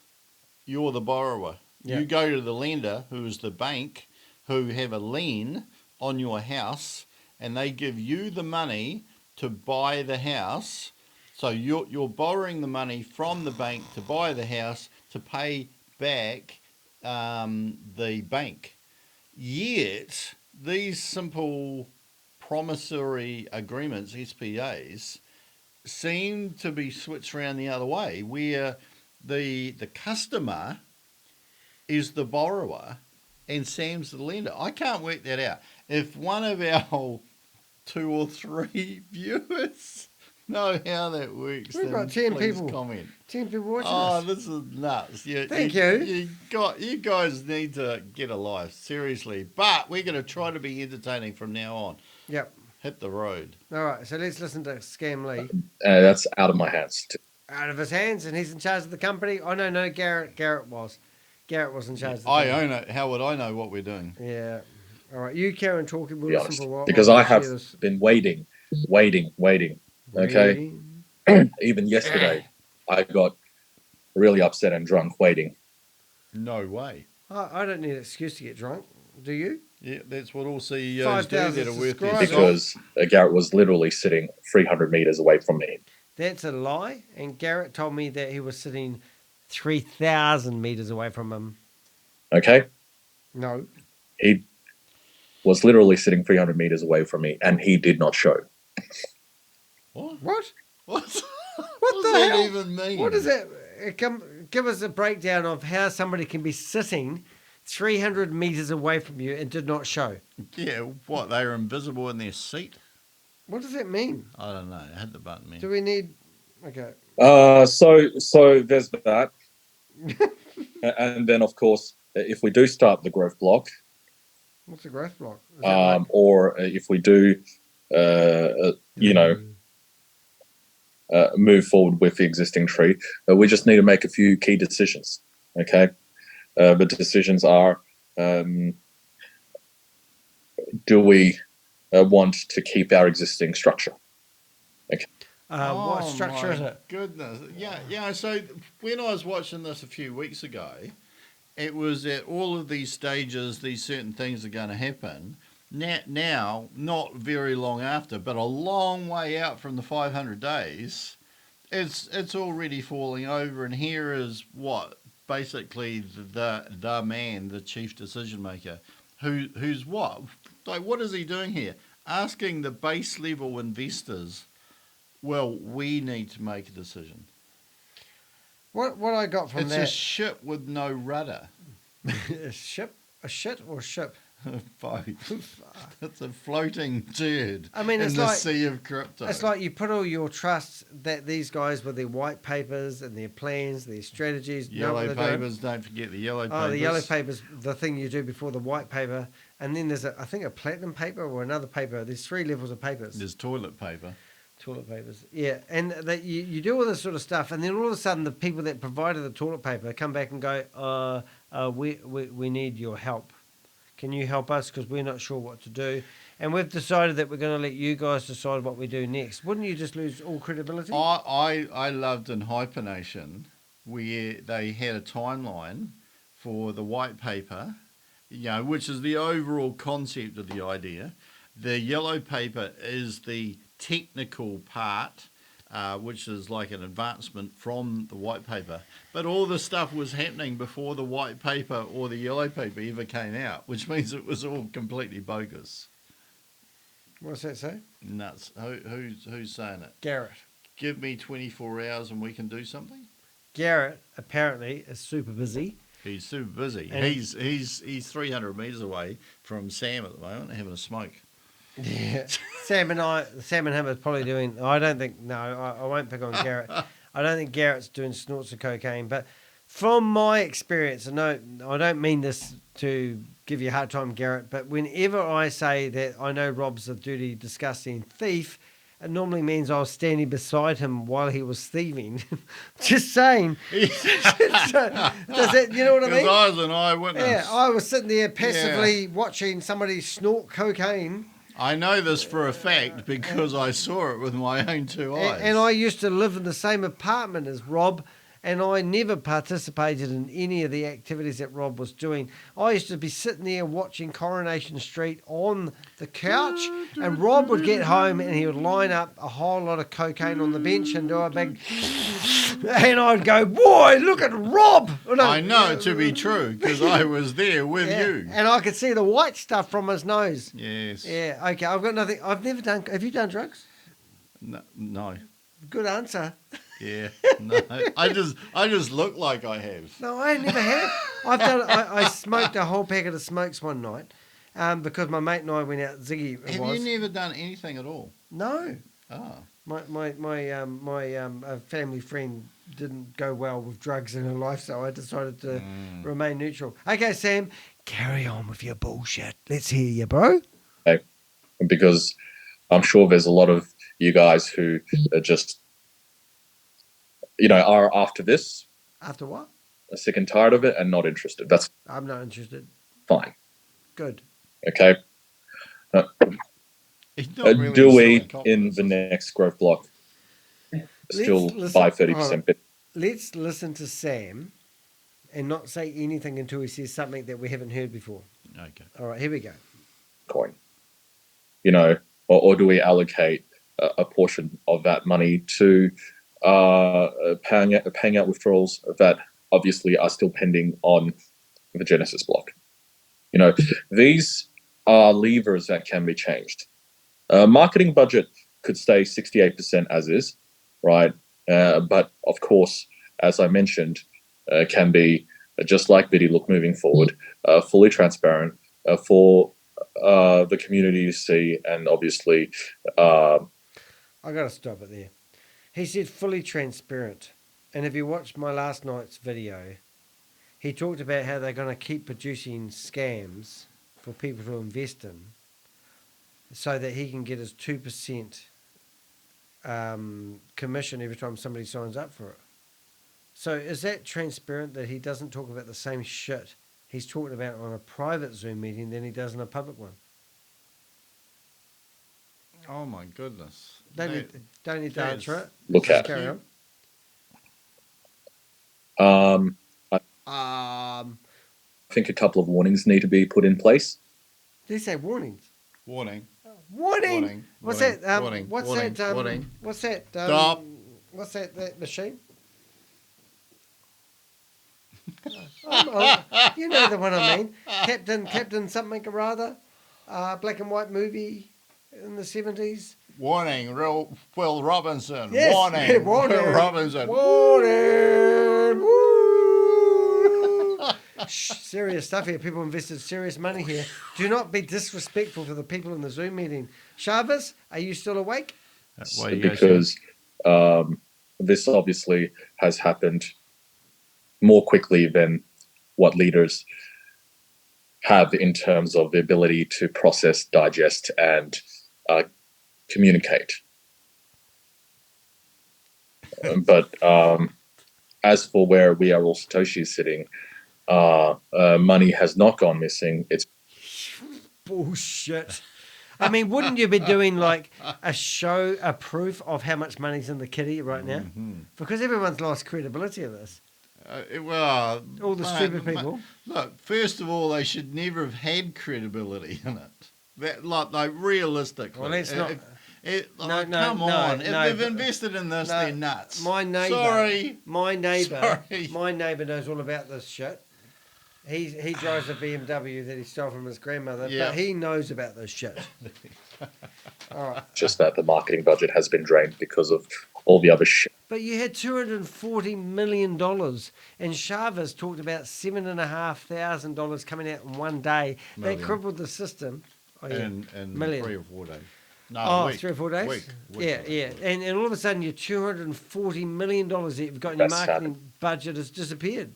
you're the borrower. Yeah. You go to the lender, who is the bank, who have a lien on your house, and they give you the money to buy the house. So you're borrowing the money from the bank to buy the house to pay back the bank. Yet these simple promissory agreements, SPAs, seem to be switched around the other way, where the customer is the borrower and Sam's the lender. I can't work that out. If one of our 2 or 3 viewers know how that works, We've got then 10 please people. comment. 10 people watching Oh, us. this is nuts. Thank you. You guys need to get a life, seriously. But we're going to try to be entertaining from now on. Yep. Hit the road. All right, so let's listen to Scam Lee. That's out of my hands. Out of his hands, and he's in charge of the company. Oh, no, Garrett was. Garrett was in charge of the I company. own it. How would I know what we're doing? Yeah. All right, you carry on talking. We'll Be listen honest, for a while. because I'll I have share this. been waiting. Okay, even yesterday, I got really upset and drunk waiting. No way. I don't need an excuse to get drunk. Do you? Yeah, that's what all CEOs do 5,000 that are worth their subscribers. salt. Because Garrett was literally sitting 300 meters away from me. That's a lie. And Garrett told me that he was sitting 3,000 meters away from him. Okay, No. he was literally sitting 300 meters away from me, and he did not show. What? What? What? What does the that hell? even mean? What is it? Give us a breakdown of how somebody can be sitting 300 meters away from you and did not show. Yeah, what? They were invisible in their seat? What does that mean? I don't know. Hit the button, man. Do we need... Okay. So there's that. And then, of course, if we do start the growth block, What's the growth block? Is that like- or if we do, move forward with the existing tree, we just need to make a few key decisions. Okay, the decisions are: do we want to keep our existing structure? Okay. What structure is it? Goodness. Yeah. So when I was watching this a few weeks ago, it was at all of these stages, these certain things are going to happen. Now, not very long after, but a long way out from the 500 days, it's already falling over. And here is what basically the man, the chief decision maker, who's what? Like, what is he doing here? Asking the base level investors, well, we need to make a decision. What I got from It's a ship with no rudder. A ship? A shit or ship? Both. It's a floating turd. I mean, in it's the like sea of crypto. It's like you put all your trust that these guys with their white papers and their plans, their strategies, know what yellow they're doing. papers. Don't forget the yellow papers. Oh, the yellow paper's the thing you do before the white paper, and then there's I think a platinum paper or another paper. There's 3 levels of papers. There's toilet paper. Toilet papers, yeah, and that you do all this sort of stuff, and then all of a sudden the people that provided the toilet paper come back and go, we need your help. Can you help us, because we're not sure what to do, and we've decided that we're going to let you guys decide what we do next. Wouldn't you just lose all credibility? I loved in Hypernation where they had a timeline for the white paper, which is the overall concept of the idea. The yellow paper is the technical part, which is like an advancement from the white paper. But all the stuff was happening before the white paper or the yellow paper ever came out, which means it was all completely bogus. What's that say? Nuts. Who's saying it? Garrett. Give me 24 hours and we can do something? Garrett apparently is super busy. He's super busy. And He's 300 metres away from Sam at the moment having a smoke. Yeah, Sam and him are probably doing. I don't think. No, I won't pick on Garrett. I don't think Garrett's doing snorts of cocaine. But from my experience, I don't mean this to give you a hard time, Garrett. But whenever I say that I know Rob's a dirty, disgusting thief, it normally means I was standing beside him while he was thieving. Just saying. Does that, you know what I mean? I was an eyewitness. Yeah, I was sitting there passively watching somebody snort cocaine. I know this for a fact because I saw it with my own 2 eyes. And I used to live in the same apartment as Rob, and I never participated in any of the activities that Rob was doing. I used to be sitting there watching Coronation Street on the couch, and Rob would get home and he would line up a whole lot of cocaine on the bench and do a big... And I'd go, boy, look at Rob! I know it to be true because I was there with you. And I could see the white stuff from his nose. Yes. Yeah, okay, I've got nothing. I've never done... Have you done drugs? No. Good answer. Yeah, no. I just look like I have. No, I never have. I smoked a whole packet of smokes one night because my mate and I went out. Ziggy Have you never done anything at all? No. Oh. My family friend didn't go well with drugs in her life, so I decided to remain neutral. Okay, Sam, carry on with your bullshit. Let's hear you, bro. Okay. Because I'm sure there's a lot of you guys who are just, are after this, After what? are sick and tired of it and not interested. That's I'm not interested. fine. Good. Okay. He's not really Do we, selling in confidence, the is he? next growth block, still buy 30% bit? Let's listen to Sam and not say anything until he says something that we haven't heard before. Okay. All right, here we go. Coin, or do we allocate a portion of that money to paying out withdrawals that obviously are still pending on the Genesis block? These are levers that can be changed. Marketing budget could stay 68% as is, right? But of course, as I mentioned, can be just like Vidilook moving forward, fully transparent for the community to see, and obviously, I got to stop it there. He said fully transparent, and if you watched my last night's video, he talked about how they're going to keep producing scams for people to invest in, so that he can get his 2% commission every time somebody signs up for it. So is that transparent that he doesn't talk about the same shit he's talking about on a private Zoom meeting than he does in a public one? Oh my goodness. Don't need to answer it. Look Just at. carry on. I think a couple of warnings need to be put in place. Did he say warnings? Warning. Warning. What's that? Warning. What's Warning. that? Warning. What's that? Stop. What's that machine? You know the one I mean. Captain something or rather. Black and white movie in the 70s. Warning, Will Robinson. Yes. Warning, Warning. Will Robinson. Warning. Woo. Serious stuff here. People invested serious money here. Do not be disrespectful to the people in the Zoom meeting. Chavez, are you still awake? Because this obviously has happened more quickly than what leaders have in terms of the ability to process, digest, and communicate. But as for where we are all Satoshi sitting, money has not gone missing. It's bullshit. I mean, wouldn't you be doing like a proof of how much money's in the kitty right now? Because everyone's lost credibility of this. Well, all the stupid people. Look, first of all, they should never have had credibility in it. Like realistically. Well, let's not. Come on. If they've invested in this, they're nuts. My neighbour. Sorry. My neighbour. Sorry. My neighbour knows all about this shit. He drives a BMW that he stole from his grandmother, but he knows about this shit. All right. Just that the marketing budget has been drained because of all the other shit. But you had $240 million, and Chavez talked about $7,500 coming out in one day. Million. That crippled the system. Oh, yeah. In million. 3 or 4 days. No, week. 3 or 4 days? Week. Yeah. And all of a sudden, your $240 million that you've got in your marketing budget has disappeared.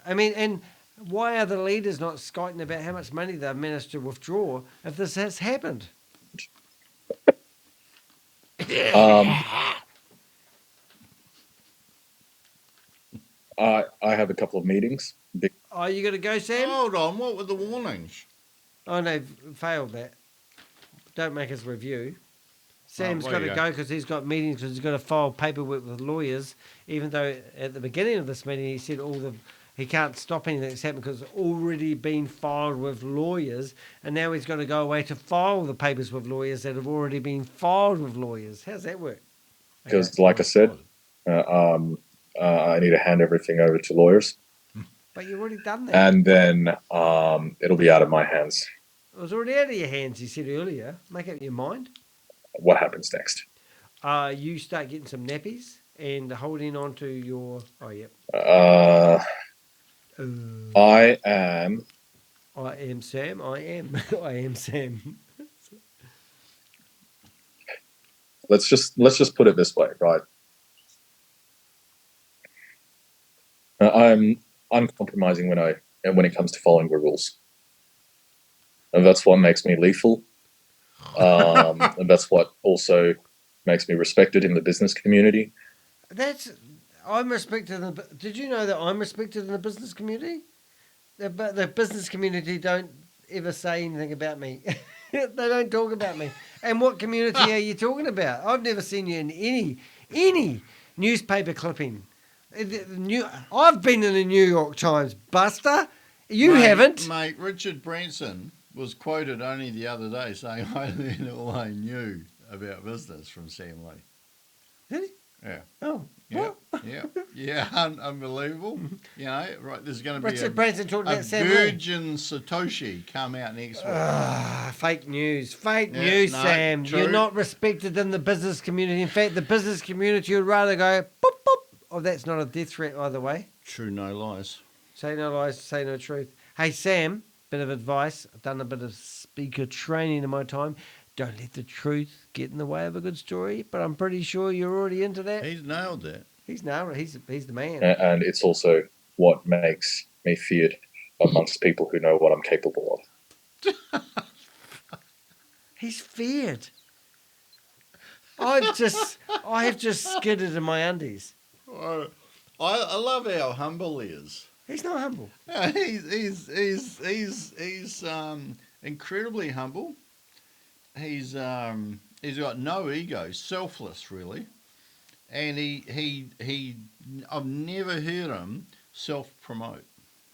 I mean, and why are the leaders not skiting about how much money they've managed to withdraw if this has happened? I have a couple of meetings. Oh, you got to go, Sam? Hold on, what were the warnings? Oh, no, failed that. Don't make us review. Sam's got to go because he's got meetings because he's got to file paperwork with lawyers, even though at the beginning of this meeting he said he can't stop anything that's happened because it's already been filed with lawyers, and now he's got to go away to file the papers with lawyers that have already been filed with lawyers. How's that work? Because, like I said, I need to hand everything over to lawyers. But you've already done that. And then it'll be out of my hands. It was already out of your hands, you said earlier. Make up your mind. What happens next? You start getting some nappies and holding on to your... Oh, yep. I am Sam. I am. I am Sam. let's just put it this way, right? I'm uncompromising when it comes to following the rules, and that's what makes me lethal. And that's what also makes me respected in the business community. I'm respected. Did you know that I'm respected in the business community? But the business community don't ever say anything about me. They don't talk about me. And what community are you talking about? I've never seen you in any newspaper clipping. I've been in the New York Times, Buster. You haven't. Mate, Richard Branson was quoted only the other day saying, I learned all I knew about business from Sam Lee. Did he? Yeah. Oh. Yeah, yeah, unbelievable. You know, right? There's going to be Richard Branson talking about Sam Lee. Virgin Satoshi come out next week. Fake news, news, no, Sam. True. You're not respected in the business community. In fact, the business community would rather go boop boop. Oh, that's not a death threat either way. True, no lies. Say no lies, say no truth. Hey, Sam, bit of advice. I've done a bit of speaker training in my time. Don't let the truth get in the way of a good story, but I'm pretty sure you're already into that. He's nailed that. He's nailed it. He's the man. And it's also what makes me feared amongst people who know what I'm capable of. He's feared. I have just skidded in my undies. I love how humble he is. He's not humble. He's incredibly humble. He's got no ego, selfless really, and he I've never heard him self-promote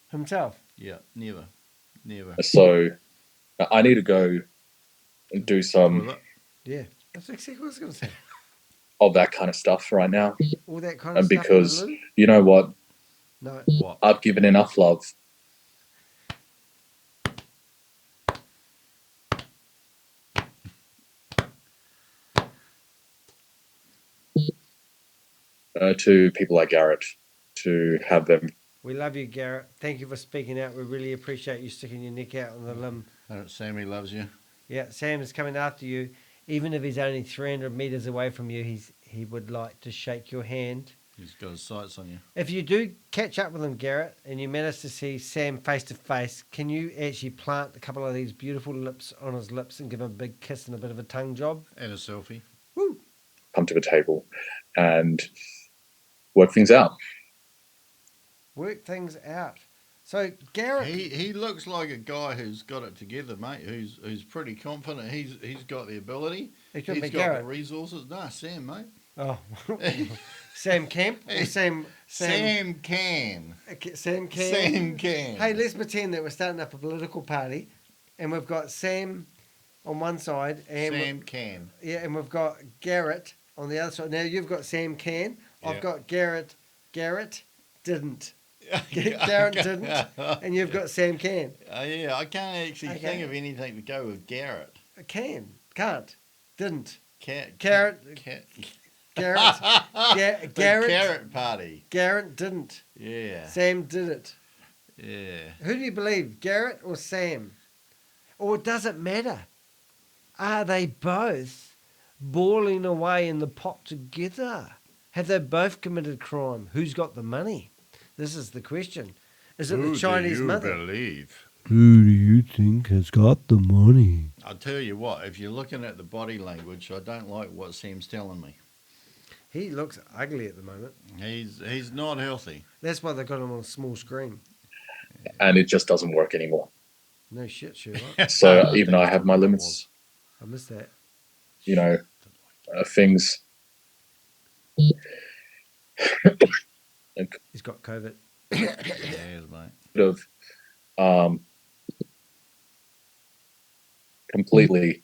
himself. Yeah, never. So I need to go and do some. Yeah, that's exactly what I was going to say. Of that kind of stuff right now. All that kind of stuff. Because you know what? No. What? I've given enough love. To people like Garrett, to have them. We love you, Garrett. Thank you for speaking out. We really appreciate you sticking your neck out on the limb. Sammy loves you. Yeah, Sam is coming after you. Even if he's only 300 metres away from you, he would like to shake your hand. He's got his sights on you. If you do catch up with him, Garrett, and you manage to see Sam face to face, can you actually plant a couple of these beautiful lips on his lips and give him a big kiss and a bit of a tongue job? And a selfie. Woo! Come to the table and work things out. Work things out. So Garrett, he looks like a guy who's got it together, mate. Who's pretty confident. He's got the ability. He's got Garrett. The resources. Nah, Sam, mate. Oh, Sam Camp or Sam Can. Sam Can. Sam Can. Hey, let's pretend that we're starting up a political party, and we've got Sam on one side and Sam Can. Yeah, and we've got Garrett on the other side. Now you've got Sam Can. I've got Garrett. Garrett didn't. Garrett didn't, and you've got Sam Can. Yeah, I can't actually think of anything to go with Garrett. Can't, didn't. Garrett. Garrett. Garrett. Garrett party. Garrett didn't. Yeah. Sam did it. Yeah. Who do you believe, Garrett or Sam? Or does it matter? Are they both boiling away in the pot together? Have they both committed crime? Who's got the money? This is the question. Is it the Chinese mother? Who do you believe? Who do you think has got the money? I'll tell you what, if you're looking at the body language, I don't like what Sam's telling me. He looks ugly at the moment. He's not healthy. That's why they got him on a small screen. And it just doesn't work anymore. No shit, Sherlock. So even I have my limits. I missed that. You know, things. He's got COVID. Yeah, mate. Of completely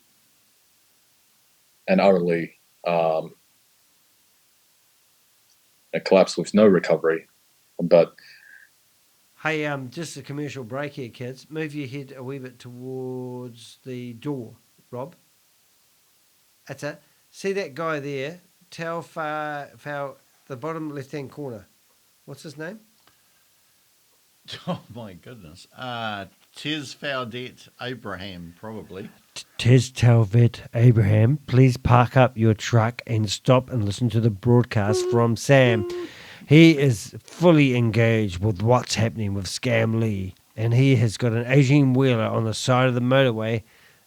and utterly a collapse with no recovery. But hey, just a commercial break here, kids. Move your head a wee bit towards the door, Rob. That's it. See that guy there? Tell far the bottom left-hand corner. What's his name? Oh my goodness. Tis Faudet Abraham, probably. Tis Talvet Abraham, please park up your truck and stop and listen to the broadcast from Sam. He is fully engaged with what's happening with Scam Lee, and he has got an 18-wheeler on the side of the motorway,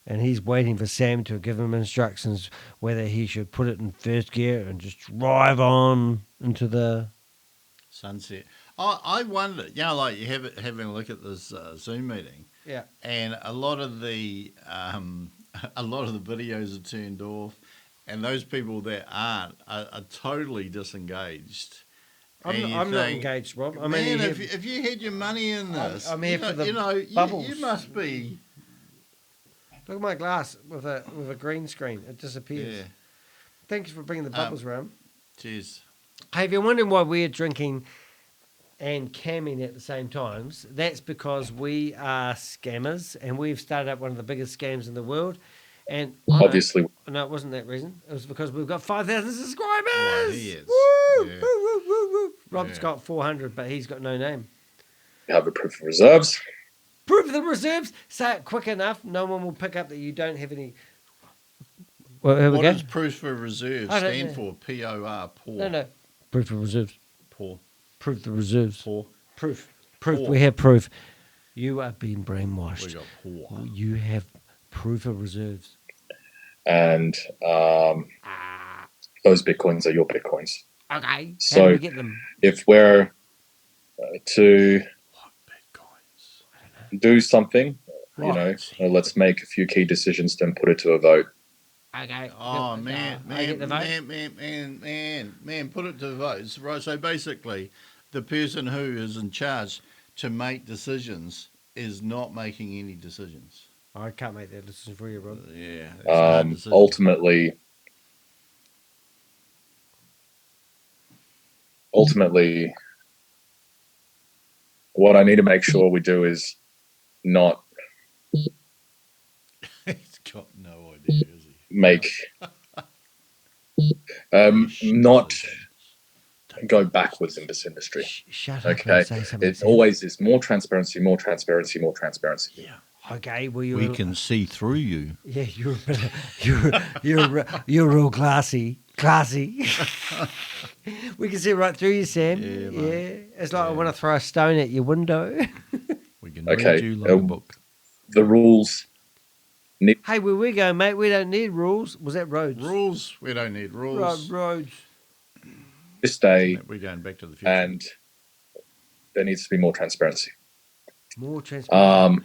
and he's waiting for Sam to give him instructions whether he should put it in first gear and just drive on into the Sunset. I wonder, like you having a look at this Zoom meeting, yeah. and a lot of the videos are turned off, and those people that aren't are totally disengaged. I'm not engaged, Rob. I mean, if you had your money in this, I'm here for the bubbles. You must be. Look at my glass with a green screen. It disappears. Yeah. Thanks for bringing the bubbles around. Cheers. Hey, if you're wondering why we're drinking and camming at the same times, that's because we are scammers, and we've started up one of the biggest scams in the world. And Obviously. No, it wasn't that reason. It was because we've got 5,000 subscribers. Well, he is. Woo, Yeah. woo, woo, woo, woo. Rob's got 400, but he's got no name. You have a proof of reserves. Proof of the reserves. Say it quick enough. No one will pick up that you don't have any. Well, here we What go. does proof of reserves stand for? POR. Poor. No. Proof of reserves. Poor. Proof of the reserves. Poor. Proof. Poor. We have proof. You are being brainwashed. We got poor. You have proof of reserves. And those Bitcoins are your Bitcoins. Okay. So how do we get them? If we're to do something, let's make a few key decisions, then put it to a vote. Okay. Oh man, I get the vote. man, put it to the vote. Right. So basically, the person who is in charge to make decisions is not making any decisions. I can't make that decision for you, Rob. Yeah. Ultimately, what I need to make sure we do is not He's got no idea, is he? make not go backwards in this industry. Shut up Okay, and say something. it always is more transparency. Yeah. Okay, well we can see through you. Yeah, you're real classy. We can see right through you, Sam. Yeah, it's like I want to throw a stone at your window. We can read you like a book. The rules. Hey, where we go, mate? We don't need rules. Was that roads? Rules. We don't need rules. Roads. This day, we're going back to the future, and there needs to be more transparency. More transparency.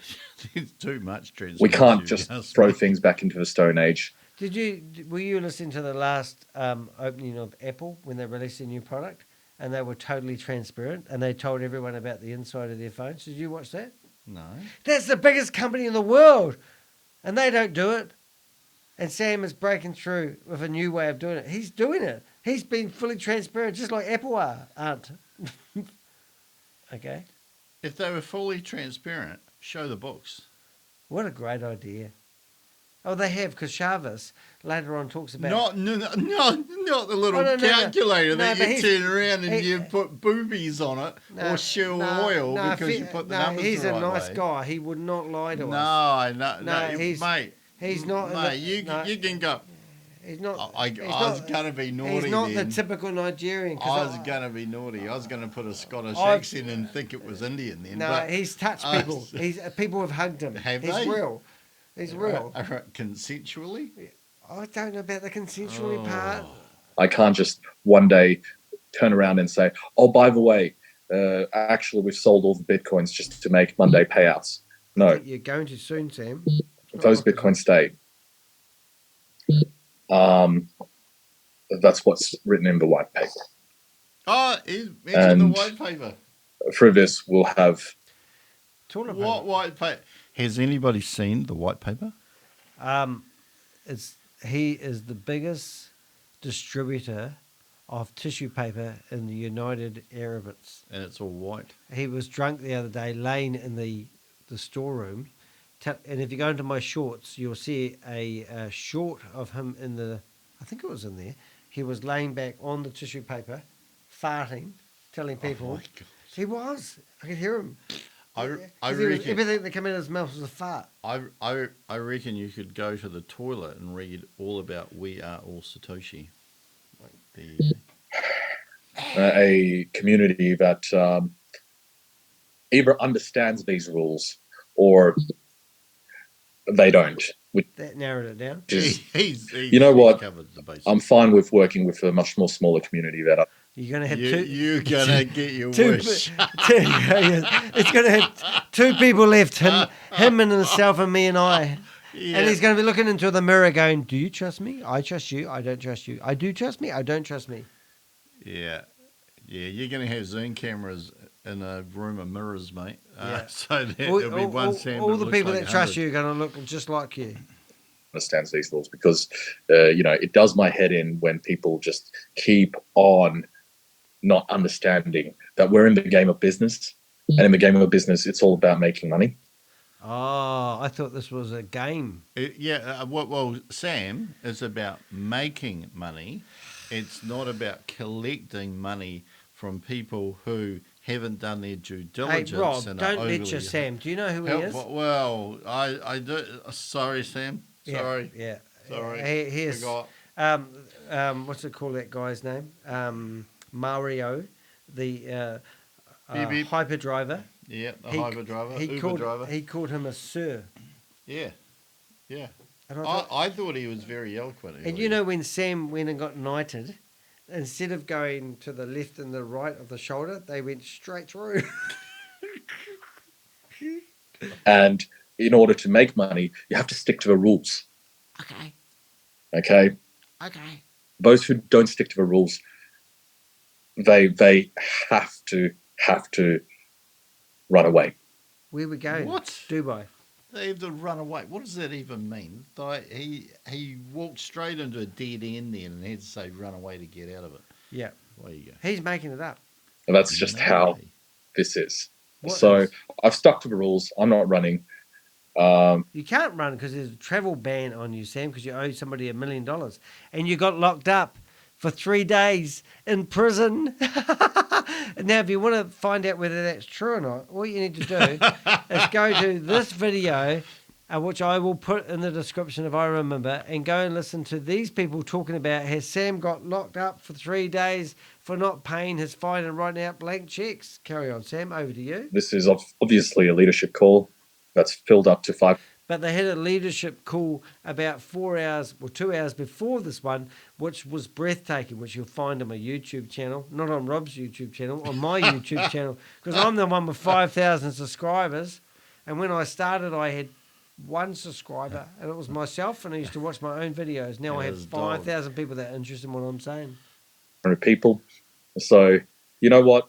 It's too much transparency. We can't just throw things back into the Stone Age. Were you listening to the last opening of Apple when they released a new product, and they were totally transparent, and they told everyone about the inside of their phones? Did you watch that? No. That's the biggest company in the world, and they don't do it. And Sam is breaking through with a new way of doing it. He's doing it. He's been fully transparent, just like Apple aren't. Okay. If they were fully transparent, show the books. What a great idea. Oh, they have, because Chavez later on talks about... Not the little calculator that you turn around and you put boobies on it or Shell oil because you put the numbers he's the right a nice way. guy. He would not lie to us. No, mate. He's not... Mate, you can go... He's not... I was going to be naughty. He's not then. the typical Nigerian. I was going to be naughty. I was going to put a Scottish accent and think it was Indian then. No, he's touched people. People have hugged him. Have he's they? real. He's real. Consensually? I don't know about the consensually part. I can't just one day turn around and say, oh, by the way, actually, we've sold all the Bitcoins just to make Monday payouts. No. I think you're going to soon, Sam. Those Bitcoins stay. That's what's written in the white paper. Oh, it's in the white paper. Through this, we'll have... What white paper? Has anybody seen the white paper? He is the biggest distributor of tissue paper in the United Arab Emirates. And it's all white. He was drunk the other day, laying in the storeroom. And if you go into my shorts, you'll see a short of him in the... I think it was in there. He was laying back on the tissue paper, farting, telling people... Oh my God. He was. I could hear him. everything that came out of his mouth was a fart. I reckon you could go to the toilet and read all about We Are All Satoshi. Like a community that either understands these rules or they don't. That narrowed it down. You know what? I'm fine with working with a much more smaller community that you're gonna have you're gonna get your wish. It's gonna have two people left, him and himself and me and I. Yeah. And he's going to be looking into the mirror going, do you trust me? I trust you. I don't trust you. I do trust me. I don't trust me. Yeah. Yeah, you're going to have Zoom cameras in a room of mirrors, mate. So there'll be one Sam. All the people that trust you are going to look just like you. Understands these rules because, it does my head in when people just keep on not understanding that we're in the game of business. And in the game of business, it's all about making money. Oh, I thought this was a game. Well, Sam, is about making money. It's not about collecting money from people who haven't done their due diligence. Hey, Rob, don't lecture Sam. Do you know who he is? Well, I do. Sorry, Sam. Sorry. Yeah. Sorry. He is. Forgot. What's it called? That guy's name? Mario, the hyperdriver. Yeah, the hyperdriver. Uber driver. He called him a sir. Yeah. Yeah. And I thought he was very eloquent. And you know when Sam went and got knighted, instead of going to the left and the right of the shoulder, they went straight through. And in order to make money, you have to stick to the rules. Okay. Those who don't stick to the rules, they have to run away. Where we going? What? Dubai. They have to run away. What does that even mean? He walked straight into a dead end there and had to say run away to get out of it. Yeah. There you go. He's making it up. And that's just how this is. I've stuck to the rules. I'm not running. You can't run because there's a travel ban on you, Sam, because you owe somebody $1 million. And you got locked up for 3 days in prison. Now, if you want to find out whether that's true or not, all you need to do is go to this video, which I will put in the description if I remember, and go and listen to these people talking about how Sam got locked up for 3 days for not paying his fine and writing out blank checks. Carry on, Sam. Over to you. This is obviously a leadership call that's filled up to 5. But they had a leadership call about 4 hours or 2 hours before this one, which was breathtaking, which you'll find on my YouTube channel, not on Rob's YouTube channel, on my YouTube channel, because I'm the one with 5,000 subscribers. And when I started, I had 1 subscriber, and it was myself, and I used to watch my own videos. Now I have 5,000 people that are interested in what I'm saying. People. So, you know what?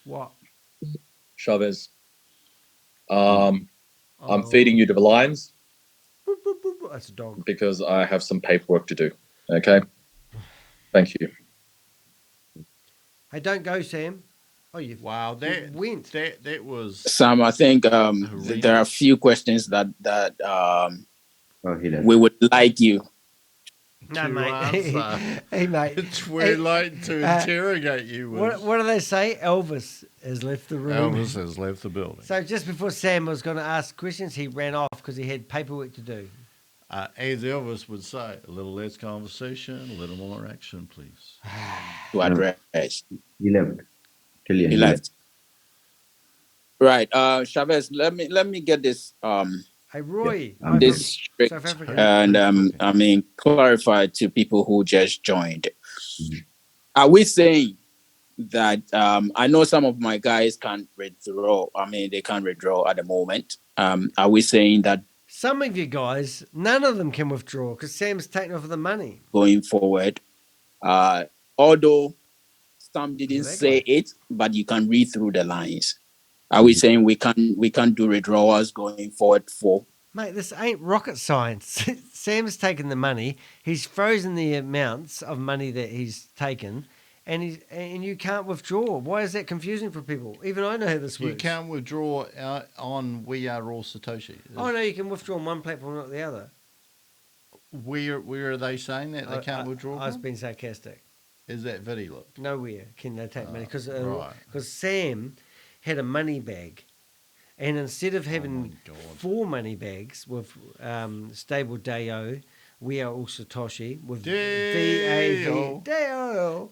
What? Chavez. I'm feeding you to the lions. That's a dog. Because I have some paperwork to do. Okay? Thank you. Hey, don't go, Sam. Oh, you went. That was... Sam, I think there are a few questions that we would like you. No, mate. Hey, mate. We're like to interrogate you. What do they say? Elvis has left the room. Elvis has left the building. So just before Sam was going to ask questions, he ran off because he had paperwork to do. As Elvis would say, a little less conversation, a little more action, please. To address. He left. He left. Right. Chavez, let me get this Hey, Roy. This strict and clarify to people who just joined. Are we saying that I know some of my guys can't withdraw? They can't withdraw at the moment. Are we saying that some of you guys, none of them can withdraw because Sam's taking off the money going forward? Although some didn't say it, but you can read through the lines. Are we saying we can't do withdrawals going forward for? Mate, this ain't rocket science. Sam's taken the money. He's frozen the amounts of money that he's taken, and you can't withdraw. Why is that confusing for people? Even I know how this works. You can't withdraw on We Are All Satoshi. Oh no, you can withdraw on one platform, not the other. Where are they saying that they can't withdraw? I was being sarcastic. Is that Vidilook? Nowhere can they take money because Sam had a money bag, And instead of having my God. 4 money bags with stable DAO, we are all Satoshi with VAV. DAO.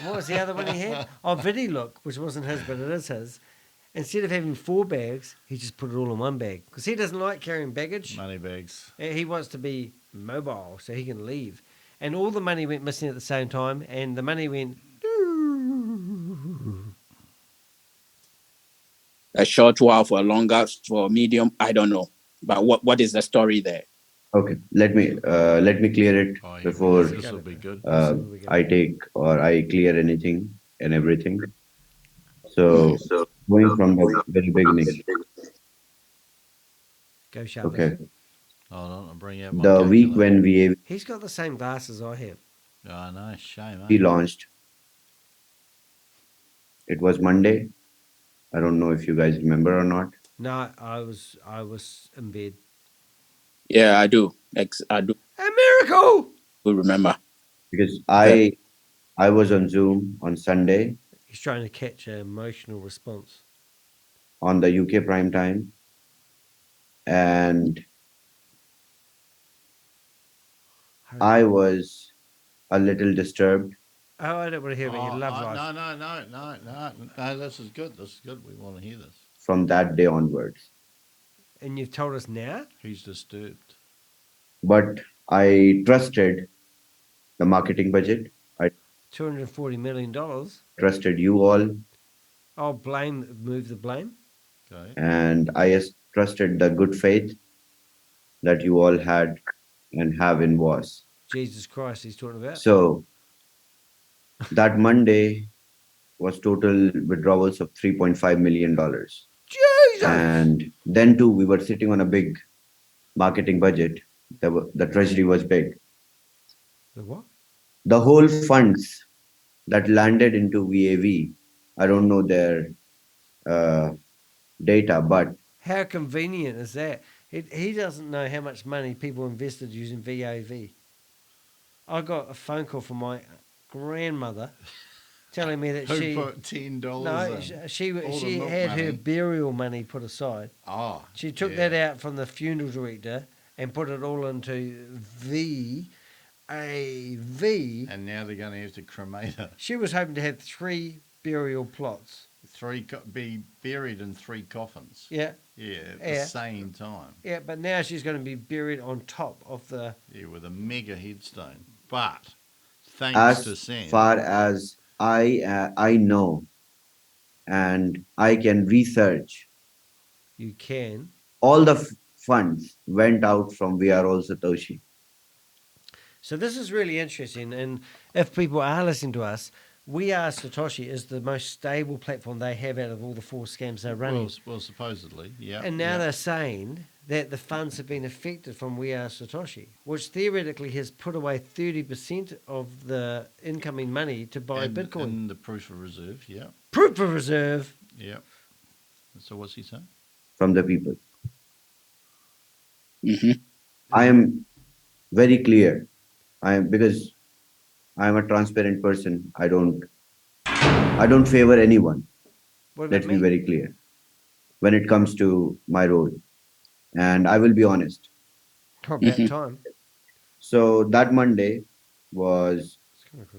What was the other one he had? Oh, Vidilook, which wasn't his, but it is his. Instead of having 4 bags, he just put it all in one bag because he doesn't like carrying baggage. Money bags. He wants to be mobile so he can leave. And all the money went missing at the same time, and the money went. A short while, for a longer, for a medium, I don't know. But what is the story there? Okay, let me clear it before This will be good. I take or I clear anything and everything. So going from the very beginning. Go sharp. Okay. Hold on, I'll bring out my The week calculator. when VAV He's got the same glasses I have. Oh, no, shame, launched, it was Monday. I don't know if you guys remember or not. No, I was in bed. Yeah, I do. I do A miracle! remember. Because I was on Zoom on Sunday He's trying to catch an emotional response. on the UK prime time, and I was a little disturbed. Oh, I don't want to hear about your love life. No, this is good. This is good. We want to hear this. From that day onwards. And you've told us now? He's disturbed. But I trusted the marketing budget. I $240 million. trusted you all. I'll move the blame. Okay. And I trusted the good faith that you all had and have in WAAS. Jesus Christ, he's talking about. So that Monday was total withdrawals of $3.5 million. Jesus! And then too, we were sitting on a big marketing budget. The treasury was big. The what? The whole funds that landed into VAV, I don't know their data, but how convenient is that? He doesn't know how much money people invested using VAV. I got a phone call from my grandmother telling me that Who put $10 no, she had money. her burial money put aside. Oh, she took that out from the funeral director and put it all into VAV. And now they're going to have to cremate her. She was hoping to have 3 burial plots. Be buried in 3 coffins. Yeah. Yeah, at the same time. Yeah, but now she's going to be buried on top of the... Yeah, with a mega headstone. But thanks to Sam. As far as I know, and I can research. You can. All the funds went out from We Are All Satoshi. So this is really interesting, and if people are listening to us, We Are Satoshi is the most stable platform they have out of all the 4 scams they're running. Well, supposedly, yeah. And now they're saying that the funds have been affected from We Are Satoshi, which theoretically has put away 30% of the incoming money to buy Bitcoin. And the proof of reserve, yeah. Proof of reserve. Yeah. So what's he saying? From the people. Mm-hmm. I am very clear. Because I am a transparent person. I don't favor anyone. Let's be very clear when it comes to my role. And I will be honest. About time. So that Monday was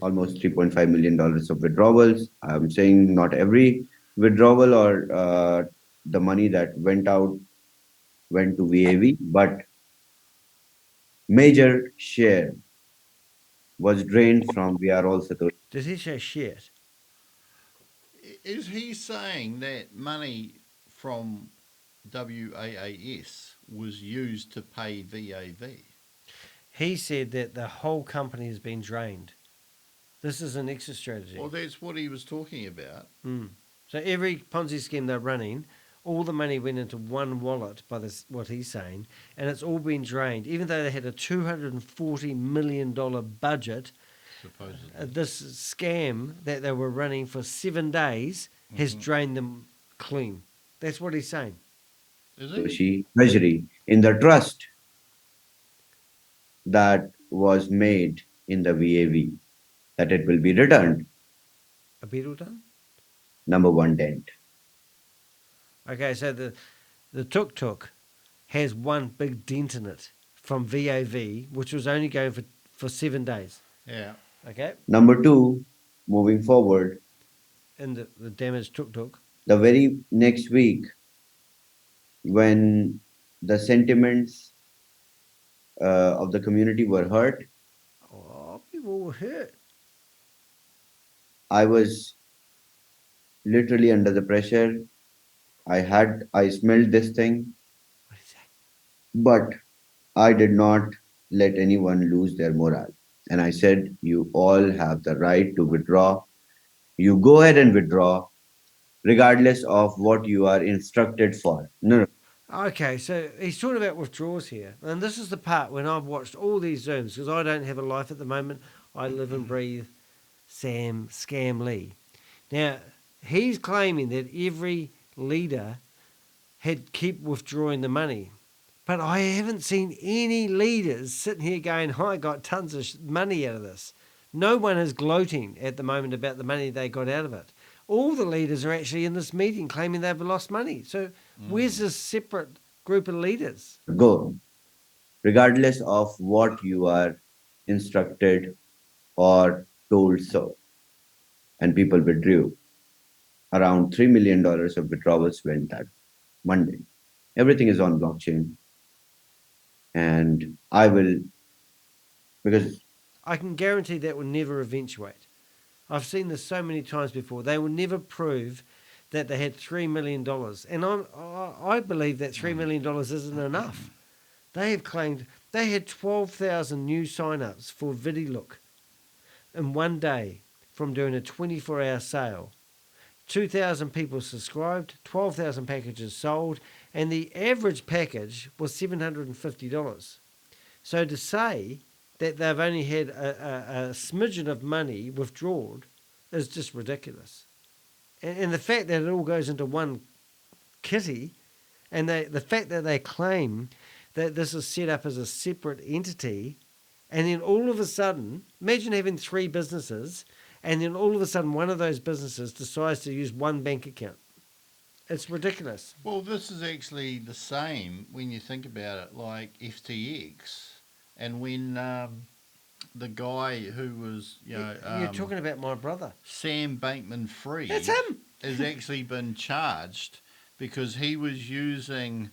almost $3.5 million of withdrawals. I'm saying not every withdrawal or the money that went out went to VAV, but major share was drained from We Are All Satoshi. Did he say shit? Is he saying that money from WAAS was used to pay VAV? He said that the whole company has been drained. This is an exit strategy. Well, that's what he was talking about. So every Ponzi scheme they're running, all the money went into one wallet by what he's saying, and it's all been drained. Even though they had a $240 million budget, supposedly, this scam that they were running for 7 days has drained them clean. That's what he's saying. Is he? Treasury in the trust that was made in the VAV, that it will be returned. A beetle done? Number 1 dent. Okay, so the tuk-tuk has one big dent in it from VAV, which was only going for 7 days. Yeah. Okay? Number two, moving forward, In the damaged tuk-tuk. the very next week, when the sentiments of the community were hurt, Oh, people were hurt. I was literally under the pressure. I smelled this thing, What is that? but I did not let anyone lose their morale. And I said, you all have the right to withdraw. You go ahead and withdraw, regardless of what you are instructed for. No. Okay, so he's talking about withdrawals here. And this is the part when I've watched all these Zooms, because I don't have a life at the moment. I live and breathe Sam Scam Lee. Now, he's claiming that every leader had kept withdrawing the money. But I haven't seen any leaders sitting here going, I got tons of money out of this. No one is gloating at the moment about the money they got out of it. All the leaders are actually in this meeting claiming they've lost money. So where's this separate group of leaders? Go, regardless of what you are instructed or told so. And people withdrew. Around $3 million of withdrawals went that Monday. Everything is on blockchain. And I will, because I can guarantee that will never eventuate. I've seen this so many times before. They will never prove that they had $3 million. And I believe that $3 million isn't enough. They have claimed they had 12,000 new sign-ups for Vidilook in one day from doing a 24-hour sale. 2,000 people subscribed, 12,000 packages sold, and the average package was $750. So to say that they've only had a smidgen of money withdrawn is just ridiculous. And the fact that it all goes into one kitty, and the fact that they claim that this is set up as a separate entity, and then all of a sudden, imagine having 3 businesses, and then all of a sudden one of those businesses decides to use one bank account. It's ridiculous. Well, this is actually the same when you think about it, like FTX, and when the guy who was, You're talking about my brother. Sam Bankman-Fried. That's him. Has actually been charged because he was using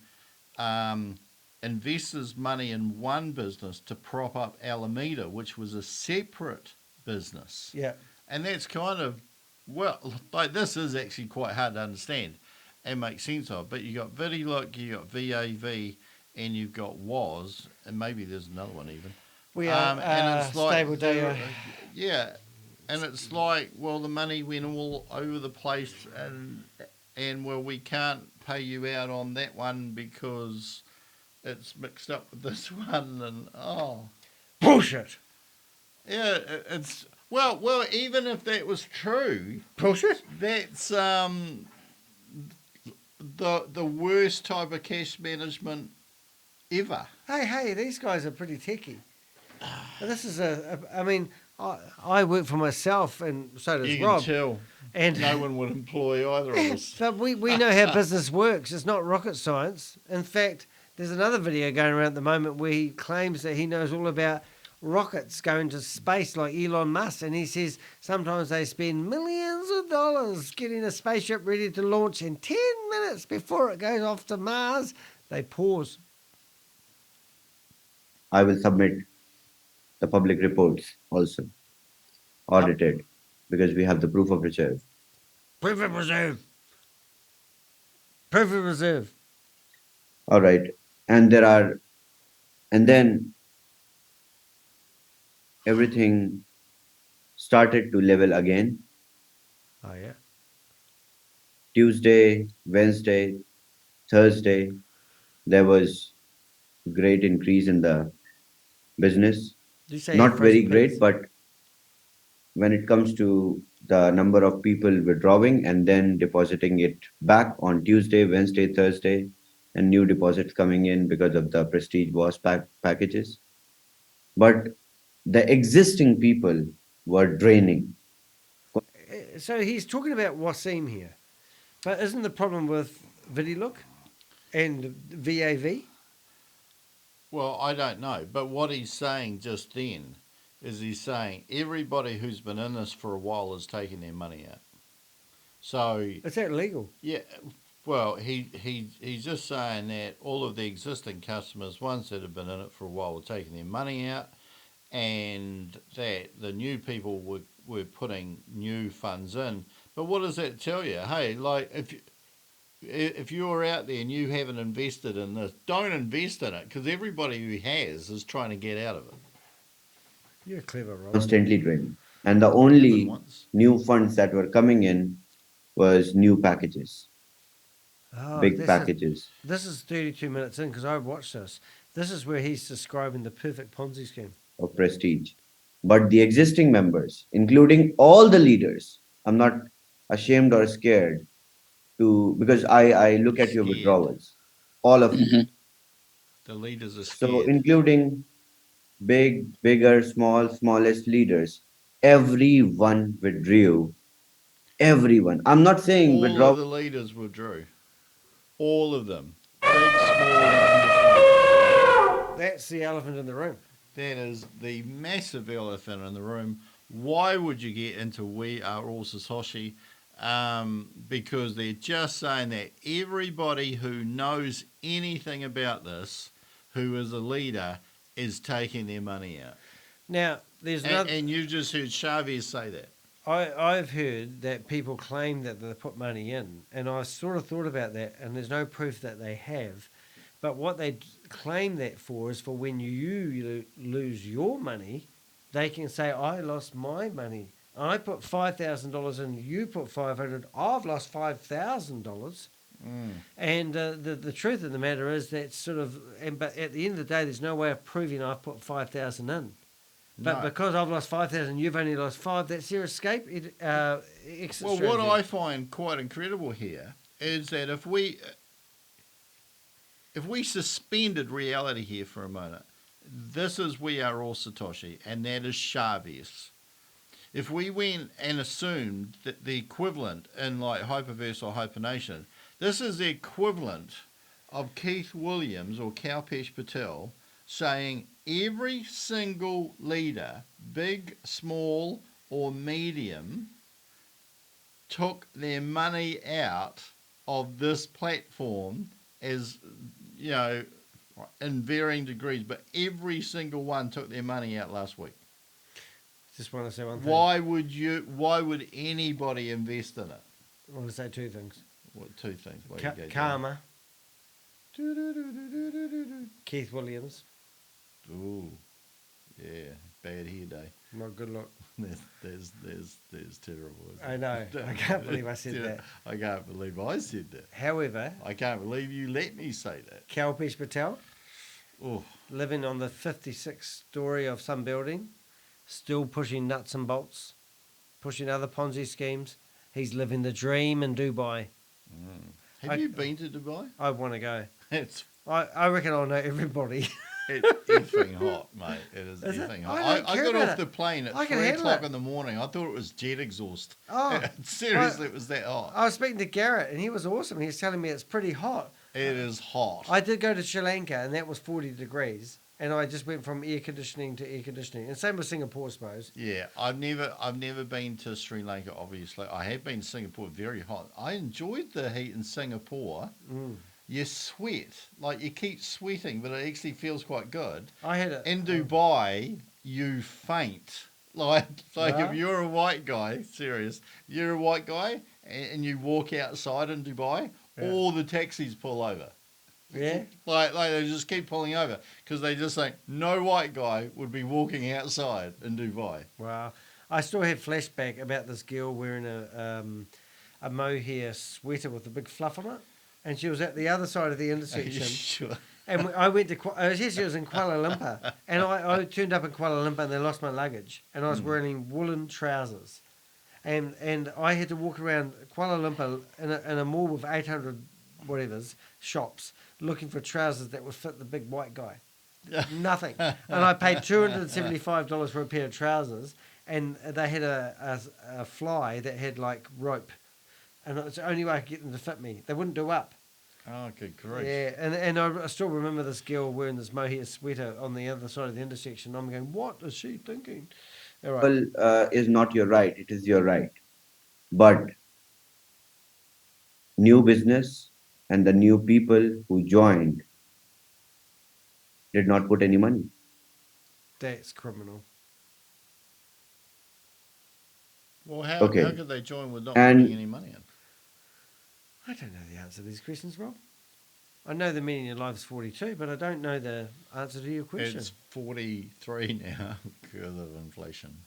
investors' money in one business to prop up Alameda, which was a separate business. Yeah. And that's kind of, well, like this is actually quite hard to understand and make sense of. But you got Vidilook, you got VAV, and you've got WAAS, and maybe there's another one even. We are and it's like stable data. Yeah, and it's like, well, the money went all over the place, and well, we can't pay you out on that one because it's mixed up with this one, and Bullshit. yeah, it's well, even if that was true, Bullshit. that's the worst type of cash management ever. Hey, these guys are pretty techie. This is I mean, I work for myself, and so does You Rob. can tell. And no one would employ either of us. but we know how business works. It's not rocket science. In fact, there's another video going around at the moment where he claims that he knows all about rockets going to space like Elon Musk, and he says sometimes they spend millions of dollars getting a spaceship ready to launch, and 10 minutes before it goes off to Mars, they pause. I will submit the public reports also, audited, because we have the proof of reserve. Proof of reserve. Proof of reserve. All right. And then everything started to level again. Oh, yeah. Tuesday, Wednesday, Thursday, there was great increase in the business. Not very great, but when it comes to the number of people withdrawing and then depositing it back on Tuesday, Wednesday, Thursday, and new deposits coming in because of the Prestige WAAS packages. But the existing people were draining. So he's talking about Wasim here. But isn't the problem with Vidilook and VAV? Well, I don't know. But what he's saying just then is he's saying everybody who's been in this for a while is taking their money out. So Is that legal? yeah, well, he's just saying that all of the existing customers, ones that have been in it for a while, are taking their money out, and that the new people were putting new funds in. But what does that tell you? Hey, like if you're out there and you haven't invested in this, don't invest in it, because everybody who has is trying to get out of it. You're clever, Rob. Constantly trading. And the Even only once. new funds that were coming in was new packages, Oh, big packages. This is 32 minutes in because I watched this. This is where he's describing the perfect Ponzi scheme. Of prestige. But the existing members, including all the leaders, I'm not ashamed or scared to, because I look at your Scared. withdrawals, all of you. The leaders are So scared. including big, bigger, small, smallest leaders, everyone withdrew. Everyone. I'm not saying All withdraw. of the leaders withdrew. All of them. Big, small, and indifferent. That's the elephant in the room. That is the massive elephant in the room. Why would you get into We Are All Satoshi? Because they're just saying that everybody who knows anything about this, who is a leader, is taking their money out. Now, there's and you just heard Chavez say that. I've heard that people claim that they put money in, and I sort of thought about that, and there's no proof that they have. But what they claim that for is for when you lose your money, they can say, I lost my money. I put $5,000 in, you put $500, I've lost $5,000. And the truth of the matter is that sort of, but at the end of the day, there's no way of proving I've put 5,000 in. But because I've lost 5,000, you've only lost 5. That's your escape exit Well, strategy. what I find quite incredible here is that if we suspended reality here for a moment, this is We Are All Satoshi, and that is Chavez. If we went and assumed that the equivalent in like Hyperverse or Hypernation, this is the equivalent of Keith Williams or Kalpesh Patel saying every single leader, big, small, or medium, took their money out of this platform as, you know, in varying degrees, but every single one took their money out last week. Just want to say one thing. Why would anybody invest in it? I want to say two things. What two things? Karma. Keith Williams. Ooh, yeah, bad hair day. Not good luck. There's terrible. I know. I can't believe I said that. I can't believe I said that. However, I can't believe you let me say that. Kalpesh Patel, Oh, living on the 56th story of some building, still pushing nuts and bolts, pushing other Ponzi schemes. He's living the dream in Dubai. have you been to Dubai? I want to go. I reckon I'll know everybody. It's effing hot, mate. It is effing hot. I got off the plane at 3 o'clock in the morning. I thought it was jet exhaust. Oh, seriously, it was that hot. I was speaking to Garrett, and he was awesome. He was telling me it's pretty hot. It is hot. I did go to Sri Lanka, and that was 40 degrees. And I just went from air conditioning to air conditioning. And same with Singapore, I suppose. Yeah, I've never been to Sri Lanka, obviously. I have been to Singapore, very hot. I enjoyed the heat in Singapore. You sweat, like you keep sweating, but it actually feels quite good. I had it. In Dubai, you faint. Like if you're a white guy, you're a white guy, and you walk outside in Dubai, all the taxis pull over. Yeah? Like they just keep pulling over because they just think no white guy would be walking outside in Dubai. Wow. I still have flashback about this girl wearing a mohair sweater with a big fluff on it. And she was at the other side of the intersection. Are you sure? And I went to, she was in Kuala Lumpur. And I turned up in Kuala Lumpur and they lost my luggage. And I was wearing woolen trousers. And I had to walk around Kuala Lumpur in a mall with 800 whatevers, shops, looking for trousers that would fit the big white guy. Nothing. And I paid $275 for a pair of trousers. And they had a fly that had like rope. And it's the only way I could get them to fit me. They wouldn't do up. Oh, good grief. Yeah, and I still remember this girl wearing this mohair sweater on the other side of the intersection. I'm going, what is she thinking? All right. Well, is not your right. It is your right. But new business and the new people who joined did not put any money. That's criminal. Well, how Okay. could they join with not And- putting any money in? I don't know the answer to these questions, Rob. I know the meaning of life is 42, but I don't know the answer to your question. It's 43 now because of inflation.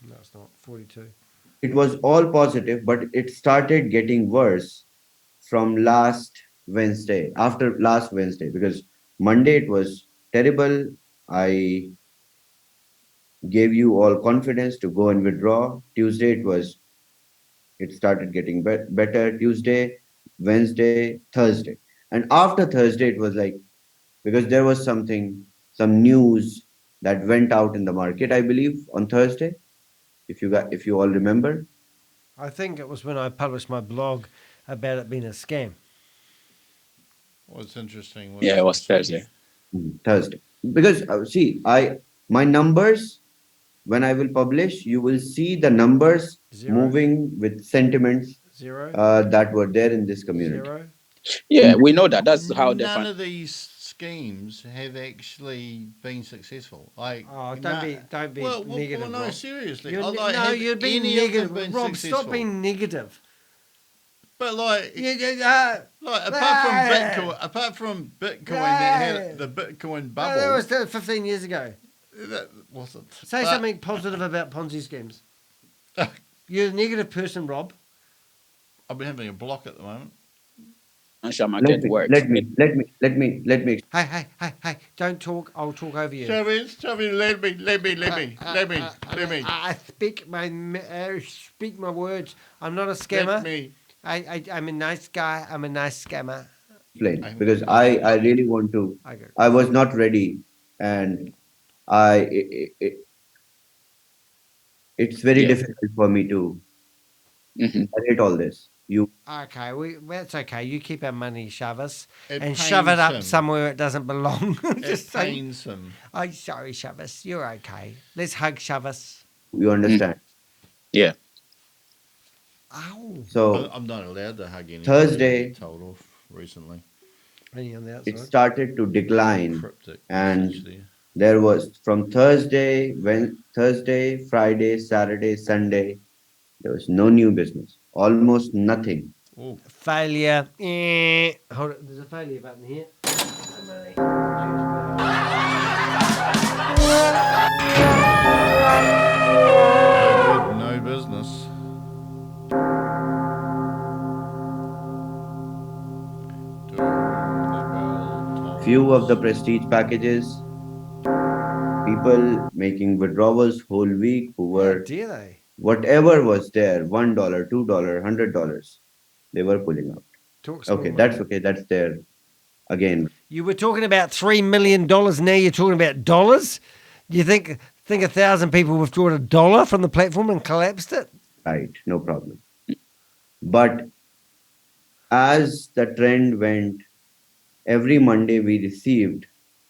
No, it's not. 42. It was all positive, but it started getting worse from after last Wednesday, because Monday it was terrible. I gave you all confidence to go and withdraw. Tuesday it started getting better. Tuesday, Wednesday, Thursday. And after Thursday, it was like, because there was some news that went out in the market, I believe, on Thursday, if you all remember. I think it was when I published my blog about it being a scam. What's interesting was Yeah, it was Thursday. Thursday. Because my numbers, when I will publish, you will see the numbers Zero. moving with sentiments Zero. that were there in this community. Zero. Yeah, we know that. That's how they None fund. of these schemes have actually been successful. Like, Oh, don't be negative. Well, no, Rob. seriously. You're, like, no, have you're being any of them negative. been Rob, successful? stop being negative. But like, Like apart from Bitcoin that had the Bitcoin bubble, that was 15 years ago. that wasn't. Say something positive about Ponzi schemes. You're a negative person, Rob. I've been having a block at the moment. Financial market works. Let me. Hey, don't talk. I'll talk over you. Chubby, let me. I speak my words. I'm not a scammer. Let me. I'm a nice guy. I'm a nice scammer. Explain, because I really want to. I was not ready, and it's very difficult for me to narrate all this. Okay, that's okay. You keep our money, shove us, It and shove it pains up him. somewhere it doesn't belong. It pains him. Oh, sorry, shove us. You're okay. Let's hug shove us. You understand? Yeah. Ow. So I'm not allowed to hug anybody. Thursday- I get told off recently. Only on the it outside. started to decline, Cryptic. and Essentially. there was from Thursday, Friday, Saturday, Sunday, there was no new business, almost nothing. Oh, Failure. Hold it. There's a failure button here. no business. Few of the prestige packages, people making withdrawals whole week who How were dare they? whatever was there, $1, $2, $100, they were pulling out. Talk small, Okay, mate. that's okay. That's there again. You were talking about $3 million. Now you're talking about dollars. You think 1,000 people withdrew $1 from the platform and collapsed it? Right, no problem. But as the trend went, every Monday we received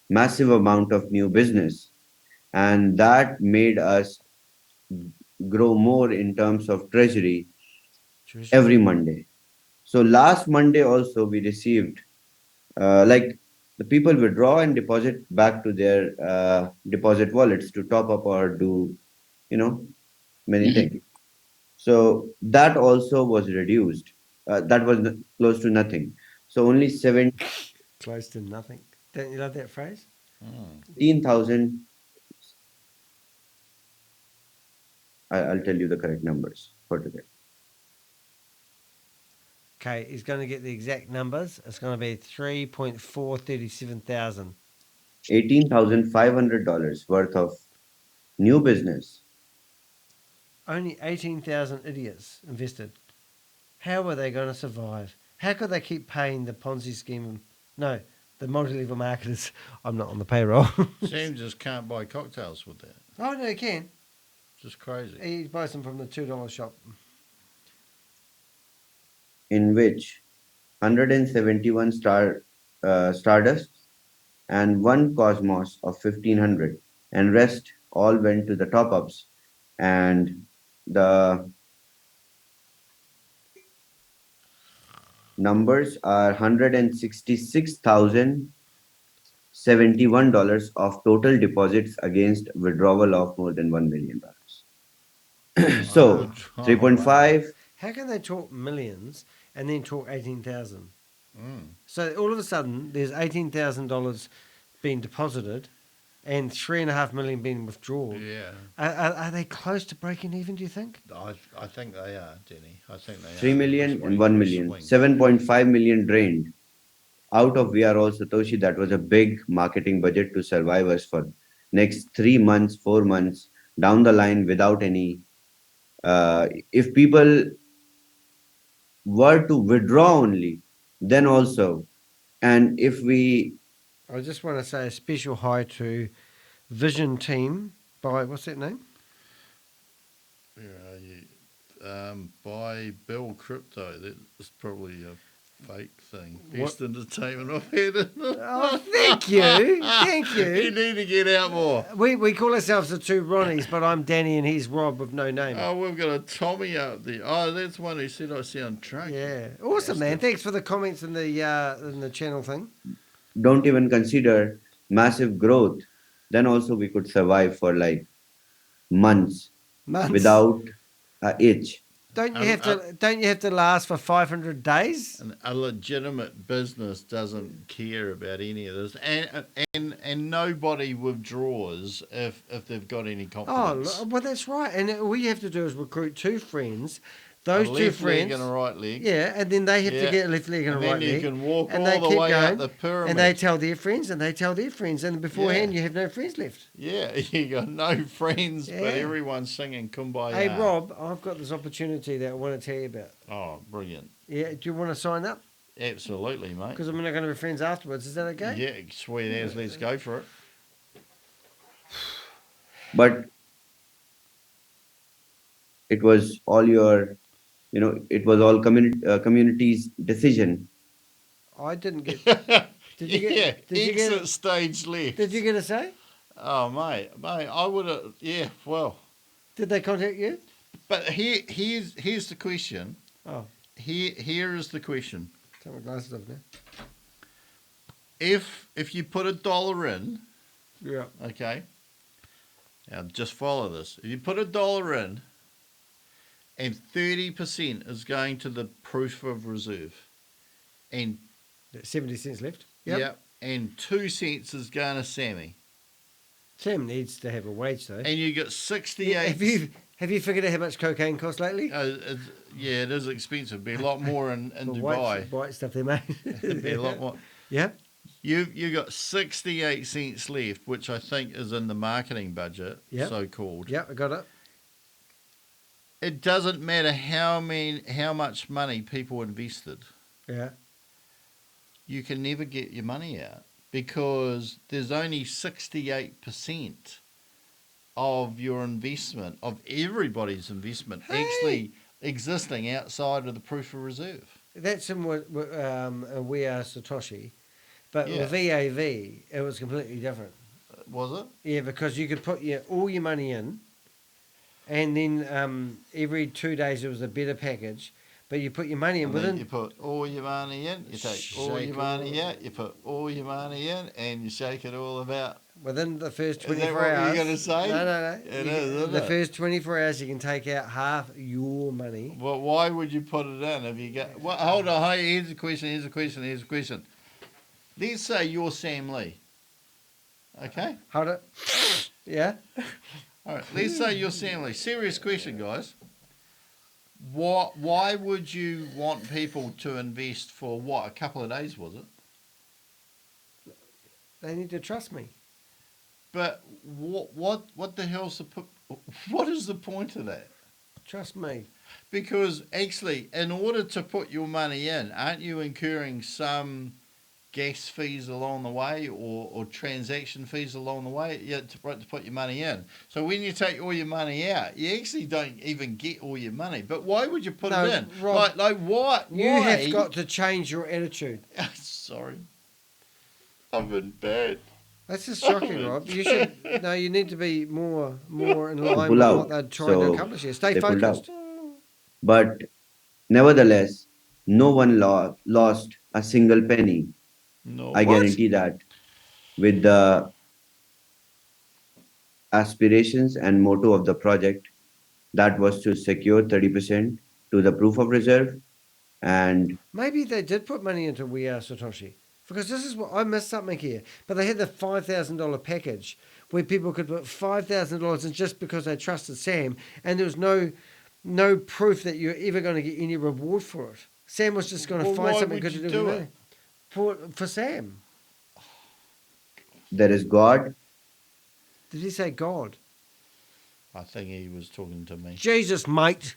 massive amount of new business, and that made us grow more in terms of treasury every Monday. So last Monday also we received like the people withdraw and deposit back to their deposit wallets to top up or do many things. So that also was reduced. That was close to nothing. So only Close to nothing. Don't you love that phrase? 17,000. I'll tell you the correct numbers for today. Okay, he's going to get the exact numbers. It's going to be 3,437,000. $18,500 worth of new business. Only 18,000 idiots invested. How are they going to survive? How could they keep paying the Ponzi scheme? No, the multi-level marketers. I'm not on the payroll. Sam just can't buy cocktails with that. Oh, no, he can. Just crazy. He buys them from the $2 shop. In which 171 Stardust, and one Cosmos of 1500, and rest all went to the top ups. And the numbers are $166,071 of total deposits against withdrawal of more than $1 million. So Oh, 3.5. How can they talk millions and then talk 18,000? Mm. So all of a sudden, there's $18,000 being deposited, and $3.5 million being withdrawn. Yeah. Are they close to breaking even? Do you think? I think they are, Denny. I think they 3 are. million That's and where 1 you million, swing. 7.5 million drained out of We Are All Satoshi. That was a big marketing budget to survive us for next 3 months, 4 months down the line without any. If people were to withdraw only, then also, and if we, I just want to say a special hi to Vision Team by, what's that name? Where are you? Buy Bill Crypto. That's probably a fake thing. Best entertainment I've had. Oh, thank you. Thank You you. need to get out more. We call ourselves the two Ronnies, but I'm Danny and he's Rob with no name. Oh, we've got a Tommy out there. Oh, that's one who said I sound drunk. Yeah. Awesome, man. Thanks for the comments in the channel thing. don't even consider massive growth, then also we could survive for like months without a itch. Don't you have to last for 500 days? A legitimate business doesn't care about any of this, and nobody withdraws if they've got any confidence. Oh, well, that's right. And all you have to do is recruit 2 friends. Those a two left friends, leg and a right leg. yeah, and then they have to get a left leg and a right leg. And then you can walk and all they the keep way going, up the pyramid. and they tell their friends, and they tell their friends, and beforehand you have no friends left. Yeah, you got no friends, Yeah. but everyone's singing Kumbaya. Hey, Rob, I've got this opportunity that I want to tell you about. Oh, brilliant. Yeah, do you want to sign up? Absolutely, mate. Because I'm not going to be friends afterwards. Is that okay? Yeah, sweet as. Let's go for it. But it was all your, it was all community's decision. I didn't get. Did you yeah, get? Did you exit get? stage left. Did you get a say? Oh, mate, I would have. Yeah, well. Did they contact you? But here's the question. Oh. Here is the question. Take my glasses off now. If you put $1 in, Yeah. okay. Now just follow this. If you put $1 in, and 30% is going to the proof of reserve, and 70 cents left. Yep. And 2 cents is going to Sammy. Sam needs to have a wage though. And you got 68. Have you figured out how much cocaine costs lately? Yeah, it is expensive. Be a lot more in Dubai. White stuff they made. It'd be a lot more. Yeah. You got 68 cents left, which I think is in the marketing budget, so called. Yeah, I got it. It doesn't matter how much money people invested. Yeah. You can never get your money out because there's only 68% of your investment, of everybody's investment, actually existing outside of the proof of reserve. That's in We Are Satoshi. But Yeah. with VAV, it was completely different. Was it? Yeah, because you could put all your money in, and then every 2 days there was a better package. But you put your money in And within. then you put all your money in, you take all your money out, you put all your money in, and you shake it all about. Within the first Is that 24 what hours. you're going to say? No. It is, isn't the it? first 24 hours, you can take out half your money. Well, why would you put it in if you get... Well, hold on, here's the question. Let's say you're Sam Lee. Okay? Hold it. Yeah? All right, let's say you're Sam Lee. Serious question, guys. Why would you want people to invest for what, a couple of days, was it? They need to trust me. But what the hell's what is the point of that? Trust me. Because actually, in order to put your money in, aren't you incurring some gas fees along the way or transaction fees along the way to put your money in. So when you take all your money out, you actually don't even get all your money. But why would you put it in? Rob, like why? You have got to change your attitude. Sorry. I've been bad. That's just shocking, Rob. You should you need to be more in line pull with out. what they're trying to So accomplish here. Stay they pulled out. focused. But nevertheless, no one lost a single penny. No. I guarantee that, with the aspirations and motto of the project, that was to secure 30% to the proof of reserve. And maybe they did put money into We Are Satoshi, because this is what I missed something here. But they had the $5,000 package where people could put $5,000 in just because they trusted Sam, and there was no proof that you're ever going to get any reward for it. Sam was just going to find something good to do with it for Sam. there is God. Did he say God? I think he was talking to me. Jesus, mate.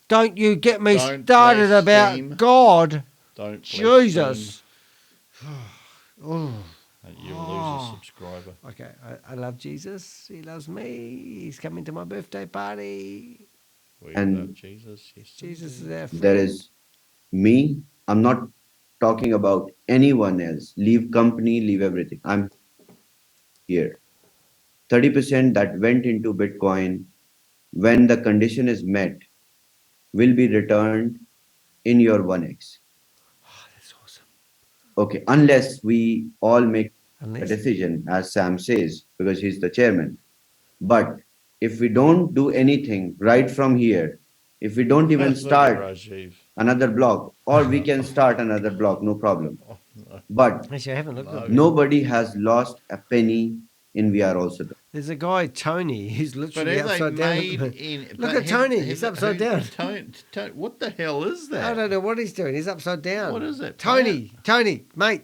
Don't you get me Don't started blaspheme. about God. Don't Jesus. You'll lose a subscriber. Okay, I love Jesus. He loves me. He's coming to my birthday party. We And love Jesus. Yes, Jesus is our friend. There is me. I'm not talking about anyone else. Leave company, leave everything. I'm here. 30% that went into Bitcoin, when the condition is met, will be returned in your 1x. Oh, that's awesome. Okay, unless we all make a decision, as Sam says, because he's the chairman. But if we don't do anything right from here, if we don't even start another block, or we can start another block, no problem. But actually, I haven't looked at it. nobody has lost a penny in VR also. There's a guy, Tony, who's literally But upside down. Look at Tony, he's upside down. What the hell is that? I don't know what he's doing. He's upside down. What is it? Tony, mate,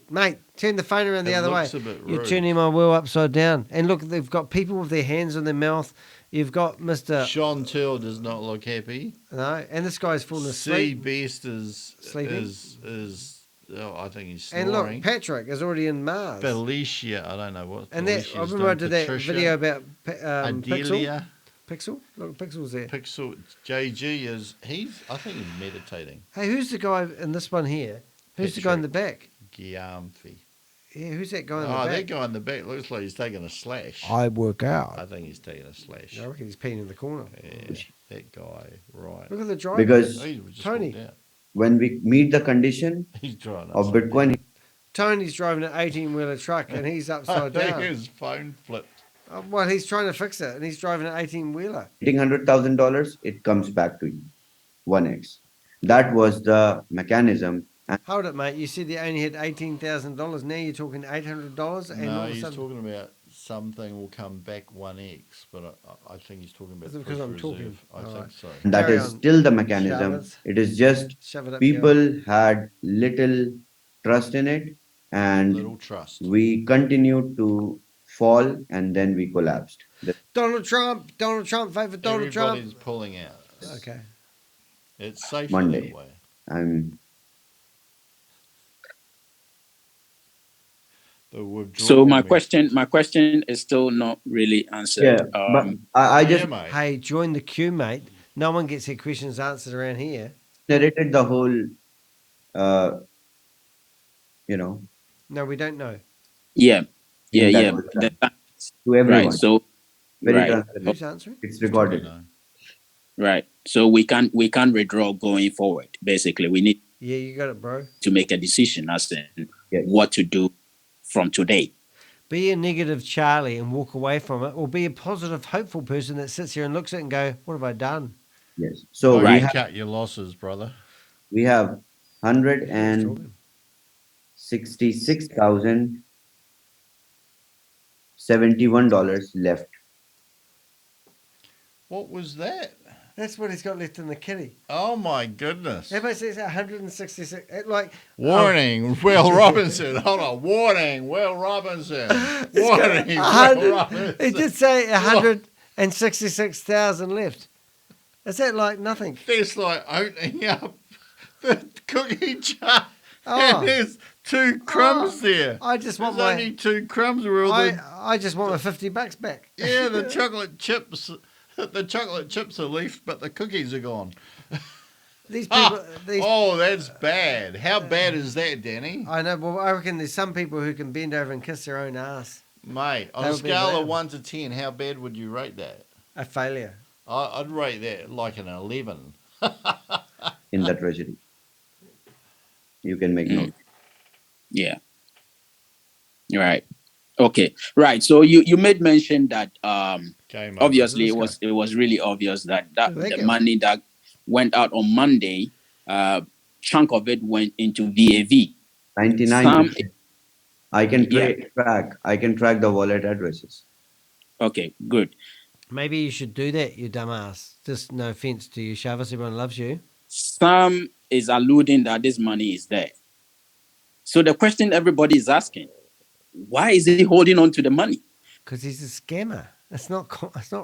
turn the phone around the other way. A bit You're rude. turning my wheel upside down. And look, they've got people with their hands on their mouth. You've got Mr. Sean Till does not look happy. No, and this guy's falling asleep. Best is Sleeping. I think he's And snoring. look, Patrick is already in Mars. Felicia, I don't know what. And that, I remember I did that video about Adelia. Pixel. Look, Pixel's there. Pixel JG I think he's meditating. Hey, who's the guy in this one here? Who's the guy in the back? Giamfi. Yeah, who's that guy in the back? Oh, that guy in the back looks like he's taking a slash. I work out. I think he's taking a slash. I reckon he's peeing in the corner. Yeah, that guy, right. Look at the driver. Because Tony. when we meet the condition of Bitcoin, Tony's driving an 18-wheeler truck and he's upside down. His phone flipped. Well, he's trying to fix it and he's driving an 18-wheeler. hitting $100,000, it comes back to you. 1x. That was the mechanism. Hold it, mate. You said you only had $18,000. Now you're talking $800, and all No, of a he's sudden, talking about something will come back 1x, but I think he's talking about Is it because I'm reserve. talking? I think so. That Carry is on. still the mechanism. Shove it. It is just shove it up people had little trust in it, and Little trust. we continued to fall, and then we collapsed. Donald Trump, vote for Donald Trump. Everybody's pulling out. Okay. It's safer Monday. that way. The withdrawal So my method. question is still not really answered. Yeah, but I just mate. Hey, join the queue, mate. No one gets their questions answered around here. narrated the whole, No, we don't know. Yeah. that Yeah. was done to everyone. Right. So Very right. transparent. Who's answering? It's recorded. Right. So we can withdraw going forward. Basically, we need Yeah, you got it, bro. to make a decision as to Yes. what to do from today. Be a negative Charlie and walk away from it, or be a positive, hopeful person that sits here and looks at it and go, "What have I done?" Yes. So Don't Right. cut your losses, brother. we have Who's talking? $166,071 left. What was that? That's what he's got left in the kitty. Oh my goodness. Everybody says 166. Like Warning, Will Robinson. Hold on. Warning, Will Robinson. Warning, Will 100. Robinson. He did say 166,000 left. Is that like nothing? That's like opening up the cookie jar Oh. and there's 2 crumbs there. I just want There's my only 2 crumbs where all the I just want my $50 back. yeah, the chocolate chips are left, but the cookies are gone. These people. Oh, that's bad. How bad is that, Danny? I know. Well, I reckon there's some people who can bend over and kiss their own ass. Mate, on That a would be scale of bad. 1 to 10, how bad would you rate that? A failure. I'd rate that like an 11. in the treasury. You can make note. Yeah. Right. Okay. Right. So you made mention that obviously it was really obvious that the money that went out on Monday, chunk of it went into VAV. 99%. I can track the wallet addresses. Okay, good. Maybe you should do that, you dumbass. Just no offense to you, Shavis. Everyone loves you. Sam is alluding that this money is there. So the question everybody is asking, why is he holding on to the money? Because he's a scammer. It's not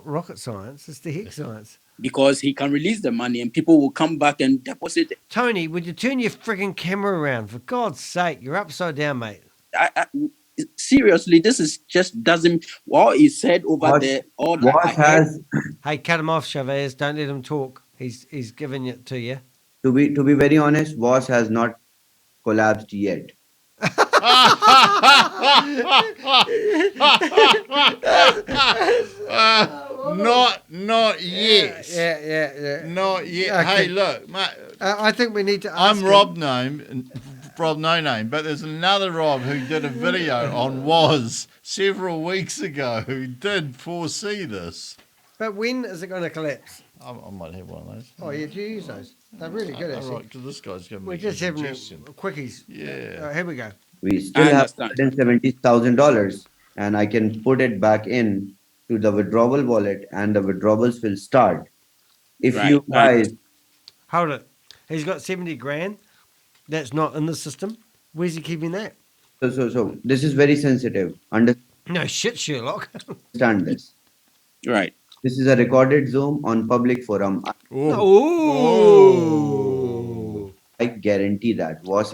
rocket science. It's the hex science. Because he can release the money and people will come back and deposit it. Tony, would you turn your frigging camera around? For God's sake, you're upside down, mate. Seriously, this is just doesn't. What he said over there. All that Hey, cut him off, Chavez. Don't let him talk. He's giving it to you. To be very honest, WAAS has not collapsed yet. Not yet. Yeah. Not yet. Okay. Hey, look, mate. I think we need to ask I'm him. Rob No Name, but there's another Rob who did a video on WAAS several weeks ago who did foresee this. But when is it going to collapse? I might have one of those. Oh, yeah, do you use those? They're really good, actually. Right, because this guy's giving me We're just having suggestion. quickies. Yeah. Here we go. We still have $170,000, and I can put it back in to the withdrawal wallet, and the withdrawals will start. If you guys hold it, he's got 70 grand. That's not in the system. Where's he keeping that? So this is very sensitive. No shit, Sherlock. Understand this. Right. This is a recorded Zoom on public forum. Oh. I guarantee that WAAS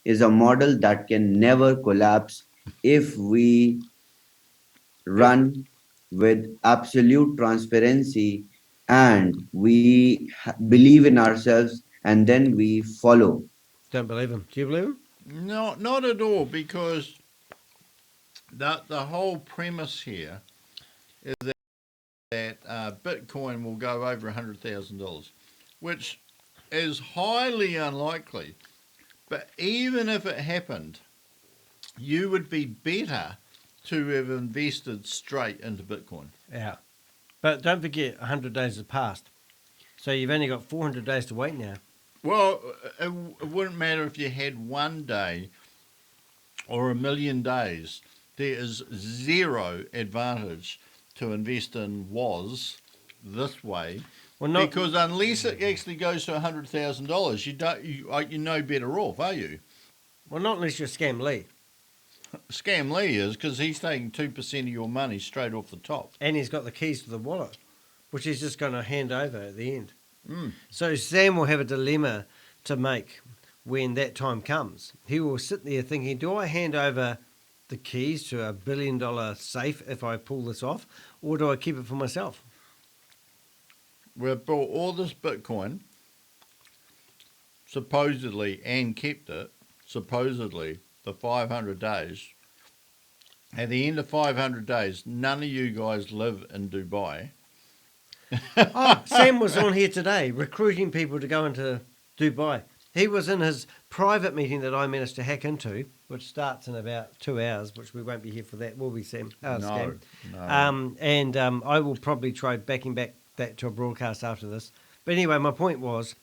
is a model that can never collapse if we run with absolute transparency and we believe in ourselves and then we follow. Don't believe him. Do you believe him? No, not at all, because the whole premise here is that Bitcoin will go over $100,000, which is highly unlikely. But even if it happened, you would be better to have invested straight into Bitcoin. Yeah. But don't forget, 100 days have passed. So you've only got 400 days to wait now. Well, it wouldn't matter if you had 1 day or 1,000,000 days. There is zero advantage to invest in WAAS this way. Well, because unless it actually goes to $100,000, you're no better off, are you? Well, not unless you're Scam Lee. Scam Lee is, because he's taking 2% of your money straight off the top. And he's got the keys to the wallet, which he's just going to hand over at the end. So Sam will have a dilemma to make when that time comes. He will sit there thinking, do I hand over the keys to $1 billion safe if I pull this off, or do I keep it for myself? We've bought all this Bitcoin, supposedly, and kept it, supposedly, for 500 days. At the end of 500 days, none of you guys live in Dubai. Sam was on here today recruiting people to go into Dubai. He was in his private meeting that I managed to hack into, which starts in about 2 hours, which we won't be here for that, will we, Sam? No. I will probably try backing back that to a broadcast after this. But anyway, my point was,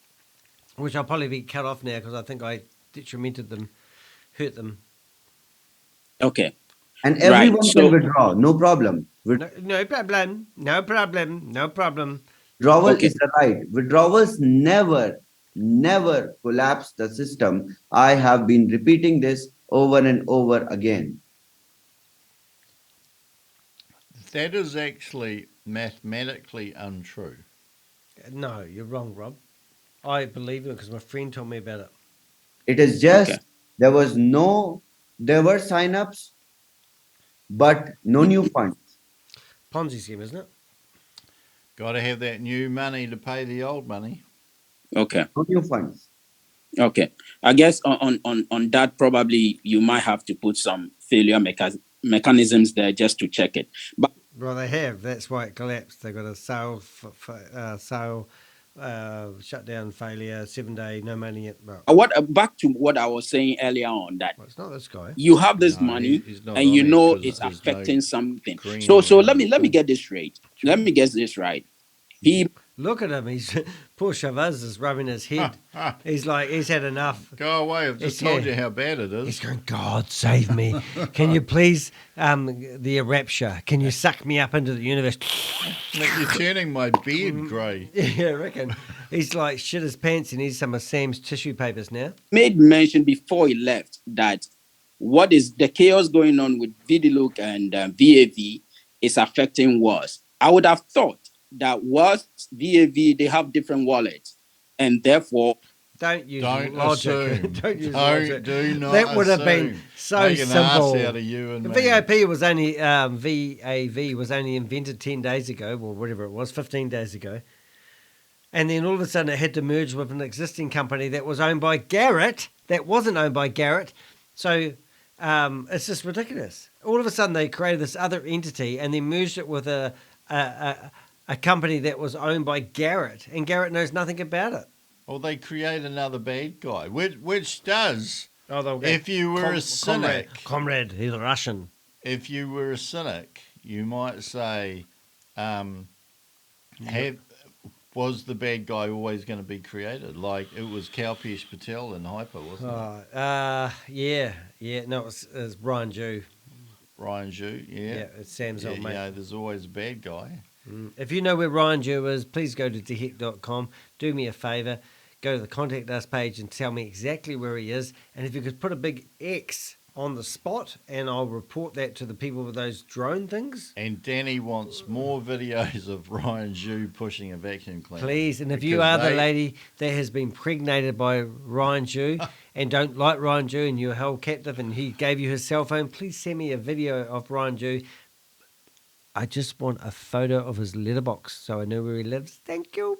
which I'll probably be cut off now because I think I detrimented them, hurt them. Okay. And everyone can withdraw, no problem. No problem. Withdrawal is the right. Withdrawals never collapse the system. I have been repeating this over and over again. That is actually mathematically untrue. No, you're wrong, Rob. I believe it because my friend told me about it. It is just There were signups, but no new funds. Ponzi scheme, isn't it? Got to have that new money to pay the old money. Okay. No new funds. Okay. I guess on that, probably you might have to put some failure mechanisms there just to check it. But Well, they have. That's why it collapsed. They got a sale, shutdown, failure, 7-day, no money. Well, what back to what I was saying earlier on, that it's not this guy. you have this No, money he's not and on you it know 'cause it's there's affecting no something. green So let around me get this straight. Let me get this right. He Look at him. He's poor Chavez is rubbing his head. He's like, he's had enough. Go away. I've just It's told here. you how bad it is. He's going, God save me. Can you please, the rapture, can you suck me up into the universe? Look, you're turning my beard grey. Yeah, I reckon. He's like, shit his pants. He needs some of Sam's tissue papers now. made mention before he left that what is the chaos going on with Vidilook and VAV is affecting WAAS. I would have thought that WAAS, VAV, they have different wallets, and therefore Don't use Don't logic. assume. Don't use Don't- logic. do not That would have been assume. so Make an ass simple. out of you and me. VAP was only VAV was only invented 10 days ago, or whatever it was, 15 days ago. And then all of a sudden it had to merge with an existing company that was owned by Garrett, that wasn't owned by Garrett. So it's just ridiculous. All of a sudden they created this other entity and then merged it with a company that was owned by Garrett, and Garrett knows nothing about it. Well, they create another bad guy, which does. Oh, they'll go, If you were a cynic, comrade, he's a Russian. if you were a cynic, you might say, was the bad guy always going to be created? Like it was Kalpesh Patel in Hyper, wasn't it? Yeah. No, it was Brian Jew. Ryan Zhu, yeah. It's Sam's Yeah, old mate. yeah, there's always a bad guy. If you know where Ryan Jew is, please go to dehec.com. Do me a favour. Go to the Contact Us page and tell me exactly where he is. And if you could put a big X on the spot, and I'll report that to the people with those drone things. And Danny wants more videos of Ryan Zhu pushing a vacuum cleaner. Please, and if you are the lady that has been pregnated by Ryan Jew and don't like Ryan Jew and you're held captive and he gave you his cell phone, please send me a video of Ryan Jew. I just want a photo of his letterbox so I know where he lives. Thank you.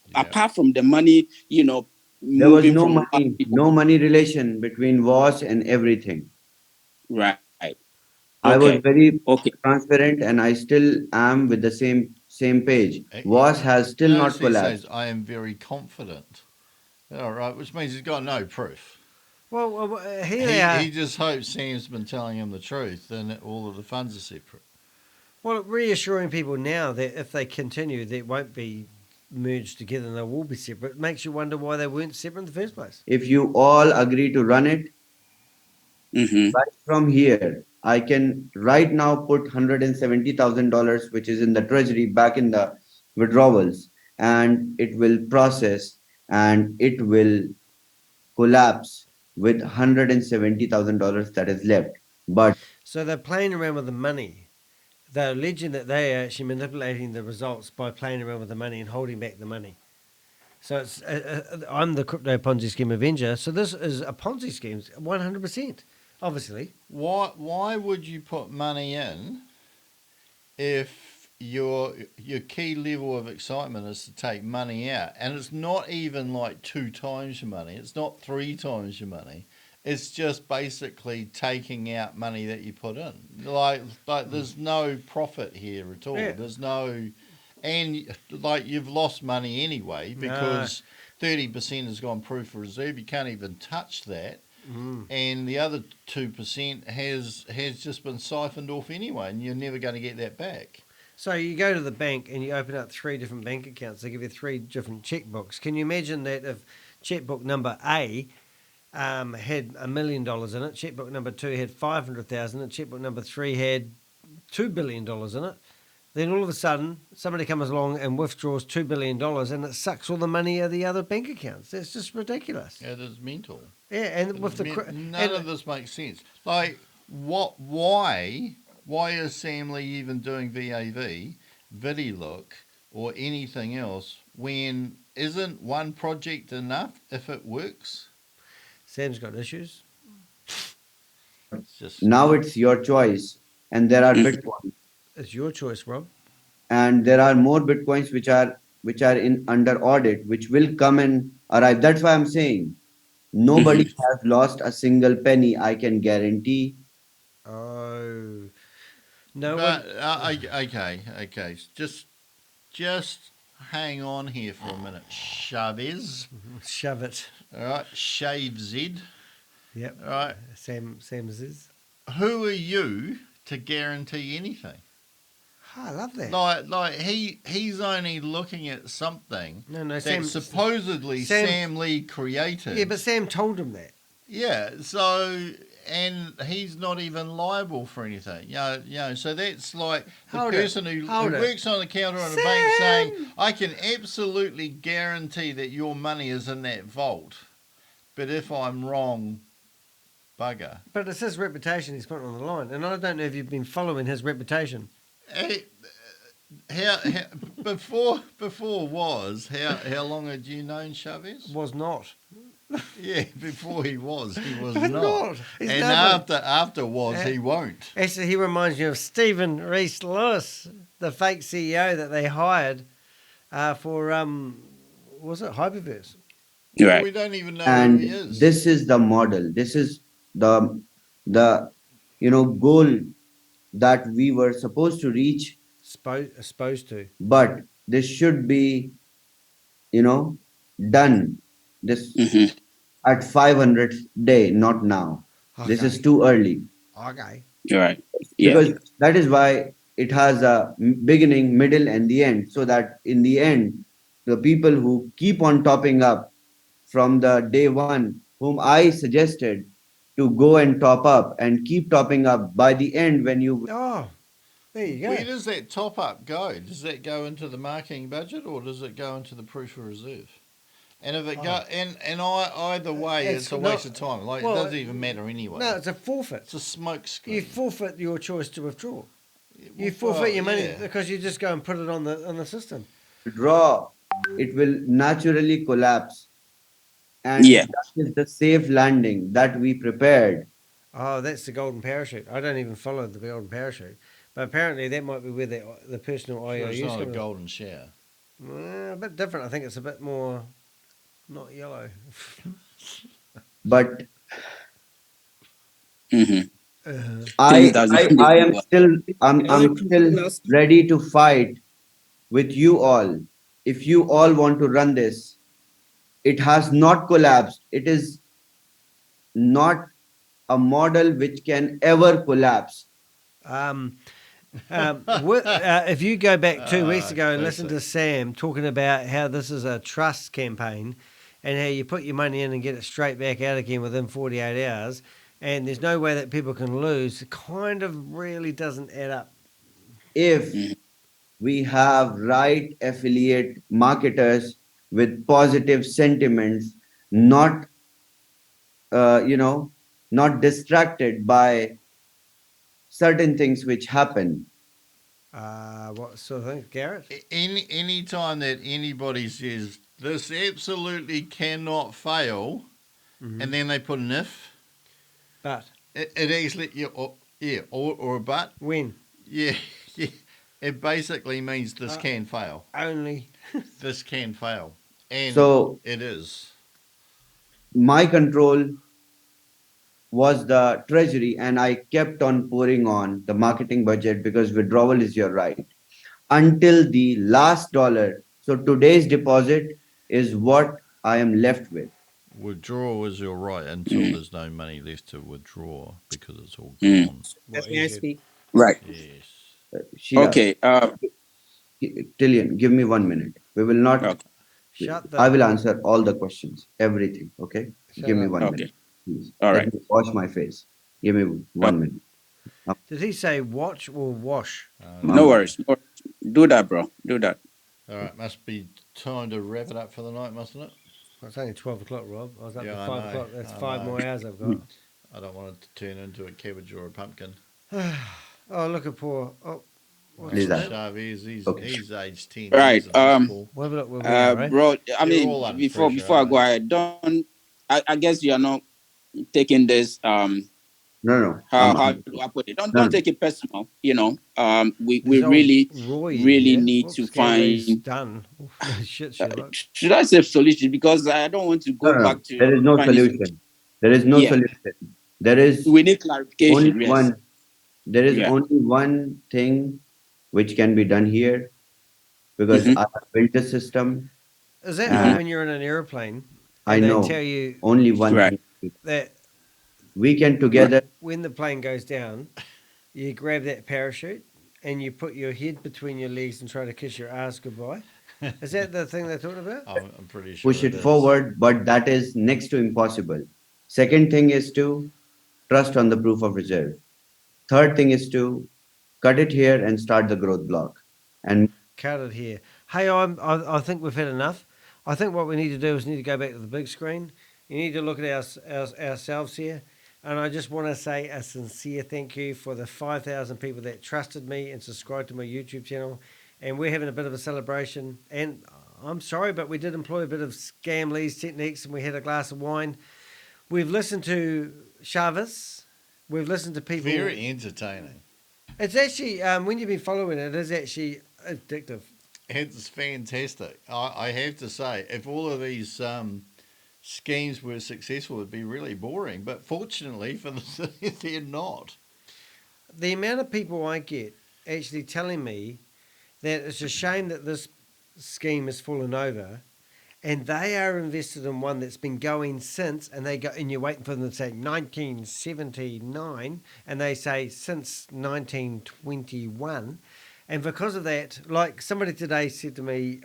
Yeah. apart from the money, There was moving no from money, no money relation between WAAS and everything. right. I was Okay. very Okay. transparent, and I still am with the same page. WAAS has still not Notice he collapsed. says, I am very confident. All right, which means he's got no proof. Well, here they are. He just hopes Sam's been telling him the truth and all of the funds are separate. Well, reassuring people now that if they continue, they won't be merged together and they will be separate. It makes you wonder why they weren't separate in the first place. If you all agree to run it, Mm-hmm. right from here, I can right now put $170,000, which is in the treasury, back in the withdrawals, and it will process and it will collapse with $170,000 that is left. But So they're playing around with the money. They're alleging that they are actually manipulating the results by playing around with the money and holding back the money. So it's I'm the Crypto Ponzi Scheme Avenger. So this is a Ponzi scheme, 100%, obviously. Why would you put money in if your key level of excitement is to take money out? And it's not even like 2 times your money. It's not 3 times your money. It's just basically taking out money that you put in. Like there's no profit here at all. Yeah. There's no, and like you've lost money anyway because 30% has gone proof of reserve. You can't even touch that. And the other 2% has just been siphoned off anyway, and you're never going to get that back. So you go to the bank and you open up 3 different bank accounts. They give you 3 different checkbooks. Can you imagine that if checkbook number A had $1 million in it, checkbook number 2 had 500,000, and checkbook number 3 had $2 billion in it? Then all of a sudden, somebody comes along and withdraws $2 billion, and it sucks all the money out of the other bank accounts. That's just ridiculous. It is mental. Yeah, and with the None of this makes sense. Like, what? Why is Sam Lee even doing VAV, Vidilook, or anything else when isn't one project enough if it works? Sam's got issues. just now it's your choice, and there are Bitcoins, It's your choice, Rob. and there are more Bitcoins which are in under audit, which will come and arrive. That's why I'm saying nobody has lost a single penny. I can guarantee. Oh, no but one. okay. Just hang on here for a minute, Chavez. Shove it. All right, Shave Z. Yep. All right. Same as is. Who are you to guarantee anything? Oh, I love that. Like he's only looking at something No, that Sam. supposedly Sam Lee created. Yeah, but Sam told him that. Yeah, so and he's not even liable for anything. You know. So that's like the person who works on the counter on a bank saying, "I can absolutely guarantee that your money is in that vault, but if I'm wrong, bugger." But it's his reputation he's putting on the line, and I don't know if you've been following his reputation. How before was how long had you known Chavez? Was not. Yeah, before he was not. He's and nobody. after was, he won't. Actually, he reminds me of Stephen Reese Lewis, the fake CEO that they hired for was it Hyperverse? Right. We don't even know And who he is. this is the model. This is the goal that we were supposed to reach. Supposed to. But this should be, done this at 500 day, not now. Okay. This is too early. Okay. Right. Yeah. Because that is why it has a beginning, middle, and the end. So that in the end, the people who keep on topping up from the day one, whom I suggested to go and top up and keep topping up, by the end when you... Oh, there you go. Where does that top up go? Does that go into the marketing budget or does it go into the proof of reserve? And if it either way, it's a waste of time. Like, it doesn't even matter anyway. No, it's a forfeit. It's a smoke screen. You forfeit your choice to withdraw. You forfeit your money because you just go and put it on the system. Withdraw, it will naturally collapse. And that is the safe landing that we prepared. Oh, that's the golden parachute. I don't even follow the golden parachute. But apparently that might be where the personal IOUs it's not a golden shower. A bit different. I think it's a bit more not yellow. But I'm still ready to fight with you all. If you all want to run this, it has not collapsed. It is not a model which can ever collapse. If you go back 2 weeks ago and listen to Sam talking about how this is a trust campaign and how you put your money in and get it straight back out again within 48 hours, and there's no way that people can lose, it kind of really doesn't add up. If we have right affiliate marketers with positive sentiments, not not distracted by certain things which happen. What sort of thing, Garrett? Any time that anybody says this absolutely cannot fail, and then they put an if, but it actually or a but when it basically means this can fail. Only this can fail, and so it is. My control was the treasury, and I kept on pouring on the marketing budget because withdrawal is your right until the last dollar. So today's deposit is what I am left with. Withdrawal is your right until there's no money left to withdraw because it's all gone. Let me speak. Right. Yes. Sheila, okay. Tillian, give me 1 minute. We will not. Okay. I will answer all the questions, everything. Okay. Give me 1 minute. Please. All Let right. me wash my face. Give me 1 minute. Did he say watch or wash? No worries. Do that, bro. Do that. All right. Must be time to wrap it up for the night, mustn't it? Well, it's only 12 o'clock, Rob. I was up to 5 I know. o'clock. That's 5 more hours I've got. I don't want it to turn into a cabbage or a pumpkin. Oh, look at poor. Oh, what's that? Chavez, he's age 10. Right. Right? Bro, I mean, before I go, I guess you are not taking this No. How do I put it? Don't take it personal. You know, we There's old really Roy in really here. need Oops, to Gamley's find. done. Oof, no shit, Sherlock. Should I say solution? Because I don't want to go back to There is no finding solution. There is no Yeah, solution. There is we need only clarification. Yes. one. There is Yeah. only one thing which can be done here, because Mhm. I have built a system. Is that like And when you're in an airplane I and they know tell you only one Right. thing. that We can together. when the plane goes down, you grab that parachute and you put your head between your legs and try to kiss your ass goodbye? Is that the thing they're talking about? I'm pretty sure Push it forward, but that is next to impossible. Second thing is to trust on the proof of reserve. Third thing is to cut it here and start the growth block. And Cut it here. Hey, I think we've had enough. I think what we need to do is need to go back to the big screen. You need to look at ourselves here. And I just want to say a sincere thank you for the 5,000 people that trusted me and subscribed to my YouTube channel. And we're having a bit of a celebration. And I'm sorry, but we did employ a bit of scam leads techniques and we had a glass of wine. We've listened to Chavez. We've listened to people. Very entertaining. It's actually, when you've been following it, it is actually addictive. It's fantastic. I have to say, if all of these schemes were successful, it'd be really boring. But fortunately for the they're not. The amount of people I get actually telling me that it's a shame that this scheme has fallen over, and they are invested in one that's been going since, and they go, and you're waiting for them to say 1979, and they say since 1921, and because of that, like somebody today said to me,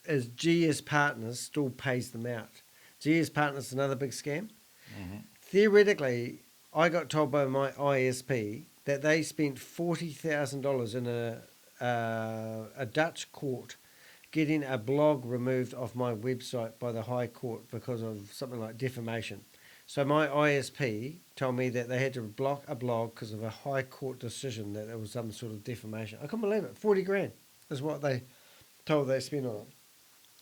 is GS Partners still pays them out? GS Partners is another big scam. Mm-hmm. Theoretically, I got told by my ISP that they spent $40,000 in a Dutch court getting a blog removed off my website by the High Court because of something like defamation. So my ISP told me that they had to block a blog because of a High Court decision that there was some sort of defamation. I couldn't believe it. 40 grand is what they told they spent on it.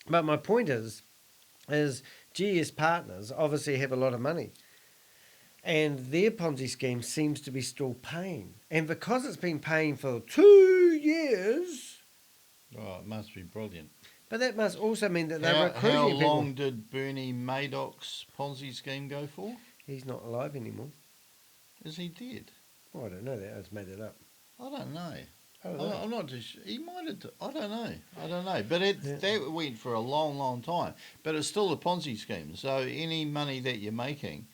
But my point is GS Partners obviously have a lot of money. And their Ponzi scheme seems to be still paying. And because it's been paying for 2 years... Oh, it must be brilliant. But that must also mean that they're recruiting How people. long did Bernie Madoff's Ponzi scheme go for? He's not alive anymore. Is he dead? Oh, I don't know that. I just made it up. I don't know. know. I'm not too sure. He might have. I don't know. But that went for a long, long time. But it's still a Ponzi scheme. So any money that you're making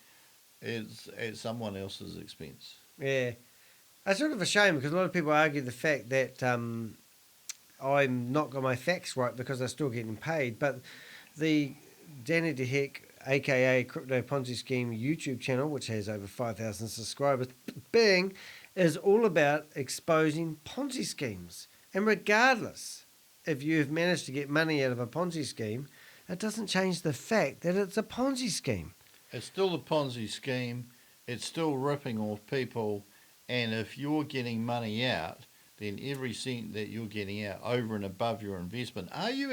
is at someone else's expense. Yeah. It's sort of a shame because a lot of people argue the fact that I'm not got my facts right because they're still getting paid. But the Danny DeHeck, aka Crypto Ponzi Scheme YouTube channel, which has over 5,000 subscribers, bang, is all about exposing Ponzi schemes. And regardless if you've managed to get money out of a Ponzi scheme, it doesn't change the fact that it's a Ponzi scheme. It's still a Ponzi scheme. It's still ripping off people. And if you're getting money out, then every cent that you're getting out over and above your investment, have you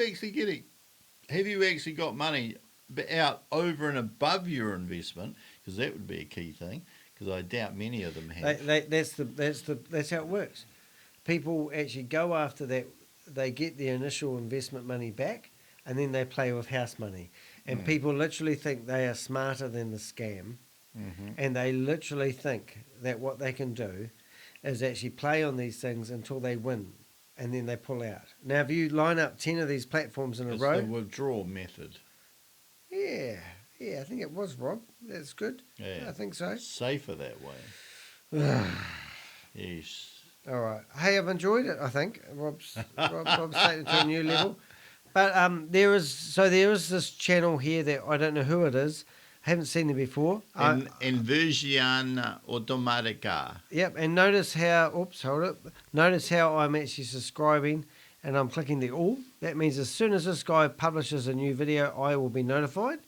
actually got money out over and above your investment? Because that would be a key thing, because I doubt many of them have. That's how it works. People actually go after that. They get their initial investment money back, and then they play with house money. And people literally think they are smarter than the scam, and they literally think that what they can do is actually play on these things until they win, and then they pull out. Now, if you line up 10 of these platforms in a row... It's the withdrawal method. Yeah, I think it was, Rob. That's good. Yeah, I think so. It's safer that way. Yes. All right. Hey, I've enjoyed it, I think. Rob's taken it to a new level. But there is this channel here that I don't know who it is. I haven't seen it before. Inversion Automatica. Yep, and notice how... Oops, hold it. Notice how I'm actually subscribing and I'm clicking the all. That means as soon as this guy publishes a new video, I will be notified.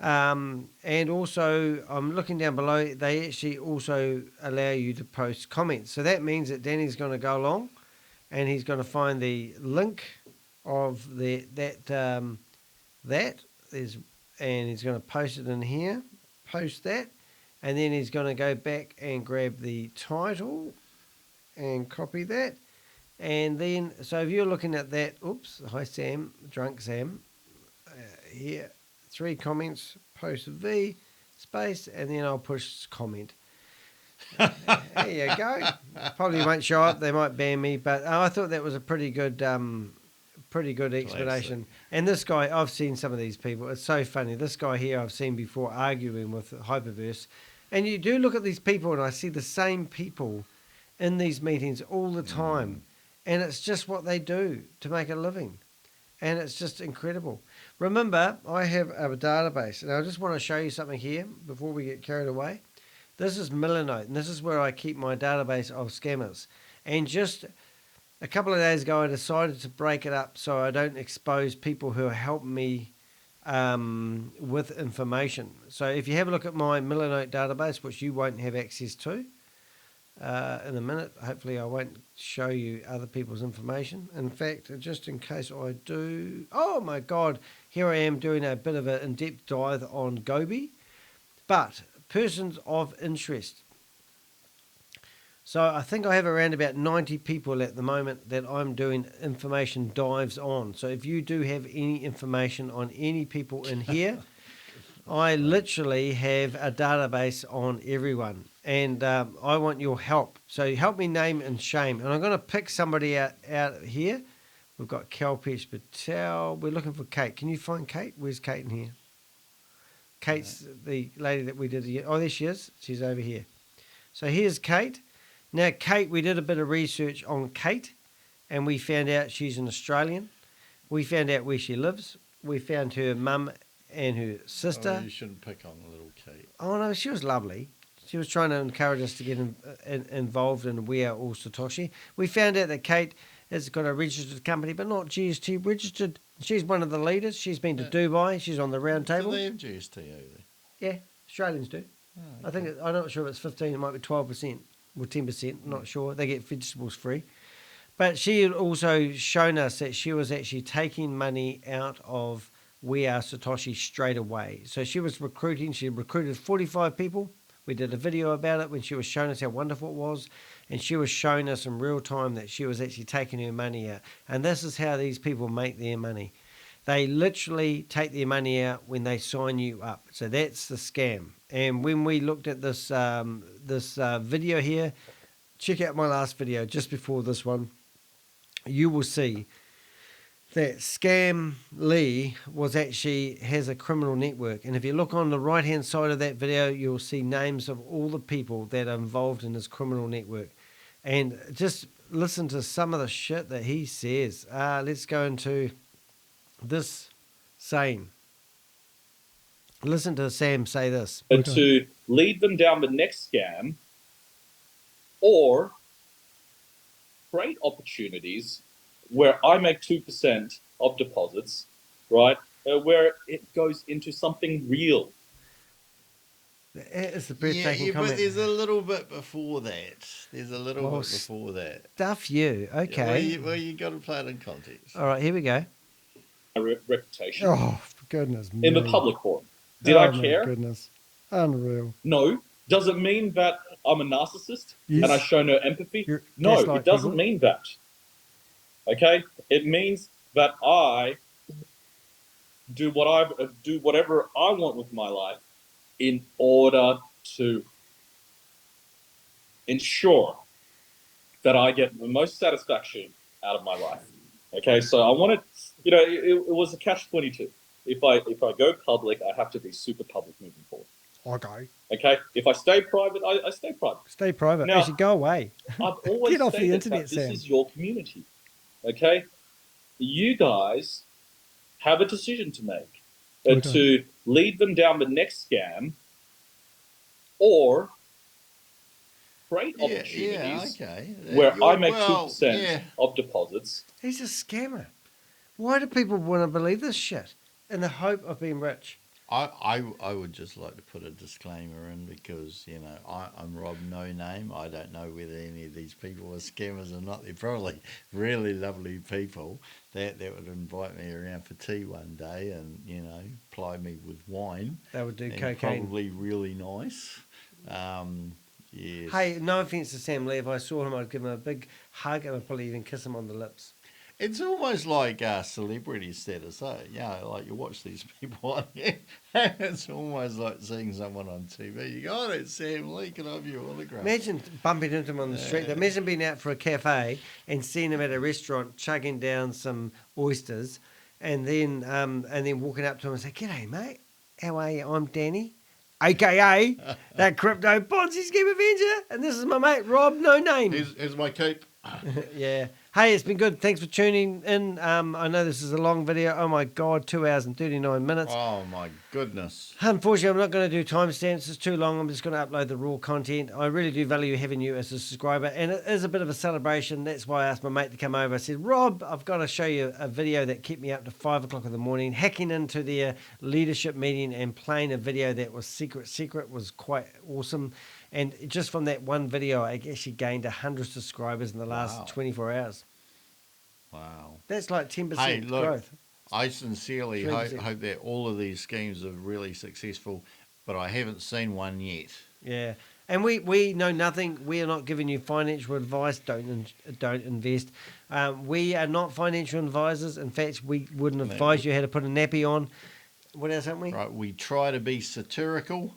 And also, I'm looking down below, they actually also allow you to post comments. So that means that Danny's going to go along and he's going to find the link of and he's going to post it in here, post that, And then he's going to go back and grab the title and copy that. And then, so if you're looking at that, oops, hi Sam, drunk Sam, here, 3 comments, post V, space, and then I'll push comment. There you go. Probably won't show up. They might ban me, but I thought that was a pretty good explanation. And this guy, I've seen some of these people. It's so funny. This guy here I've seen before arguing with Hyperverse. And you do look at these people, and I see the same people in these meetings all the time. And it's just what they do to make a living. And it's just incredible. Remember, I have a database, and I just want to show you something here before we get carried away. This is Millinote, and this is where I keep my database of scammers. And just a couple of days ago, I decided to break it up so I don't expose people who are helping me with information. So if you have a look at my Millinote database, which you won't have access to in a minute, hopefully I won't show you other people's information. In fact, just in case I do, oh my God, here I am doing a bit of an in-depth dive on Gobi. But persons of interest. So I think I have around about 90 people at the moment that I'm doing information dives on. So if you do have any information on any people in here, I literally have a database on everyone. And I want your help. So help me name and shame. And I'm going to pick somebody out here. We've got Kalpesh Patel. We're looking for Kate. Can you find Kate? Where's Kate in here? Kate's the lady that we did. Oh, there she is. She's over here. So here's Kate. Now, Kate, we did a bit of research on Kate, and we found out she's an Australian. We found out where she lives. We found her mum and her sister. Oh, you shouldn't pick on the little Kate. Oh, no, she was lovely. She was trying to encourage us to get involved in We Are All Satoshi. We found out that Kate has got a registered company, but not GST registered. She's one of the leaders. She's been to Dubai. She's on the round table. Do they have GST over there? Yeah, Australians do. Oh, okay. I think I'm not sure if it's 15. It might be 12% or 10%. I'm not sure. They get vegetables free. But she had also shown us that she was actually taking money out of We Are Satoshi straight away. So she was recruiting. She recruited 45 people. We did a video about it when she was showing us how wonderful it was. And she was showing us in real time that she was actually taking her money out. And this is how these people make their money. They literally take their money out when they sign you up. So that's the scam. And when we looked at this video here, check out my last video just before this one. You will see that Scam Lee has a criminal network. And if you look on the right-hand side of that video, you'll see names of all the people that are involved in his criminal network. And just listen to some of the shit that he says. Let's go into this saying. Listen to Sam say this. To lead them down the next scam or create opportunities where I make 2% of deposits, right? Where it goes into something real. It's the breathtaking comment. But there's a little bit before that. Stuff you. Okay. Well, you got to play it in context. All right, here we go. My reputation. Oh, for goodness me. In the public forum. Did I care? Oh, my goodness. Unreal. No. Does it mean that I'm a narcissist and I show no empathy? No, it doesn't mean that. Okay? It means that I do whatever I want with my life in order to ensure that I get the most satisfaction out of my life. Okay, so I wanted, it was a catch-22. If I go public, I have to be super public moving forward. Okay. If I stay private, I stay private. Stay private. Now, actually, go away. I've always get off the internet, Sam. This is your community. Okay. You guys have a decision to make to lead them down the next scam or create opportunities where I make 2% of deposits. He's a scammer. Why do people want to believe this shit in the hope of being rich? I would just like to put a disclaimer in because, I'm Rob No Name. I don't know whether any of these people are scammers or not. They're probably really lovely people that would invite me around for tea one day and, ply me with wine. They would do and cocaine. Probably really nice. Yes. Hey, no offense to Sam Lee. If I saw him, I'd give him a big hug and I'd probably even kiss him on the lips. It's almost like celebrity status, eh? Yeah, like you watch these people on here, and it's almost like seeing someone on TV. You go, oh, it's Sam Lee, can I have your autograph? Imagine bumping into him on the street. Imagine being out for a cafe and seeing him at a restaurant chugging down some oysters, and then walking up to him and say, "G'day, mate. How are you? I'm Danny, aka that Crypto Ponzi Scheme Avenger, and this is my mate Rob, no name." Here's my cape. Yeah. Hey, it's been good. Thanks for tuning in. I know this is a long video. Oh my God, 2 hours and 39 minutes. Oh my goodness. Unfortunately, I'm not going to do timestamps. It's too long. I'm just going to upload the raw content. I really do value having you as a subscriber, and it is a bit of a celebration. That's why I asked my mate to come over. I said, Rob, I've got to show you a video that kept me up to 5 o'clock in the morning, hacking into their leadership meeting and playing a video that was secret was quite awesome. And just from that one video, I actually gained 100 subscribers in the last 24 hours. Wow. That's like 10% Hey, look, growth. I sincerely 3%. hope that all of these schemes are really successful, but I haven't seen one yet. Yeah. And we know nothing. We are not giving you financial advice. Don't invest. We are not financial advisors. In fact, we wouldn't advise you how to put a nappy on. What else, haven't we? Right, we try to be satirical.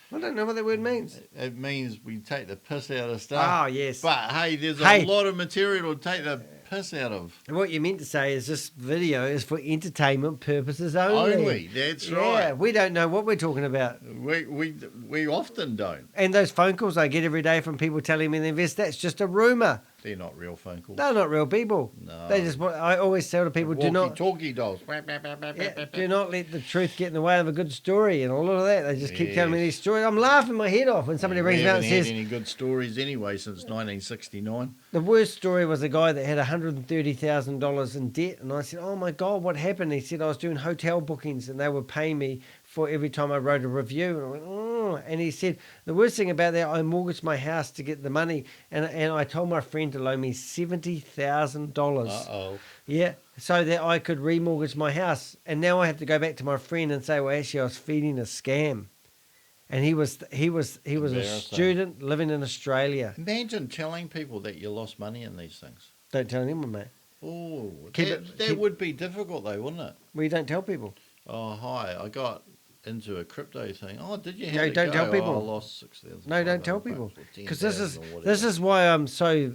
I don't know what that word means. It means we take the piss out of stuff. Oh, yes. But hey, there's a lot of material to take the piss out of. What you meant to say is this video is for entertainment purposes only. Only, that's right. Yeah, we don't know what we're talking about. We often don't. And those phone calls I get every day from people telling me they invest, that's just a rumour. They're not real phone calls. They're not real people. No. They just. I always tell the people, do not talkie dolls. do not let the truth get in the way of a good story and all of that. They just keep telling me these stories. I'm laughing my head off when somebody rings me out and says, any good stories anyway since 1969. the worst story was a guy that had $130,000 in debt, and I said, "Oh my God, what happened?" He said, "I was doing hotel bookings, and they were paying me for every time I wrote a review." And I went, "Oh," and he said, "The worst thing about that, I mortgaged my house to get the money, and I told my friend to loan me $70,000. Uh-oh. Yeah, so that I could remortgage my house, and now I have to go back to my friend and say, well, actually, I was feeding a scam." And he was a student living in Australia. Imagine telling people that you lost money in these things. Don't tell anyone, mate. Oh, that would be difficult though, wouldn't it? We don't tell people. Oh, hi, I got into a crypto thing. Oh, did you? No, don't tell people. Oh, I lost 6,000. No, don't tell people. Because this is why I'm so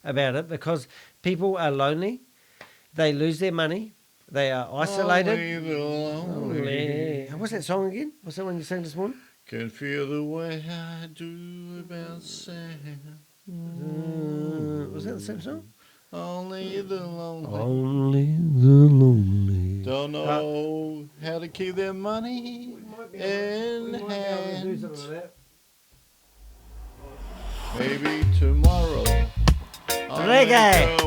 about it, because people are lonely. They lose their money. They are isolated. Lonely. What's that song again? What's that one you sang this morning? Can feel the way I do about Sam. Was that the same song? Only the lonely. Only the lonely. Don't know how to keep their money in hand. Maybe tomorrow. Reggae.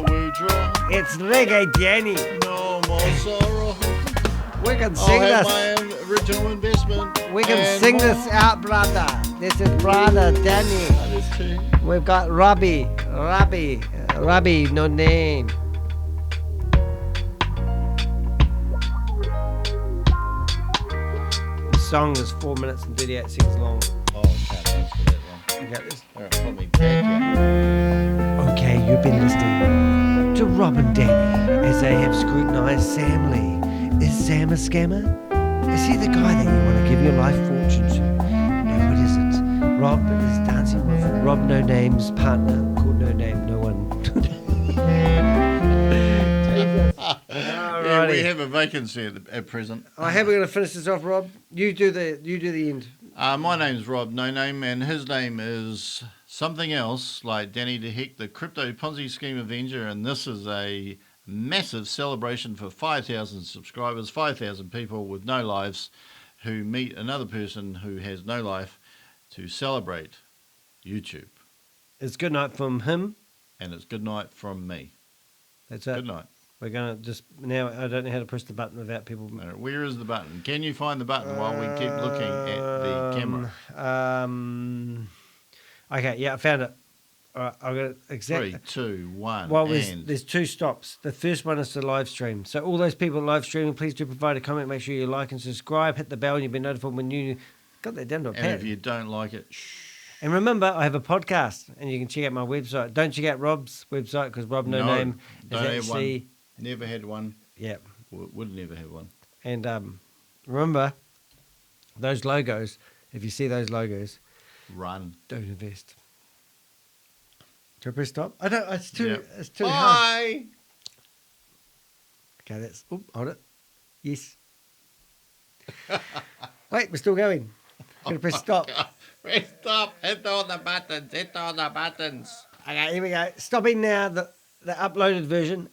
It's reggae, Danny. No more sorrow. We can sing I'll this. have my original investment. We can sing this out, brother. This is brother Danny. We've got Robbie, no name. The song is 4 minutes and 38 seconds long. Oh, can't dance for that long. You got this? Alright, probably back out. Okay, you've been listening to Rob and Danny as they have scrutinized Sam Lee. Is Sam a scammer? Is he the guy that you want to give your life fortune to? No, it isn't. Rob is dancing with Rob No Name's partner called No Name, No One. Yeah, we have a vacancy at present. How are we going to finish this off, Rob? You do the end. My name's Rob No Name, and his name is something else, like Danny DeHeck, the Crypto Ponzi Scheme Avenger, and this is a massive celebration for 5,000 subscribers, 5,000 people with no lives who meet another person who has no life to celebrate YouTube. It's good night from him. And it's good night from me. That's it. Good night. We're going to just, now I don't know how to press the button without people. Where is the button? Can you find the button while we keep looking at the camera? Okay, yeah, I found it. All right, I've got it exactly. 3, 2, 1. Well, there's 2 stops. The first one is the live stream. So all those people live streaming, please do provide a comment. Make sure you like and subscribe. Hit the bell and you'll be notified when new got that down to a And pad. if you don't like it, And remember, I have a podcast, and you can check out my website. Don't check out Rob's website because Rob No Name is don't have actually one. Never had one. Yeah. Would never have one. And remember, those logos. If you see those logos, run. Don't invest. Do I press stop? I don't. It's too. Yep. It's too hard. Bye. Okay, that's. Oh, hold it. Yes. Wait, we're still going. Gonna press stop. Press stop. Hit all the buttons. Hit all the buttons. Okay, here we go. Stopping now. The uploaded version.